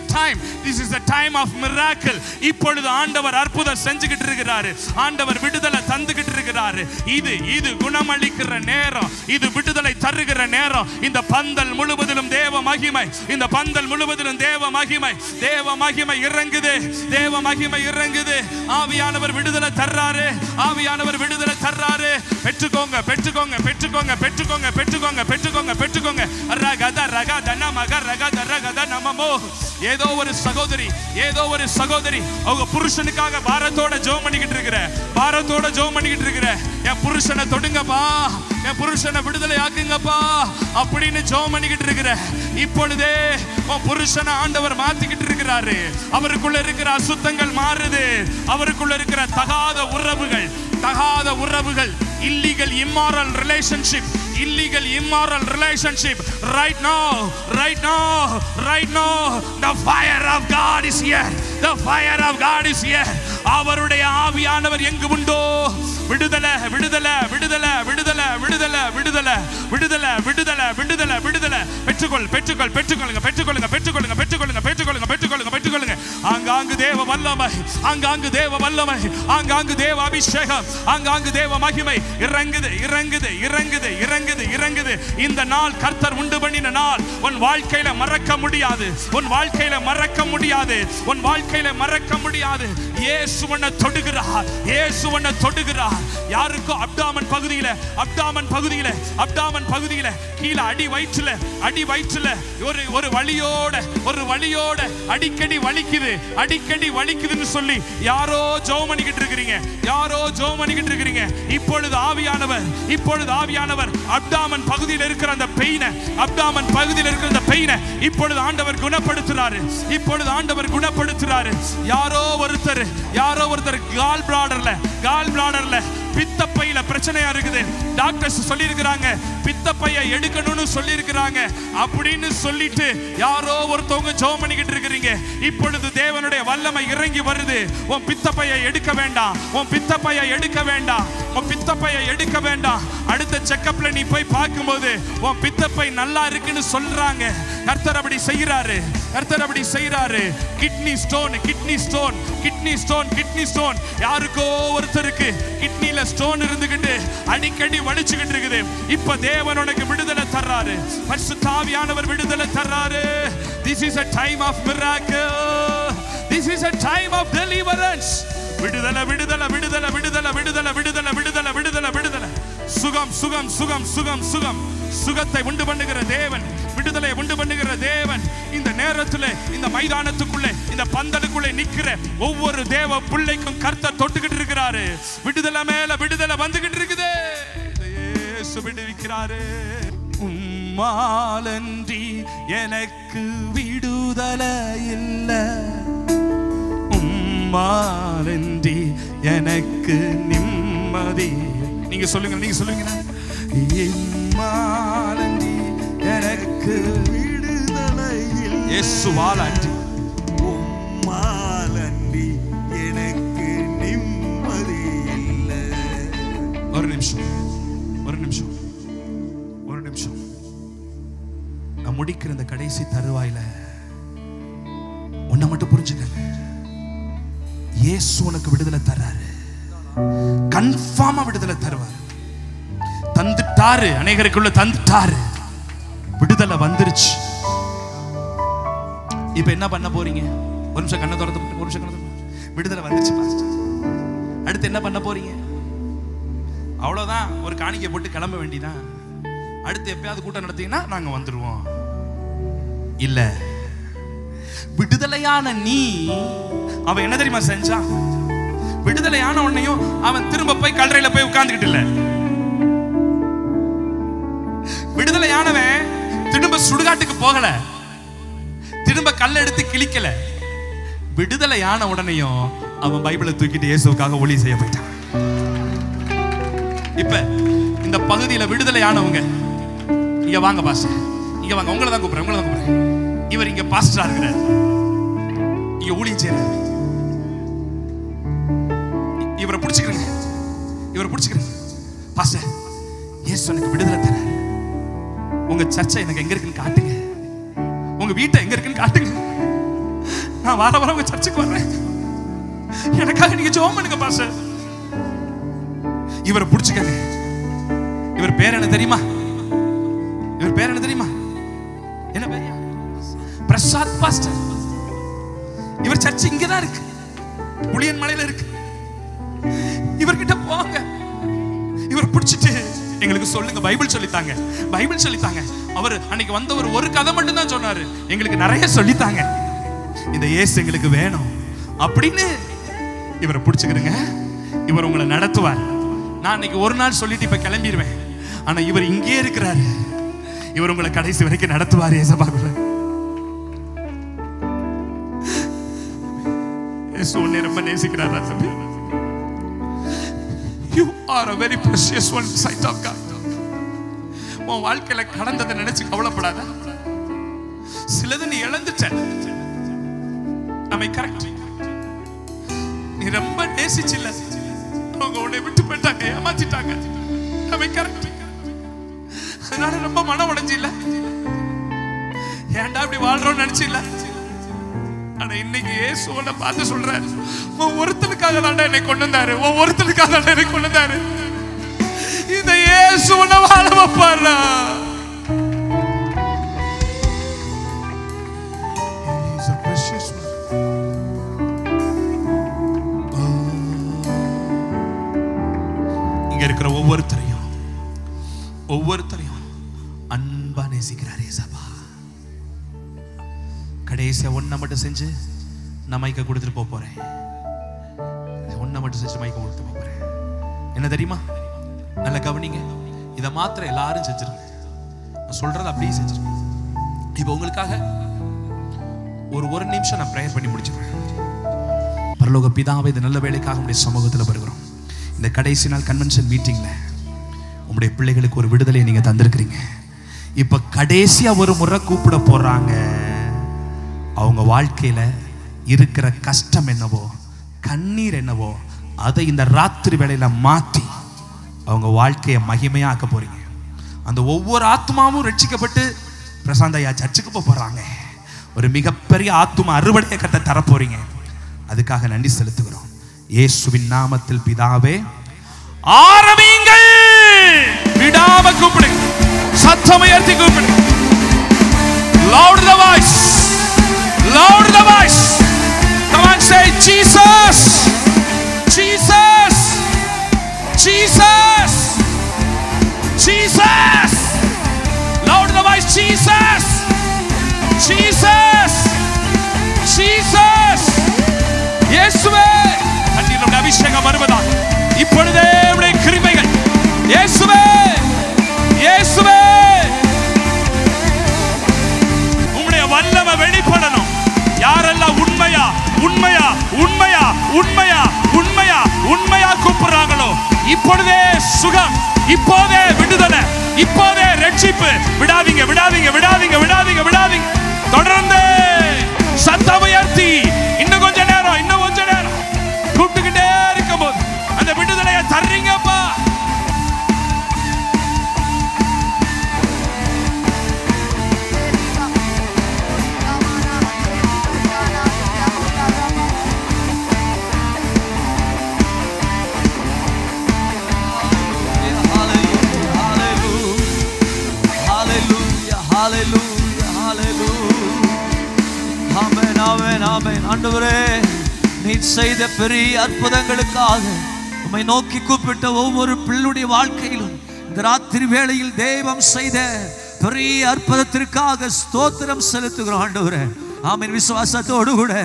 time of miracle. இப்பொழுது ஆண்டவர் அற்புதம் செஞ்சுக்கிட்டு இருக்கிறாரு. ஆண்டவர் விடுதலை தந்துகிட்டு இருக்கிறாரு. இது குணமளிக்கிற நேரம், இது விடுதலை தருகிற நேரம். இந்த பந்தல் முழுவதிலும் தேவ மகிமை இறங்குது. ஆவியானவர் விடுதலை தர்றாரு. பெற்றுக்கோங்க. ஏதோ ஒரு சகோதரி அவங்க புருஷனுக்காக பாரத்தோட ஜெபம் பண்ணிக்கிட்டு இருக்கிற என் புருஷனை தொடுங்கப்பா, என் புருஷனை விடுதலை ஆக்குங்கப்பா அப்படின்னு ஜெபம் பண்ணிக்கிட்டு இருக்கிற இப்பொழுதே உன் புருஷனை ஆண்டவர் மாத்திக்கிட்டு இருக்கிறாரு. அவருக்குள்ள இருக்கிற அசுத்தங்கள் மாறுது. அவருக்குள்ள இருக்கிற தகாத உறவுகள் illegal immoral relationship right now the fire of God is here. அவருடைய ஆவியானவர் எங்கு உண்டோ விடுதலை. பெற்றுக்கொள்ளுங்க. ஆங்காங்கு தேவ வல்லமை, ஆங்காங்கு தேவ அபிஷேகம், ஆங்காங்கு தேவ மகிமை இறங்குது. இந்த நாள் கர்த்தர் உண்டு பண்ணின நாள். உன் வாழ்க்கையில மறக்க முடியாது. இயேசு உன்னை தொடுகிறார். யாருக்கோ அப்டாமன் பகுதியில கீழே அடி வயிற்றுல ஒரு வலியோட அடிக்கடி வலிக்குது. அடிக்கடி வலிக்குதுன்னு சொல்லி யாரோ ஜெபம் பண்ணிக்கிட்டு இருக்கிறீங்க, யாரோ ஜெபம் பண்ணிக்கிட்டு இருக்கிறீங்க. இப்பொழுது ஆவியானவர் அப்டாமன் பகுதியில் இருக்கிற அந்த பெயினை, அப்டாமன் பகுதியில் இருக்கிற அந்த பெயினை இப்பொழுது ஆண்டவர் குணப்படுத்துறாரு. யாரோ ஒருத்தர் கால் பிளாடர்ல பித்தப்பையில பிரச்சனையா இருக்குது. டாக்டர்ஸ் சொல்லி இருக்கிறாங்க பித்தப்பையை எடுக்கணும்னு சொல்லி இருக்கிறாங்க. அப்படின்னு சொல்லிட்டு யாரோ ஒருத்தவங்க ஜெபம் பண்ணிக்கிட்டு இருக்கிறீங்க. இப்பொழுது தேவனுடைய வல்லமை இறங்கி வருது. உன் பித்தப்பையை எடுக்க வேண்டாம். அடுத்த செக்கப்ல நீ போய் பார்க்கும்போது உன் பித்தப்பை நல்லா இருக்குன்னு சொல்றாங்க. கர்த்தர் அப்படி செய்யறாரு. கிட்னி ஸ்டோன் யாருக்கோ ஒருத்தருக்கு கிட்னில ஸ்டோன் இருந்துகிட்டு அடிக்கடி வலிச்சுக்கிட்டு இருக்குது. இப்ப தேவன் உனக்கு விடுதலை தர்றாரு. பரிசுத்த ஆவியானவர் விடுதலை தர்றாரு. This is a time of miracle. This is a time of deliverance. விடுதலை. சுகம். சுகத்தை உண்டு பண்ணுகிற தேவன், விடுதலை உண்டு பண்ணுகிற தேவன். இந்த நேரத்தில் இந்த மைதானத்துக்குள்ளே, இந்த பந்தலுக்குள்ளே நிக்கிற ஒவ்வொரு தேவ பிள்ளைக்கும் கர்த்தர் தொட்டுக்கிட்டு இருக்கிறாரு. விடுதலை மேல விடுதலை வந்துகிட்டு இருக்குது. இயேசு விடுவிக்கிறாரு. உம்மாலன்றி எனக்கு விடுதலை இல்லை, உம்மாலன்றி எனக்கு நிம்மதி. நீங்க சொல்லுங்க. உம்மாலன்றி எனக்கு விடுதலை இல்லை, இயேசுவாலன்றி உம்மாலன்றி எனக்கு நிம்மதி இல்லை. ஒரு நிமிஷம். நான் முடிக்கிற இந்த கடைசி தருவாயில ஒன்ன மட்டும் புரிஞ்சுக்கங்க. இயேசு உனக்கு விடுதலை தர்றாரு. கன்ஃபார்மா விடுதலை தருவார். தந்துட்டாரு, அநேகருக்குள்ள தந்துட்டாரு. விடுதலை வந்துருச்சு. இப்ப என்ன பண்ண போறீங்க? ஒரு நிமிஷம் கண்ணை திறந்து. விடுதலை வந்துருச்சு பாஸ்டர். அடுத்து என்ன பண்ண போறீங்க? அவ்வளவுதான், ஒரு காணிக்கை போட்டு கிளம்ப வேண்டியதான். அடுத்து எப்பயாவது கூட்டம் நடத்தீங்கன்னா நாங்க வந்துருவோம். இல்ல, விடுதலையான நீ, அவன் என்ன தெரியுமா செஞ்சான்? விடுதலையான உன்னையும் அவன் திரும்ப போய் கல்லறையில போய் உட்கார்ந்துகிட்டு இல்ல. விடுதலையானவன் திரும்ப சுடுகாட்டுக்கு போகல, திரும்ப கல்ல எடுத்து கிழிக்கல. விடுதலையான உடனேயும் அவன் பைபிளை தூக்கிட்டு இயேசுவுக்காக ஒளி செய்ய போயிட்டான். இப்ப இந்த பகுதியில விடுதலையானவங்க இங்க வாங்க பாஸ்டர், இங்க வாங்க. உங்களை தான் கூப்பிடுறேன். இவர் இங்க பாஸ்டரா இருக்கிறார், இங்க ஊழியம் செய்யறாரு. இவரை பிடிச்சுக்கிறீங்க பாஸ்டர். இயேசு எனக்கு விடுதலை தரார். உங்க சர்ச்சை எனக்கு எங்க இருக்குன்னு காட்டுங்க, உங்க வீட்டை எங்க இருக்குன்னு காட்டுங்க. நான் வார உங்க சர்ச்சுக்கு வர்றேன், எனக்காக நீங்க ஜெபம் பண்ணுங்க பாஸ்டர். இவரை பிடிச்சுக்கங்க. இவர் பேர் என்ன தெரியுமா? என்ன பேர்? பிரசாத் பாஸ்டர். இவர் சர்ச் இங்கதான் இருக்கு, புளியன் மலையில இருக்கு. இவர்கிட்ட போங்க, இவர் பிடிச்சிட்டு எங்களுக்கு சொல்லுங்க, பைபிள் சொல்லித்தாங்க. அவர் அன்னைக்கு வந்தவர் ஒரு கதை மட்டும் தான் சொன்னாரு, எங்களுக்கு நிறைய சொல்லித்தாங்க. இந்த இயேசு எங்களுக்கு வேணும் அப்படின்னு இவரை பிடிச்சுக்கிறங்க. இவர் உங்களை நடத்துவார். நான் அன்னைக்கு ஒரு நாள் சொல்லிட்டு இப்ப கிளம்பிடுவேன். ஆனா இவர் இங்கே இருக்கிறாரு. இவர் உங்களை கடைசி வரைக்கும் நடத்துவார். ஏசப்பாக்குள்ள இயேசு உன்னை ரொம்ப நேசிக்கிறார். You are a very precious one in sight of God. உன் வாழ்க்கையில கடந்ததை நினைச்சு கவலைப்படாத. சிலது நீ இழந்துட்ட. கரெக்ட். நீ ரொம்ப நேசிச்சில்ல, அவங்க உன்னை விட்டு போயிட்டாங்க, ஏமாத்திட்டாங்க. கரெக்ட். அதனால ரொம்ப மனம் உடைஞ்சு இல்ல, ஏன்டா இப்படி வாழ்றோம்னு நினைச்சு இல்ல. ஆனா இன்னைக்கு இயேசு உன்னை பார்த்து சொல்றாரு, உன் ஒருத்தனுக்காக தான் என்னை கொண்டு வந்தாரு, இந்த இயேசு உன்னை வாழ வைப்பாரா? இங்க இருக்கிற ஒவ்வொருத்தரையும் அன்பா நேசிக்கிறார் ஏசப்பா. கடைசியா ஒன்ன மட்டும் செஞ்சு நான் மைக்கை கொடுத்துட்டு போறேன். ஒன்றை மட்டும் செஞ்சு மைக்கை கொடுத்து போறேன். என்ன தெரியுமா? நல்ல கவனிங்க. இதை மாத்திரம் எல்லாரும் செஞ்சிருங்க. நான் சொல்றது அப்படியே செஞ்சிருங்க. இப்போ உங்களுக்காக ஒரு நிமிஷம் நான் ப்ரேயர் பண்ணி முடிச்சிடுறேன். பரலோக பிதாவே, இந்த நல்ல வேலைக்காக உங்களுடைய சமூகத்தில் வருகிறோம். இந்த கடைசி நாள் கன்வென்ஷன் மீட்டிங்ல உங்களுடைய பிள்ளைகளுக்கு ஒரு விடுதலையை நீங்க தந்திருக்கிறீங்க. இப்ப கடைசியா ஒரு முறை கூப்பிட போறாங்க. அவங்க வாழ்க்கையில இருக்கிற கஷ்டம் என்னவோ, கண்ணீர் என்னவோ, அதை இந்த ராத்திரி வேளையில மாற்றி அவங்க வாழ்க்கையை மகிமையா ஆக்க போறீங்க. அந்த ஒவ்வொரு ஆத்மாவும் ரட்சிக்கப்பட்டு பிரசாந்த் ஐயா சர்ச்சுக்கு போறாங்க. ஒரு மிகப்பெரிய ஆத்தும அறுவடையை கட்ட தரப்போறீங்க. அதுக்காக நன்றி செலுத்துகிறோம். இயேசுவின் நாமத்தில் பிதாவே, ஆரம்பியுங்கள். விடாம கூப்பிடுங்க. சத்தம் உயர்த்தி கூப்பிடுங்க. Loud the voice. Loud the voice. Come on, say Jesus. Jesus. Jesus. Jesus. Loud the voice. Jesus. Jesus. Jesus. இயேசுவே, கண்ணீரோட அபிஷேகம் வருவதாக இப்பொழுதே உம்முடைய கிருபைகள். இயேசுவே, இயேசுவே, உம்முடைய வல்லமை வெளிப்படணும். யாரெல்லாம் உண்மையா உண்மையா உண்மையா உண்மையா உண்மையா உண்மையா கூப்பிடுறாங்களோ இப்பொழுதே சுகம், இப்போதே விடுதலை, இப்போதே ரட்சிப்பு. விடாதீங்க, விடாதீங்க, விடாதீங்க, விடாதீங்க, விடாதீங்க. தொடர்ந்து சத்தம் உயர்த்தி இன்னும் கொஞ்ச நேரம், இன்னும் கொஞ்ச நேரம் கூப்பிட்டுக்கிட்டே இருக்கும் போது அந்த விடுதலையை தர்றீங்கப்பா. ஆண்டவரே, நீர் செய்த பெரிய அற்புதங்களுக்காக உம்மை நோக்கி கூப்பிட்ட ஒவ்வொரு பிள்ளையுடைய வாழ்க்கையிலும் இந்த ராத்திரி வேளையில் தெய்வம் செய்த பெரிய அற்புதத்திற்காக ஸ்தோத்திரம் செலுத்துகிறோம் ஆண்டவரே. ஆமென். விசுவாசத்தோடு கூட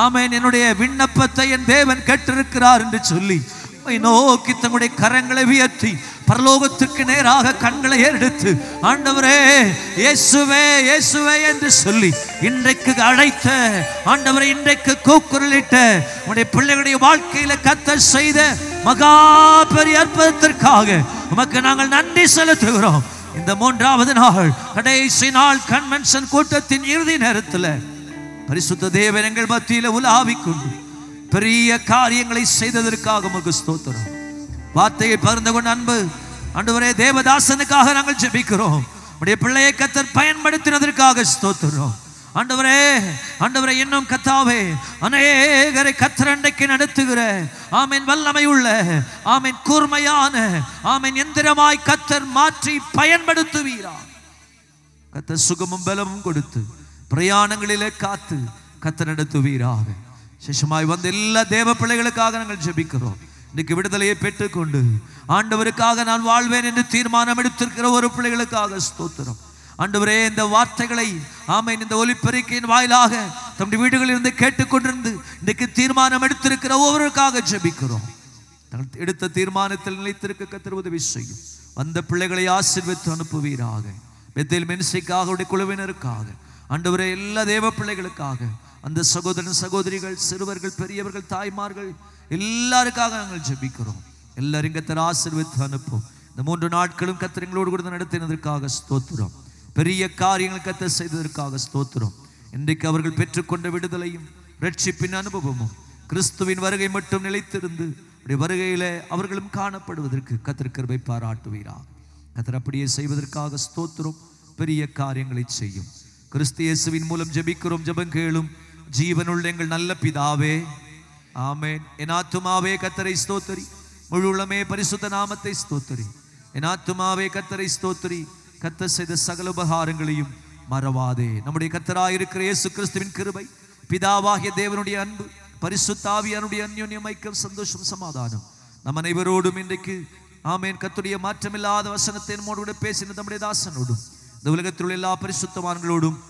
ஆமென், என்னுடைய விண்ணப்பத்தை என் தேவன் கேட்டிருக்கிறார் என்று சொல்லி நோக்கி தங்களுடைய கரங்களை உயர்த்தி பரலோகத்திற்கு நேராக கண்களை எடுத்து ஆண்டவரே இயேசுவே இயேசுவே என்று சொல்லி இன்றைக்கு அழைத்த ஆண்டவரே, இன்றைக்கு கூக்குரலிட்ட உடைய பிள்ளைகளுடைய வாழ்க்கையில கர்த்தர் செய்த மகா பெரிய அற்புதத்திற்காக உமக்கு நாங்கள் நன்றி செலுத்துகிறோம். இந்த 3வது நாள், கடைசி நாள் கன்வென்ஷன் கூட்டத்தின் இறுதி நேரத்தில் பரிசுத்த தேவன் எங்கள் மத்தியில உலாவிக்கொண்டு பெரிய காரியங்களை செய்ததற்காக உமக்கு ஸ்தோத்திரம். வார்த்தையை பகிர்ந்து கொண்ட அன்பு ஆண்டவரே தேவதாசனுக்காக நாங்கள் ஜெபிக்கிறோம். உடைய பிள்ளையை கர்த்தர் பயன்படுத்தினதற்காக ஸ்தோத்திரம். ஆண்டவரே, ஆண்டவரே, இன்னும் கர்த்தாவே அநேகரை கர்த்தர் அண்டைக்கு நடத்துகிற ஆமென் வல்லமை உள்ள ஆமென் கூர்மையான ஆமென் எந்திரமாய் கர்த்தர் மாற்றி பயன்படுத்துவீரா. கர்த்தர் சுகமும் பலமும் கொடுத்து பிரயாணங்களிலே காத்து கர்த்தர் நடத்துவீராக. சேஷமாய் வந்த எல்லா தேவ பிள்ளைகளுக்காக நாங்கள் ஜெபிக்கிறோம். இன்னைக்கு விடுதலையை பெற்றுக்கொண்டு ஆண்டவருக்காக நான் வாழ்வேன் என்று தீர்மானம் எடுத்திருக்கிற ஒரு பிள்ளைகளுக்காக ஸ்தோத்திரம். ஆண்டவரே, இந்த வார்த்தைகளை ஆமென் இந்த ஒலிபெருக்கின் வாயிலாக தம்முடைய வீடுகளில் இருந்து கேட்டுக்கொண்டிருந்து இன்னைக்கு தீர்மானம் எடுத்திருக்கிற ஒவ்வொருவருக்காக ஜெபிக்கிறோம். தங்கள் எடுத்த தீர்மானத்தில் நிலைத்திருக்க கர்த்தர் உதவி செய்யும். வந்த பிள்ளைகளை ஆசீர்வதித்து அனுப்புவீராக. பெத்தேல் மினிஸ்ட்ரிக்காக உடைய குழுவினருக்காக ஆண்டவரே, எல்லா தேவ பிள்ளைகளுக்காக அந்த சகோதரன் சகோதரிகள் சிறுவர்கள் பெரியவர்கள் தாய்மார்கள் எல்லாருக்காக நாங்கள் ஜெபிக்கிறோம். எல்லாரும் கர்த்தர் ஆசீர்வதித்து அனுப்பும். இந்த 3 நாட்களும் கர்த்தர் எங்களோடு கூட நடத்தினதற்காக ஸ்தோத்திரம். பெரிய காரியங்கள் கர்த்தர் செய்ததற்காக ஸ்தோத்திரம். இன்றைக்கு அவர்கள் பெற்றுக்கொண்ட விடுதலையும் ரட்சிப்பின் அனுபவமும் கிறிஸ்துவின் வருகை மட்டும் நிலைத்திருந்து வருகையில அவர்களும் காணப்படுவதற்கு கர்த்தர் கிருபை பாராட்டுவீராக. கர்த்தர் அப்படியே செய்வதற்காக ஸ்தோத்திரம். பெரிய காரியங்களை செய்யும். கிறிஸ்து இயேசுவின் மூலம் ஜெபிக்கிறோம். ஜெபம் கேளும் ஜீவனுள்ள எங்கள் நல்ல பிதாவே, ஆமென். என் ஆத்துமாவே கர்த்தரை ஸ்தோத்திரி, முழு உள்ளமே பரிசுத்த நாமத்தை ஸ்தோத்திரி. என் ஆத்துமாவே கர்த்தரை ஸ்தோத்திரி, கர்த்தர் செய்த சகல உபகாரங்களையும் மறவாதே. நம்முடைய கர்த்தராயிருக்கிற இயேசு கிறிஸ்துவின் கிருபை, பிதாவாகிய தேவனுடைய அன்பு, பரிசுத்த ஆவியானுடைய அன்யோன்யம், ஐக்கியம், சந்தோஷம், சமாதானம் நம் அனைவரோடும் இன்றைக்கு ஆமென் கர்த்தருடைய மாற்றமில்லாத வசனத்தை நம்மோடு கூட பேசின நம்முடைய தாசனோடும் இந்த உலகத்தில் உள்ள எல்லா பரிசுத்தவான்களோடும்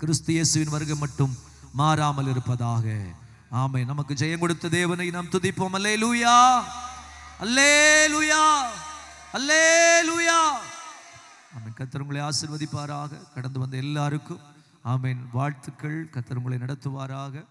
கிறிஸ்து இயேசுவின் வருகை மட்டும் மாறாமல் இருப்பதாக. ஆமென். நமக்கு ஜெயம் கொடுத்த தேவனை நாம் துதிப்போம். அல்லேலூயா, அல்லேலூயா, அல்லேலூயா. ஆமென். கர்த்தர் உங்களை ஆசீர்வதிப்பாராக. கடந்து வந்த எல்லாருக்கும் ஆமென் வாழ்த்துக்கள். கர்த்தர் உங்களை நடத்துவாராக.